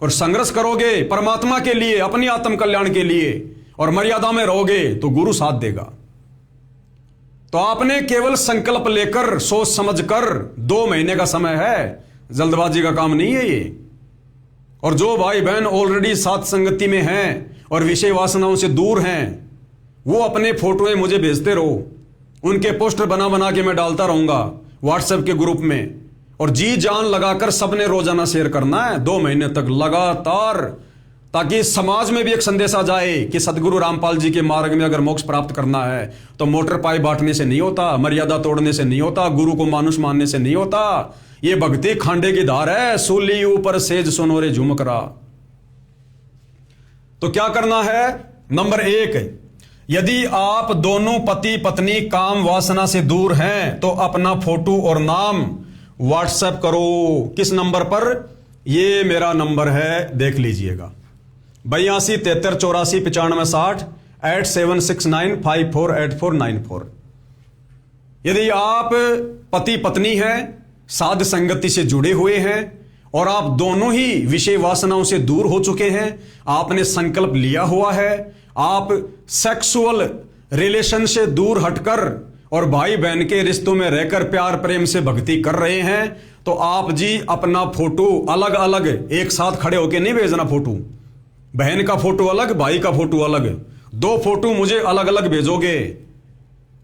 और संघर्ष करोगे परमात्मा के लिए, अपनी आत्म कल्याण के लिए, और मर्यादा में रहोगे तो गुरु साथ देगा। तो आपने केवल संकल्प लेकर, सोच समझकर, 2 महीने का समय है, जल्दबाजी का काम नहीं है ये। और जो भाई बहन ऑलरेडी साथ संगति में हैं और विषय वासनाओं से दूर हैं, वो अपने फोटोएं मुझे भेजते रहो। उनके पोस्टर बना बना के मैं डालता रहूंगा व्हाट्सएप के ग्रुप में। और जी जान लगाकर सबने रोजाना शेयर करना है 2 महीने तक लगातार, ताकि समाज में भी एक संदेश आ जाए कि सदगुरु रामपाल जी के मार्ग में अगर मोक्ष प्राप्त करना है तो मोटर पाई बांटने से नहीं होता, मर्यादा तोड़ने से नहीं होता, गुरु को मानुष मानने से नहीं होता। ये भक्ति खांडे की धार है, सूली ऊपर सेज सोनोरे झुमकरा। तो क्या करना है? नंबर 1, यदि आप दोनों पति पत्नी काम वासना से दूर हैं तो अपना फोटो और नाम व्हाट्सएप करो। किस नंबर पर? ये मेरा नंबर है, देख लीजिएगा, 82 73 84 95 60 8769548494। यदि आप पति पत्नी हैं, साध संगति से जुड़े हुए हैं और आप दोनों ही विषय वासनाओं से दूर हो चुके हैं, आपने संकल्प लिया हुआ है, आप सेक्सुअल रिलेशन से दूर हटकर और भाई बहन के रिश्तों में रहकर प्यार प्रेम से भक्ति कर रहे हैं, तो आप जी अपना फोटो अलग अलग एक साथ खड़े होकर नहीं भेजना। फोटो, बहन का फोटो अलग, भाई का फोटो अलग, 2 फोटो मुझे अलग अलग भेजोगे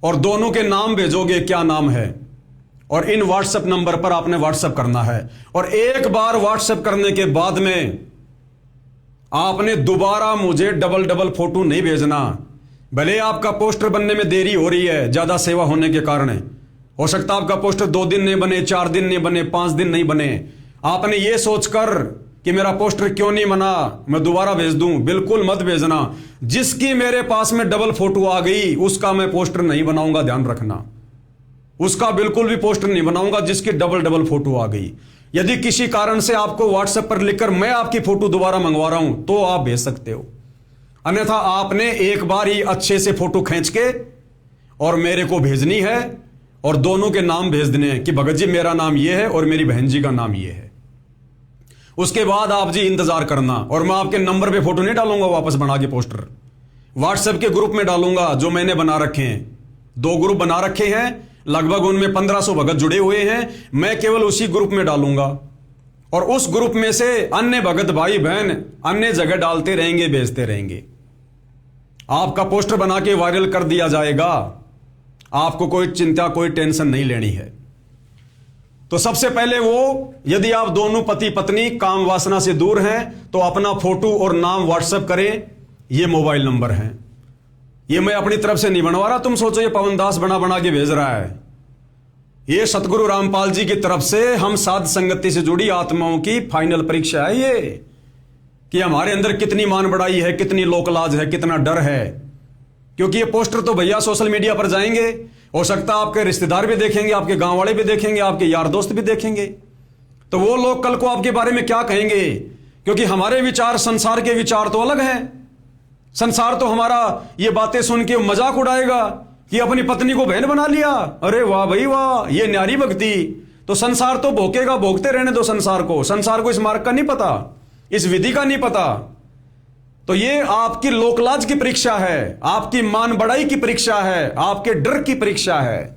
और दोनों के नाम भेजोगे, क्या नाम है, और इन व्हाट्सएप नंबर पर आपने व्हाट्सएप करना है। और एक बार व्हाट्सएप करने के बाद में आपने दोबारा मुझे डबल फोटो नहीं भेजना। भले आपका पोस्टर बनने में देरी हो रही है ज्यादा सेवा होने के कारण, हो सकता है आपका पोस्टर 2 दिन नहीं बने, 4 दिन नहीं बने, 5 दिन नहीं बने। आपने ये सोचकर कि मेरा पोस्टर क्यों नहीं बना, मैं दोबारा भेज दूं, बिल्कुल मत भेजना। जिसकी मेरे पास में डबल फोटो आ गई उसका मैं पोस्टर नहीं बनाऊंगा, ध्यान रखना, उसका बिल्कुल भी पोस्टर नहीं बनाऊंगा जिसकी डबल फोटो आ गई। यदि किसी कारण से आपको व्हाट्सएप पर लिखकर मैं आपकी फोटो दोबारा मंगवा रहा हूं तो आप भेज सकते हो, अन्यथा आपने एक बार ही अच्छे से फोटो खींच के और मेरे को भेजनी है और दोनों के नाम भेज देने हैं कि भगत जी मेरा नाम ये है और मेरी बहन जी का नाम ये है। उसके बाद आप जी इंतजार करना। और मैं आपके नंबर पे फोटो नहीं डालूंगा वापस बना के पोस्टर, व्हाट्सएप के ग्रुप में डालूंगा जो मैंने बना रखे हैं। 2 ग्रुप बना रखे हैं, लगभग उनमें 1500 भगत जुड़े हुए हैं। मैं केवल उसी ग्रुप में डालूंगा और उस ग्रुप में से अन्य भगत भाई बहन अन्य जगह डालते रहेंगे, भेजते रहेंगे। आपका पोस्टर बना के वायरल कर दिया जाएगा। आपको कोई चिंता, कोई टेंशन नहीं लेनी है। तो सबसे पहले वो, यदि आप दोनों पति पत्नी काम वासना से दूर हैं तो अपना फोटो और नाम व्हाट्सएप करें। ये मोबाइल नंबर है, ये मैं अपनी तरफ से नहीं बनवा रहा। तुम सोचो ये पवन दास बना के भेज रहा है। ये सतगुरु रामपाल जी की तरफ से हम साध संगति से जुड़ी आत्माओं की फाइनल परीक्षा है ये, कि हमारे अंदर कितनी मान बढ़ाई है, कितनी लोकलाज है, कितना डर है। क्योंकि ये पोस्टर तो भैया सोशल मीडिया पर जाएंगे, हो सकता है आपके रिश्तेदार भी देखेंगे, आपके गांव वाले भी देखेंगे, आपके यार दोस्त भी देखेंगे। तो वो लोग कल को आपके बारे में क्या कहेंगे? क्योंकि हमारे विचार, संसार के विचार तो अलग हैं। संसार तो हमारा ये बातें सुन के मजाक उड़ाएगा कि अपनी पत्नी को बहन बना लिया, अरे वाह भाई वाह, ये न्यारी भक्ति। तो संसार तो भोंकेगा, भोंकते रहने दो संसार को। संसार को इस मार्ग का नहीं पता, इस विधि का नहीं पता। तो ये आपकी लोकलाज की परीक्षा है, आपकी मान बढ़ाई की परीक्षा है, आपके डर की परीक्षा है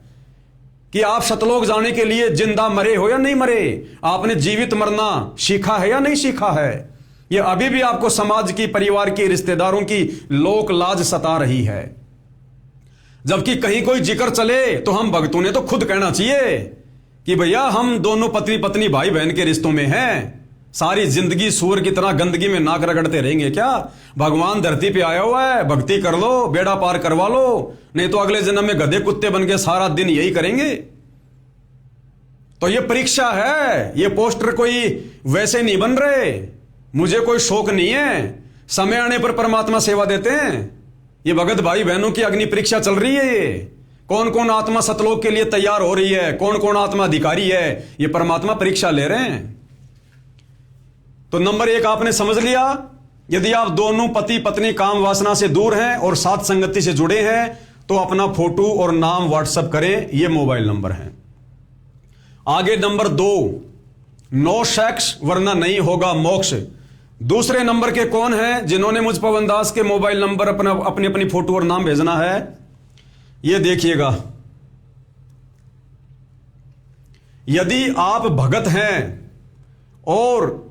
कि आप सतलोक जाने के लिए जिंदा मरे हो या नहीं मरे, आपने जीवित मरना सीखा है या नहीं सीखा है। ये अभी भी आपको समाज की, परिवार की, रिश्तेदारों की लोक लाज सता रही है। जबकि कहीं कोई जिक्र चले तो हम भक्तों ने तो खुद कहना चाहिए कि भैया हम दोनों पत्नी पत्नी भाई बहन के रिश्तों में हैं। सारी जिंदगी सूअर की तरह गंदगी में नाक रगड़ते रहेंगे क्या? भगवान धरती पे आया हुआ है, भक्ति कर लो, बेड़ा पार करवा लो, नहीं तो अगले जन्म में गधे कुत्ते बन के सारा दिन यही करेंगे। तो ये परीक्षा है। ये पोस्टर कोई वैसे नहीं बन रहे, मुझे कोई शौक नहीं है। समय आने पर परमात्मा सेवा देते हैं। ये भगत भाई बहनों की अग्नि परीक्षा चल रही है। ये कौन कौन आत्मा सतलोक के लिए तैयार हो रही है, कौन कौन आत्मा अधिकारी है, ये परमात्मा परीक्षा ले रहे हैं। तो नंबर 1 आपने समझ लिया। यदि आप दोनों पति पत्नी काम वासना से दूर हैं और साथ संगति से जुड़े हैं तो अपना फोटो और नाम व्हाट्सएप करें। ये मोबाइल नंबर है। आगे नंबर 2, नो सेक्स वरना नहीं होगा मोक्ष। दूसरे नंबर के कौन हैं जिन्होंने मुझ पवन दास के मोबाइल नंबर अपनी अपनी फोटो और नाम भेजना है? ये देखिएगा, यदि आप भगत हैं और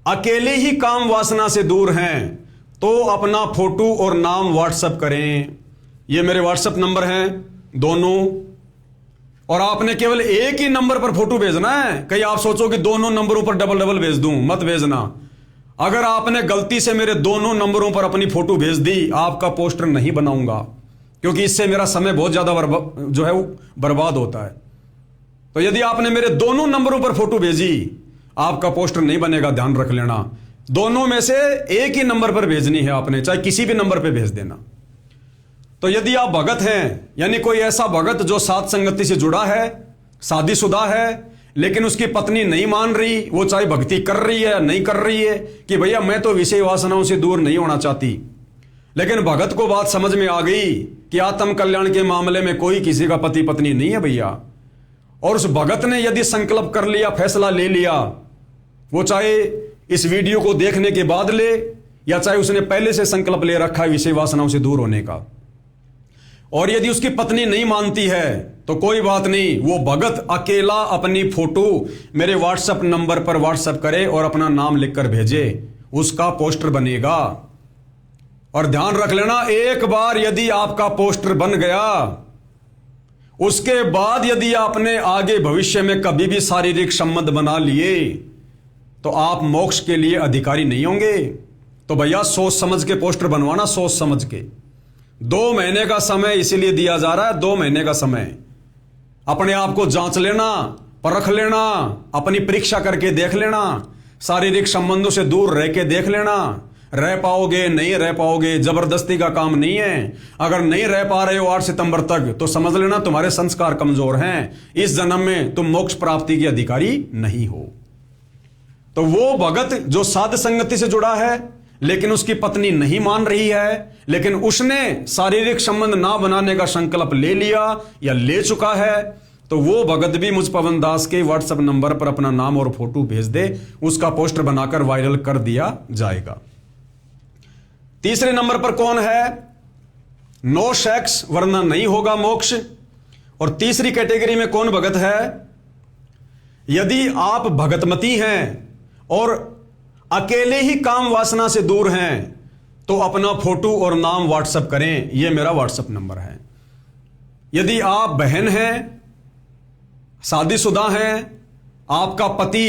अकेले ही काम वासना से दूर हैं तो अपना फोटो और नाम व्हाट्सएप करें। ये मेरे व्हाट्सएप नंबर हैं दोनों, और आपने केवल एक ही नंबर पर फोटो भेजना है। कहीं आप सोचो कि दोनों नंबरों पर डबल डबल भेज दूं, मत भेजना। अगर आपने गलती से मेरे दोनों नंबरों पर अपनी फोटो भेज दी, आपका पोस्टर नहीं बनाऊंगा, क्योंकि इससे मेरा समय बहुत ज्यादा जो है वो बर्बाद होता है। तो यदि आपने मेरे दोनों नंबरों पर फोटो भेजी, आपका पोस्टर नहीं बनेगा, ध्यान रख लेना। दोनों में से एक ही नंबर पर भेजनी है आपने, चाहे किसी भी नंबर पर भेज देना। तो यदि आप भगत हैं, यानी कोई ऐसा भगत जो साथ संगति से जुड़ा है, शादीशुदा है, लेकिन उसकी पत्नी नहीं मान रही, वो चाहे भक्ति कर रही है नहीं कर रही है, कि भैया मैं तो विषय वासनाओं से दूर नहीं होना चाहती, लेकिन भगत को बात समझ में आ गई कि आत्म कल्याण के मामले में कोई किसी का पति पत्नी नहीं है भैया। और उस भगत ने यदि संकल्प कर लिया, फैसला ले लिया, वो चाहे इस वीडियो को देखने के बाद ले या चाहे उसने पहले से संकल्प ले रखा है विषय वासनाओं से दूर होने का, और यदि उसकी पत्नी नहीं मानती है तो कोई बात नहीं, वो भगत अकेला अपनी फोटो मेरे व्हाट्सएप नंबर पर व्हाट्सएप करे और अपना नाम लिखकर भेजे, उसका पोस्टर बनेगा। और ध्यान रख लेना, एक बार यदि आपका पोस्टर बन गया, उसके बाद यदि आपने आगे भविष्य में कभी भी शारीरिक संबंध बना लिए तो आप मोक्ष के लिए अधिकारी नहीं होंगे। तो भैया सोच समझ के पोस्टर बनवाना, सोच समझ के। 2 महीने का समय इसीलिए दिया जा रहा है, 2 महीने का समय। अपने आप को जांच लेना, परख लेना, अपनी परीक्षा करके देख लेना, शारीरिक संबंधों से दूर रह के देख लेना। रह पाओगे नहीं रह पाओगे, जबरदस्ती का काम नहीं है। अगर नहीं रह पा रहे हो 8 सितंबर तक तो समझ लेना तुम्हारे संस्कार कमजोर हैं, इस जन्म में तुम मोक्ष प्राप्ति के अधिकारी नहीं हो। तो वो भगत जो साध संगति से जुड़ा है लेकिन उसकी पत्नी नहीं मान रही है, लेकिन उसने शारीरिक संबंध ना बनाने का संकल्प ले लिया या ले चुका है, तो वो भगत भी मुझ पवन दास के व्हाट्सएप नंबर पर अपना नाम और फोटो भेज दे, उसका पोस्टर बनाकर वायरल कर दिया जाएगा। तीसरे नंबर पर कौन है? नो सेक्स वरना नहीं होगा मोक्ष। और तीसरी कैटेगरी में कौन भगत है? यदि आप भगतमती हैं और अकेले ही काम वासना से दूर हैं तो अपना फोटो और नाम व्हाट्सएप करें, यह मेरा व्हाट्सएप नंबर है। यदि आप बहन हैं, शादीशुदा हैं, आपका पति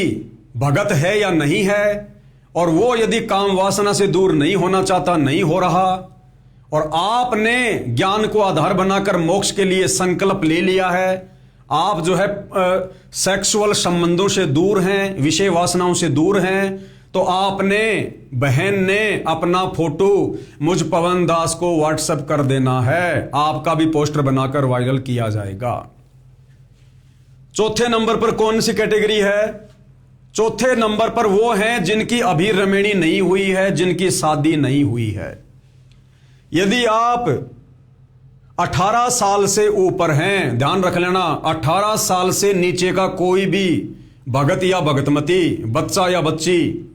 भगत है या नहीं है, और वो यदि काम वासना से दूर नहीं होना चाहता, नहीं हो रहा, और आपने ज्ञान को आधार बनाकर मोक्ष के लिए संकल्प ले लिया है, आप जो है सेक्सुअल संबंधों से दूर हैं, विषय वासनाओं से दूर हैं, तो आपने, बहन ने अपना फोटो मुझ पवन दास को व्हाट्सएप कर देना है, आपका भी पोस्टर बनाकर वायरल किया जाएगा। चौथे नंबर पर कौन सी कैटेगरी है? चौथे नंबर पर वो हैं जिनकी अभी रमेणी नहीं हुई है, जिनकी शादी नहीं हुई है। यदि आप 18 साल से ऊपर हैं, ध्यान रख लेना, 18 साल से नीचे का कोई भी भगत या भगतमती, बच्चा या बच्ची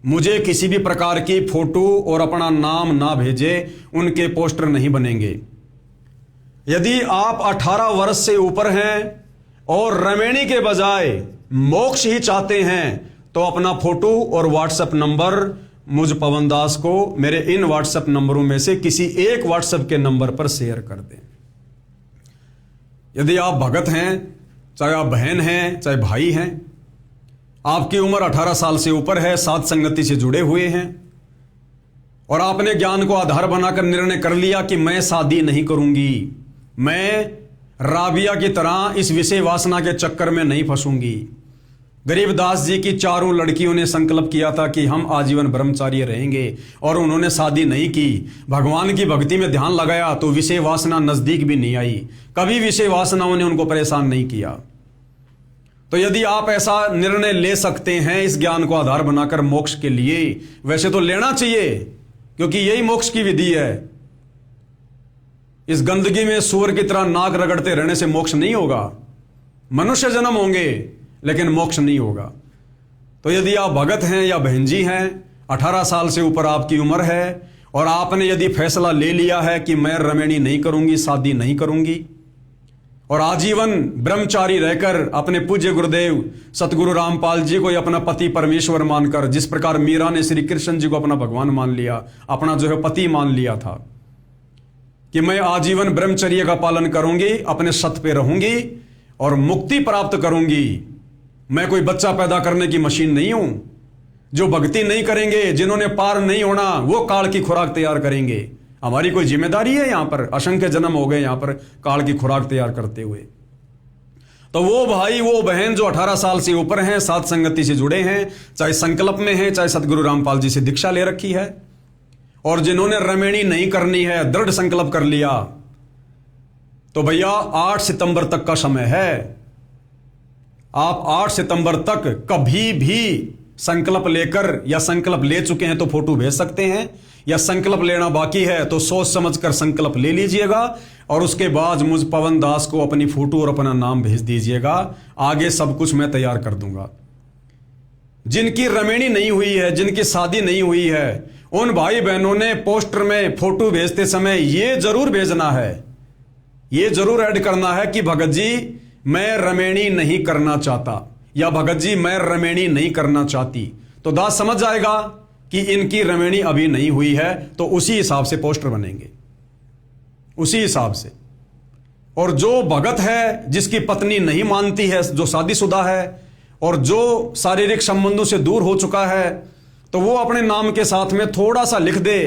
मुझे किसी भी प्रकार की फोटो और अपना नाम ना भेजे, उनके पोस्टर नहीं बनेंगे। यदि आप 18 वर्ष से ऊपर हैं और रमेणी के बजाय मोक्ष ही चाहते हैं तो अपना फोटो और व्हाट्सएप नंबर मुझ पवन दास को मेरे इन व्हाट्सएप नंबरों में से किसी एक व्हाट्सएप के नंबर पर शेयर कर दें। यदि आप भगत हैं, चाहे आप बहन हैं, चाहे भाई हैं, आपकी उम्र 18 साल से ऊपर है, साथ संगति से जुड़े हुए हैं, और आपने ज्ञान को आधार बनाकर निर्णय कर लिया कि मैं शादी नहीं करूंगी, मैं राबिया की तरह इस विषय वासना के चक्कर में नहीं फंसूंगी। गरीबदास जी की 4 लड़कियों ने संकल्प किया था कि हम आजीवन ब्रह्मचारी रहेंगे, और उन्होंने शादी नहीं की। भगवान की भक्ति में ध्यान लगाया तो विषय वासना नजदीक भी नहीं आई, कभी विषय वासनाओं ने उनको परेशान नहीं किया। तो यदि आप ऐसा निर्णय ले सकते हैं इस ज्ञान को आधार बनाकर मोक्ष के लिए, वैसे तो लेना चाहिए, क्योंकि यही मोक्ष की विधि है। इस गंदगी में सूअर की तरह नाक रगड़ते रहने से मोक्ष नहीं होगा। मनुष्य जन्म होंगे लेकिन मोक्ष नहीं होगा। तो यदि आप भगत हैं या बहन जी हैं, 18 साल से ऊपर आपकी उम्र है, और आपने यदि फैसला ले लिया है कि मैं रमेणी नहीं करूंगी, शादी नहीं करूंगी, और आजीवन ब्रह्मचारी रहकर अपने पूज्य गुरुदेव सतगुरु रामपाल जी को अपना पति परमेश्वर मानकर, जिस प्रकार मीरा ने श्री कृष्ण जी को अपना भगवान मान लिया, अपना जो है पति मान लिया था, कि मैं आजीवन ब्रह्मचर्य का पालन करूंगी, अपने सत्य पे रहूंगी और मुक्ति प्राप्त करूंगी। मैं कोई बच्चा पैदा करने की मशीन नहीं हूं। जो भक्ति नहीं करेंगे, जिन्होंने पार नहीं होना, वो काल की खुराक तैयार करेंगे। हमारी कोई जिम्मेदारी है? यहां पर असंख्य जन्म हो गए यहां पर काल की खुराक तैयार करते हुए। तो वो भाई, वो बहन जो 18 साल से ऊपर हैं, साथ संगति से जुड़े हैं, चाहे संकल्प में हैं, चाहे सतगुरु रामपाल जी से दीक्षा ले रखी है, और जिन्होंने रमेणी नहीं करनी है, दृढ़ संकल्प कर लिया, तो भैया 8 सितंबर तक का समय है। आप 8 सितंबर तक कभी भी संकल्प लेकर, या संकल्प ले चुके हैं तो फोटो भेज सकते हैं, या संकल्प लेना बाकी है तो सोच समझकर संकल्प ले लीजिएगा, और उसके बाद मुझ पवन दास को अपनी फोटो और अपना नाम भेज दीजिएगा। आगे सब कुछ मैं तैयार कर दूंगा। जिनकी रमेणी नहीं हुई है, जिनकी शादी नहीं हुई है, उन भाई बहनों ने पोस्टर में फोटो भेजते समय ये जरूर भेजना है, ये जरूर ऐड करना है कि भगत जी मैं रमेणी नहीं करना चाहता, या भगत जी मैं रमेणी नहीं करना चाहती। तो दास समझ जाएगा कि इनकी रमेणी अभी नहीं हुई है, तो उसी हिसाब से पोस्टर बनेंगे, उसी हिसाब से। और जो भगत है, जिसकी पत्नी नहीं मानती है, जो शादीशुदा है और जो शारीरिक संबंधों से दूर हो चुका है, तो वो अपने नाम के साथ में थोड़ा सा लिख दे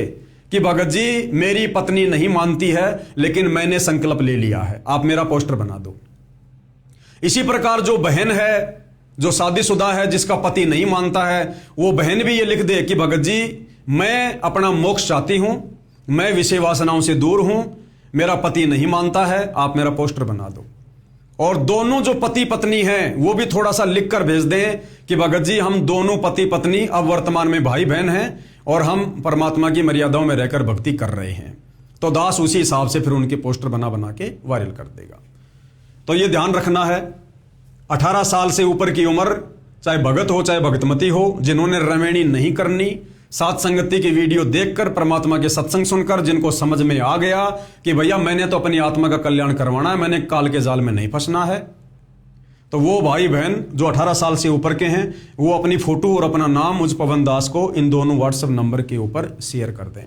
कि भगत जी मेरी पत्नी नहीं मानती है, लेकिन मैंने संकल्प ले लिया है, आप मेरा पोस्टर बना दो। इसी प्रकार जो बहन है, जो शादीशुदा है, जिसका पति नहीं मानता है, वो बहन भी ये लिख दे कि भगत जी मैं अपना मोक्ष चाहती हूं, मैं विषय वासनाओं से दूर हूं, मेरा पति नहीं मानता है, आप मेरा पोस्टर बना दो। और दोनों जो पति पत्नी हैं वो भी थोड़ा सा लिख कर भेज दें कि भगत जी हम दोनों पति पत्नी अब वर्तमान में भाई बहन हैं और हम परमात्मा की मर्यादाओं में रहकर भक्ति कर रहे हैं। तो दास उसी हिसाब से फिर उनके पोस्टर बना बना के वायरल कर देगा। तो ये ध्यान रखना है, 18 साल से ऊपर की उम्र, चाहे भगत हो चाहे भगतमती हो, जिन्होंने रमैणी नहीं करनी, सात संगति की वीडियो देखकर, परमात्मा के सत्संग सुनकर, जिनको समझ में आ गया कि भैया मैंने तो अपनी आत्मा का कल्याण करवाना है, मैंने काल के जाल में नहीं फंसना है, तो वो भाई बहन जो 18 साल से ऊपर के हैं वो अपनी फोटो और अपना नाम मुझ पवन दास को इन दोनों व्हाट्सएप नंबर के ऊपर शेयर कर दें।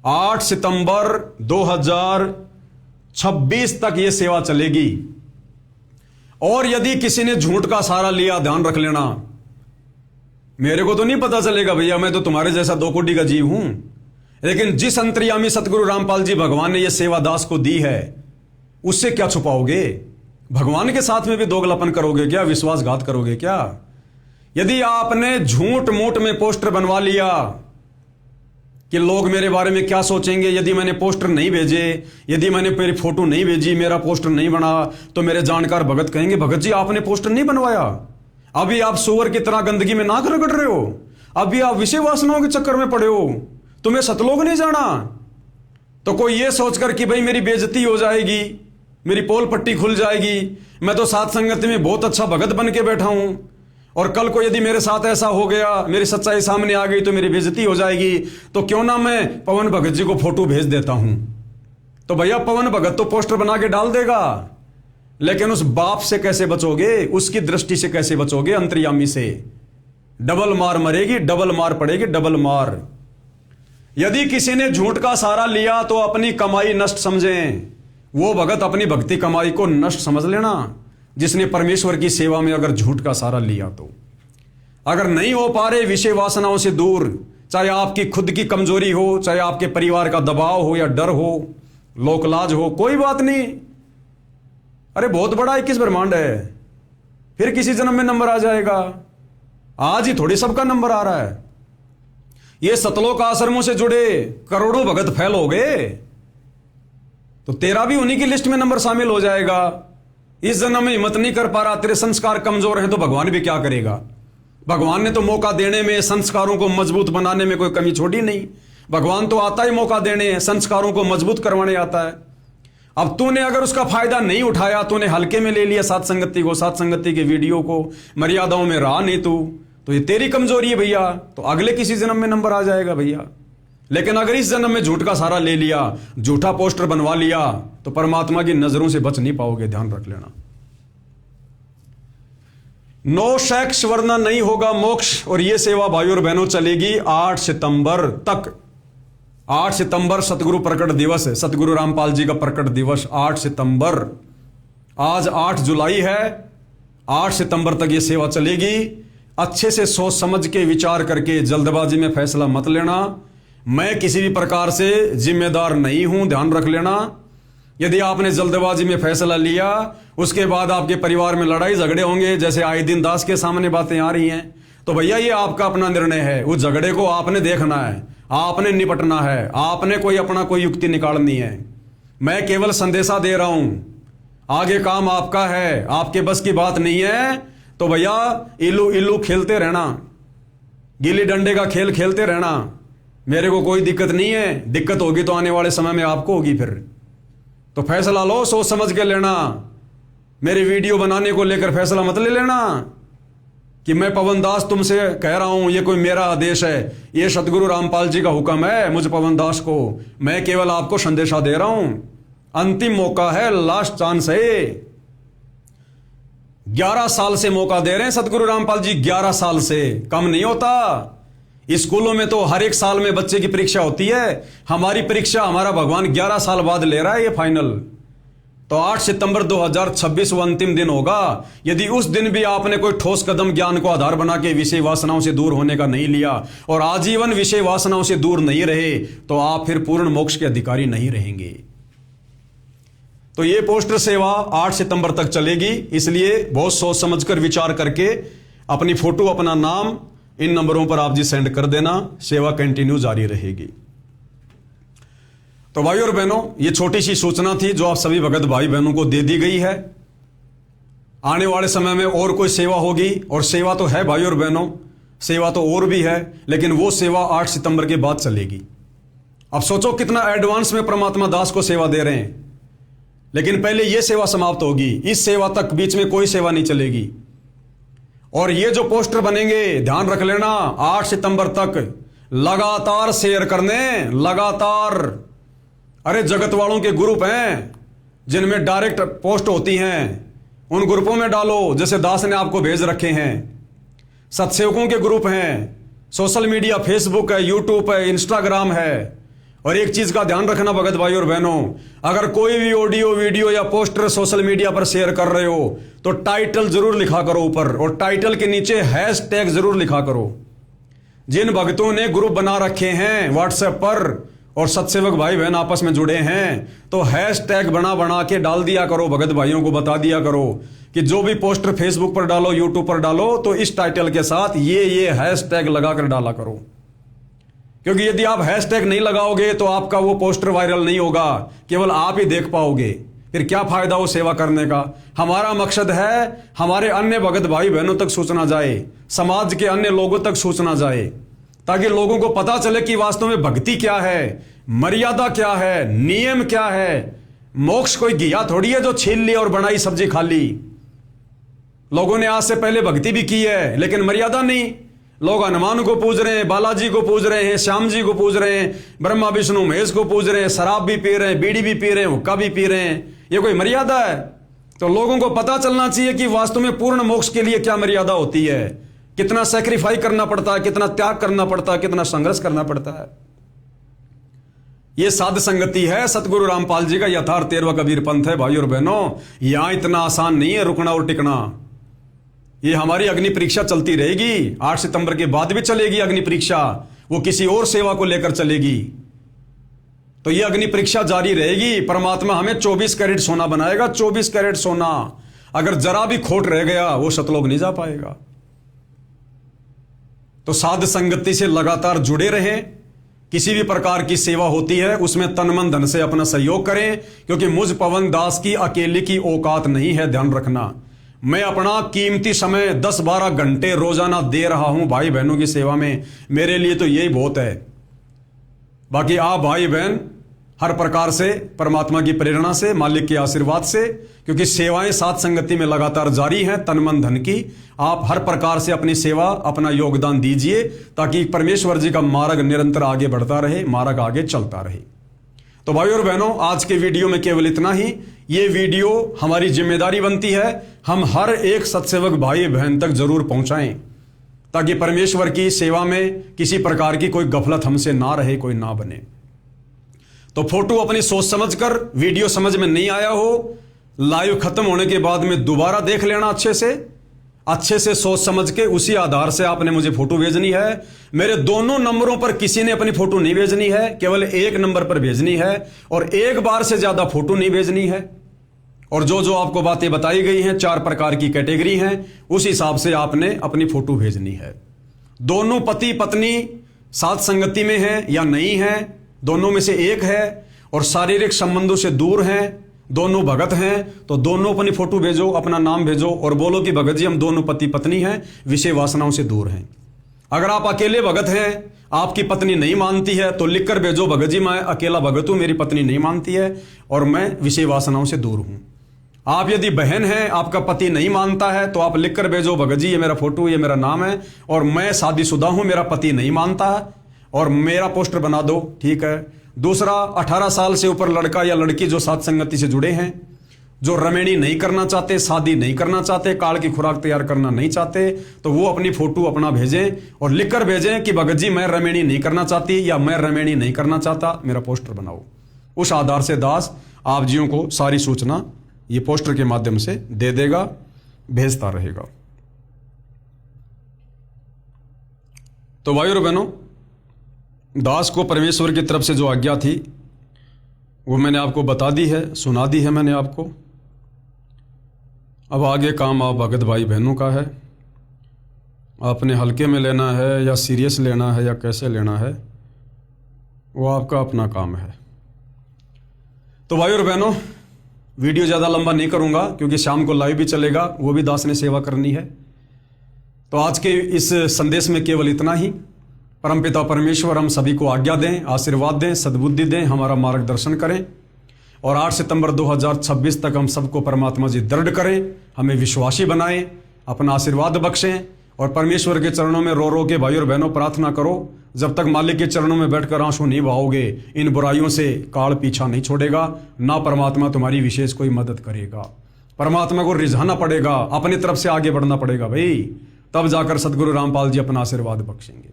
8 सितंबर 2026 तक ये सेवा चलेगी। और यदि किसी ने झूठ का सहारा लिया, ध्यान रख लेना, मेरे को तो नहीं पता चलेगा भैया, मैं तो तुम्हारे जैसा 2 कोटि का जीव हूं, लेकिन जिस अंतर्यामी सतगुरु रामपाल जी भगवान ने यह सेवा दास को दी है, उससे क्या छुपाओगे? भगवान के साथ में भी दोगलापन करोगे क्या? विश्वासघात करोगे क्या? यदि आपने झूठ मूठ में पोस्टर बनवा लिया कि लोग मेरे बारे में क्या सोचेंगे, यदि मैंने पोस्टर नहीं भेजे, यदि मैंने मेरी फोटो नहीं भेजी, मेरा पोस्टर नहीं बना, तो मेरे जानकार भगत कहेंगे भगत जी आपने पोस्टर नहीं बनवाया, अभी आप सुअर की तरह गंदगी में नाक रगड़ रहे हो, अभी आप विषय वासनाओं के चक्कर में पड़े हो, तुम्हें सतलोक नहीं जाना। तो कोई ये सोचकर कि भाई मेरी बेइज्जती हो जाएगी, मेरी पोल पट्टी खुल जाएगी, मैं तो सात संगति में बहुत अच्छा भगत बन के बैठा हूं, और कल को यदि मेरे साथ ऐसा हो गया, मेरी सच्चाई सामने आ गई तो मेरी बेइज्जती हो जाएगी, तो क्यों ना मैं पवन भगत जी को फोटो भेज देता हूं। तो भैया पवन भगत तो पोस्टर बना के डाल देगा, लेकिन उस बाप से कैसे बचोगे, उसकी दृष्टि से कैसे बचोगे? अंतर्यामी से डबल मार मरेगी, डबल मार पड़ेगी, डबल मार। यदि किसी ने झूठ का सहारा लिया तो अपनी कमाई नष्ट समझें, वो भगत अपनी भक्ति कमाई को नष्ट समझ लेना, जिसने परमेश्वर की सेवा में अगर झूठ का सहारा लिया तो। अगर नहीं हो पा रहे विषय वासनाओं से दूर, चाहे आपकी खुद की कमजोरी हो, चाहे आपके परिवार का दबाव हो या डर हो, लोकलाज हो, कोई बात नहीं, अरे बहुत बड़ा 21 ब्रह्मांड है, फिर किसी जन्म में नंबर आ जाएगा। आज ही थोड़ी सबका नंबर आ रहा है। ये सतलोक आश्रमों से जुड़े करोड़ों भगत फैल हो गए, तो तेरा भी उन्हीं की लिस्ट में नंबर शामिल हो जाएगा। इस जन्म में हिम्मत नहीं कर पा रहा, तेरे संस्कार कमजोर हैं, तो भगवान भी क्या करेगा? भगवान ने तो मौका देने में, संस्कारों को मजबूत बनाने में कोई कमी छोड़ी नहीं। भगवान तो आता ही मौका देने, संस्कारों को मजबूत करवाने आता है। अब तूने अगर उसका फायदा नहीं उठाया, तूने हल्के में ले लिया सात संगति को, सात संगति के वीडियो को, मर्यादाओं में रहा नहीं तू, तो ये तेरी कमजोरी है भैया, तो अगले किसी जन्म में नंबर आ जाएगा भैया। लेकिन अगर इस जन्म में झूठ का सहारा ले लिया, झूठा पोस्टर बनवा लिया, तो परमात्मा की नजरों से बच नहीं पाओगे, ध्यान रख लेना। नो सेक्स वरना नहीं होगा मोक्ष। और यह सेवा भाइयों और बहनों चलेगी 8 सितंबर तक। 8 सितंबर सतगुरु प्रकट दिवस है, सतगुरु रामपाल जी का प्रकट दिवस 8 सितंबर। आज 8 जुलाई है, 8 सितंबर तक यह सेवा चलेगी। अच्छे से सोच समझ के विचार करके जल्दबाजी में फैसला मत लेना। मैं किसी भी प्रकार से जिम्मेदार नहीं हूं, ध्यान रख लेना। यदि आपने जल्दबाजी में फैसला लिया, उसके बाद आपके परिवार में लड़ाई झगड़े होंगे, जैसे आए दिन दास के सामने बातें आ रही हैं, तो भैया ये आपका अपना निर्णय है। उस झगड़े को आपने देखना है, आपने निपटना है, आपने कोई अपना कोई युक्ति निकालनी है। मैं केवल संदेशा दे रहा हूं, आगे काम आपका है, आपके बस की बात नहीं है। तो भैया इल्लू इल्लू खेलते रहना, गिल्ली डंडे का खेल खेलते रहना, मेरे को कोई दिक्कत नहीं है। दिक्कत होगी तो आने वाले समय में आपको होगी। फिर तो फैसला लो, सोच समझ के लेना। मेरी वीडियो बनाने को लेकर फैसला मत ले लेना कि मैं पवन दास तुमसे कह रहा हूं, ये कोई मेरा आदेश है, ये सतगुरु रामपाल जी का हुक्म है मुझ पवन दास को। मैं केवल आपको संदेशा दे रहा हूं। अंतिम मौका है, लास्ट चांस है। 11 साल से मौका दे रहे हैं सतगुरु रामपाल जी, 11 साल से कम नहीं होता। स्कूलों में तो हर एक साल में बच्चे की परीक्षा होती है, हमारी परीक्षा हमारा भगवान 11 साल बाद ले रहा है ये फाइनल। तो 8 सितंबर 2026 वो अंतिम दिन होगा। यदि उस दिन भी आपने कोई ठोस कदम ज्ञान को आधार बना के विषय वासनाओं से दूर होने का नहीं लिया और आजीवन विषय वासनाओं से दूर नहीं रहे, तो आप फिर पूर्ण मोक्ष के अधिकारी नहीं रहेंगे। तो ये पोस्टर सेवा 8 सितंबर तक चलेगी, इसलिए बहुत सोच समझकर विचार करके अपनी फोटो, अपना नाम इन नंबरों पर आप जी सेंड कर देना। सेवा कंटिन्यू जारी रहेगी। तो भाई और बहनों, ये छोटी सी सूचना थी जो आप सभी भगत भाई बहनों को दे दी गई है। आने वाले समय में और कोई सेवा होगी, और सेवा तो है भाई और बहनों, सेवा तो और भी है, लेकिन वो सेवा 8 सितंबर के बाद चलेगी। अब सोचो कितना एडवांस में परमात्मा दास को सेवा दे रहे हैं। लेकिन पहले ये सेवा समाप्त होगी, इस सेवा तक बीच में कोई सेवा नहीं चलेगी। और ये जो पोस्टर बनेंगे ध्यान रख लेना, 8 सितंबर तक लगातार शेयर करने, लगातार। अरे जगत वालों के ग्रुप हैं जिनमें डायरेक्ट पोस्ट होती हैं, उन ग्रुपों में डालो जैसे दास ने आपको भेज रखे हैं। सत्सेवकों के ग्रुप हैं, सोशल मीडिया, फेसबुक है, यूट्यूब है, इंस्टाग्राम है। और एक चीज का ध्यान रखना भगत भाई और बहनों, अगर कोई भी ऑडियो, वीडियो या पोस्टर सोशल मीडिया पर शेयर कर रहे हो तो टाइटल जरूर लिखा करो ऊपर, और टाइटल के नीचे हैशटैग जरूर लिखा करो। जिन भक्तों ने ग्रुप बना रखे हैं व्हाट्सएप पर और सत्सेवक भाई बहन आपस में जुड़े हैं, तो हैशटैग बना बना के डाल दिया करो, भगत भाइयों को बता दिया करो कि जो भी पोस्टर फेसबुक पर डालो, यूट्यूब पर डालो, तो इस टाइटल के साथ ये हैशटैग लगाकर डाला करो। क्योंकि यदि आप हैशटैग नहीं लगाओगे तो आपका वो पोस्टर वायरल नहीं होगा, केवल आप ही देख पाओगे। फिर क्या फायदा वो सेवा करने का। हमारा मकसद है हमारे अन्य भगत भाई बहनों तक सूचना जाए, समाज के अन्य लोगों तक सूचना जाए, ताकि लोगों को पता चले कि वास्तव में भक्ति क्या है, मर्यादा क्या है, नियम क्या है। मोक्ष कोई घिया थोड़ी है जो छील ली और बनाई सब्जी खा ली। लोगों ने आज से पहले भक्ति भी की है लेकिन मर्यादा नहीं। लोग हनुमान को पूज रहे हैं, बालाजी को पूज रहे हैं, श्याम जी को पूज रहे हैं, ब्रह्मा विष्णु महेश को पूज रहे हैं, शराब भी पी रहे हैं, बीड़ी भी पी रहे हैं, हुक्का भी पी रहे हैं। ये कोई मर्यादा है? तो लोगों को पता चलना चाहिए कि वास्तव में पूर्ण मोक्ष के लिए क्या मर्यादा होती है, कितना सैक्रिफाइस करना पड़ता है, कितना त्याग करना पड़ता है, कितना संघर्ष करना पड़ता है। ये साध संगति है सतगुरु रामपाल जी का यथार्थ 13वां कबीर पंथ है। भाई और बहनों, यहां इतना आसान नहीं है रुकना और टिकना। ये हमारी अग्नि परीक्षा चलती रहेगी, 8 सितंबर के बाद भी चलेगी अग्नि परीक्षा। वो किसी और सेवा को लेकर चलेगी, तो ये अग्नि परीक्षा जारी रहेगी। परमात्मा हमें 24 कैरेट सोना बनाएगा, 24 कैरेट सोना। अगर जरा भी खोट रह गया वो सतलोक नहीं जा पाएगा। तो साध संगति से लगातार जुड़े रहें। किसी भी प्रकार की सेवा होती है उसमें तन मन धन से अपना सहयोग करें, क्योंकि मुझ पवन दास की अकेले की औकात नहीं है। ध्यान रखना, मैं अपना कीमती समय 10-12 घंटे रोजाना दे रहा हूं भाई बहनों की सेवा में। मेरे लिए तो यही बहुत है। बाकी आप भाई बहन हर प्रकार से परमात्मा की प्रेरणा से, मालिक के आशीर्वाद से, क्योंकि सेवाएं साध संगति में लगातार जारी हैं तन मन धन की, आप हर प्रकार से अपनी सेवा, अपना योगदान दीजिए, ताकि परमेश्वर जी का मार्ग निरंतर आगे बढ़ता रहे, मार्ग आगे चलता रहे। तो भाई और बहनों, आज के वीडियो में केवल इतना ही। ये वीडियो हमारी जिम्मेदारी बनती है, हम हर एक सत्सेवक भाई बहन तक जरूर पहुंचाएं, ताकि परमेश्वर की सेवा में किसी प्रकार की कोई गफलत हमसे ना रहे, कोई ना बने। तो फोटो अपनी सोच समझकर, वीडियो समझ में नहीं आया हो, लाइव खत्म होने के बाद में दोबारा देख लेना अच्छे से सोच समझ के। उसी आधार से आपने मुझे फोटो भेजनी है। मेरे दोनों नंबरों पर किसी ने अपनी फोटो नहीं भेजनी है, केवल एक नंबर पर भेजनी है, और एक बार से ज्यादा फोटो नहीं भेजनी है। और जो जो आपको बातें बताई गई हैं, 4 प्रकार की कैटेगरी हैं, उस हिसाब से आपने अपनी फोटो भेजनी है। दोनों पति पत्नी साथ संगति में है या नहीं है, दोनों में से एक है, और शारीरिक संबंधों से दूर हैं, दोनों भगत हैं, तो दोनों अपनी फोटो भेजो, अपना नाम भेजो और बोलो कि भगत जी हम दोनों पति पत्नी हैं, विषय वासनाओं से दूर हैं। अगर आप अकेले भगत हैं, आपकी पत्नी नहीं मानती है, तो लिखकर भेजो, भगत जी मैं अकेला भगत हूं, मेरी पत्नी नहीं मानती है और मैं विषय वासनाओं से दूर हूं। आप यदि बहन हैं, आपका पति नहीं मानता है, तो आप लिखकर भेजो, भगत जी ये मेरा फोटो, ये मेरा नाम है और मैं शादीशुदा हूं, मेरा पति नहीं मानता है, और मेरा पोस्टर बना दो, ठीक है। दूसरा, 18 साल से ऊपर लड़का या लड़की जो साथ संगति से जुड़े हैं, जो रमेणी नहीं करना चाहते, शादी नहीं करना चाहते, काल की खुराक तैयार करना नहीं चाहते, तो वो अपनी फोटो अपना भेजें और लिखकर भेजें कि भगत जी मैं रमेणी नहीं करना चाहती या मैं रमेणी नहीं करना चाहता, मेरा पोस्टर बनाओ। उस आधार से दास आप जियों को सारी सूचना ये पोस्टर के माध्यम से दे देगा, भेजता रहेगा। तो भाइयों और बहनों, दास को परमेश्वर की तरफ से जो आज्ञा थी वो मैंने आपको बता दी है, सुना दी है मैंने आपको। अब आगे काम आप भगत भाई बहनों का है। आपने हल्के में लेना है या सीरियस लेना है या कैसे लेना है, वो आपका अपना काम है। तो भाई और बहनों, वीडियो ज़्यादा लंबा नहीं करूंगा, क्योंकि शाम को लाइव भी चलेगा, वो भी दास ने सेवा करनी है। तो आज के इस संदेश में केवल इतना ही। परमपिता परमेश्वर हम सभी को आज्ञा दें, आशीर्वाद दें, सद्बुद्धि दें, हमारा मार्गदर्शन करें। और 8 सितंबर 2026 तक हम सबको परमात्मा जी दृढ़ करें, हमें विश्वासी बनाएं, अपना आशीर्वाद बख्शें और परमेश्वर के चरणों में रो रो के भाई और बहनों प्रार्थना करो। जब तक मालिक के चरणों में बैठकर आंसू नहीं बहाओगे, इन बुराइयों से काल पीछा नहीं छोड़ेगा, ना परमात्मा तुम्हारी विशेष कोई मदद करेगा। परमात्मा को रिझाना पड़ेगा, अपनी तरफ से आगे बढ़ना पड़ेगा भाई, तब जाकर सतगुरु रामपाल जी अपना आशीर्वाद बख्शेंगे।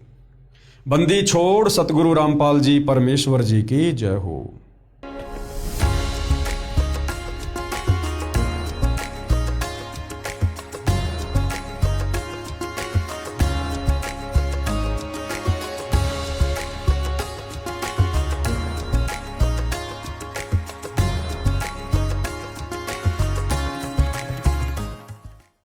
बंदी छोड़ सतगुरु रामपाल जी परमेश्वर जी की जय हो।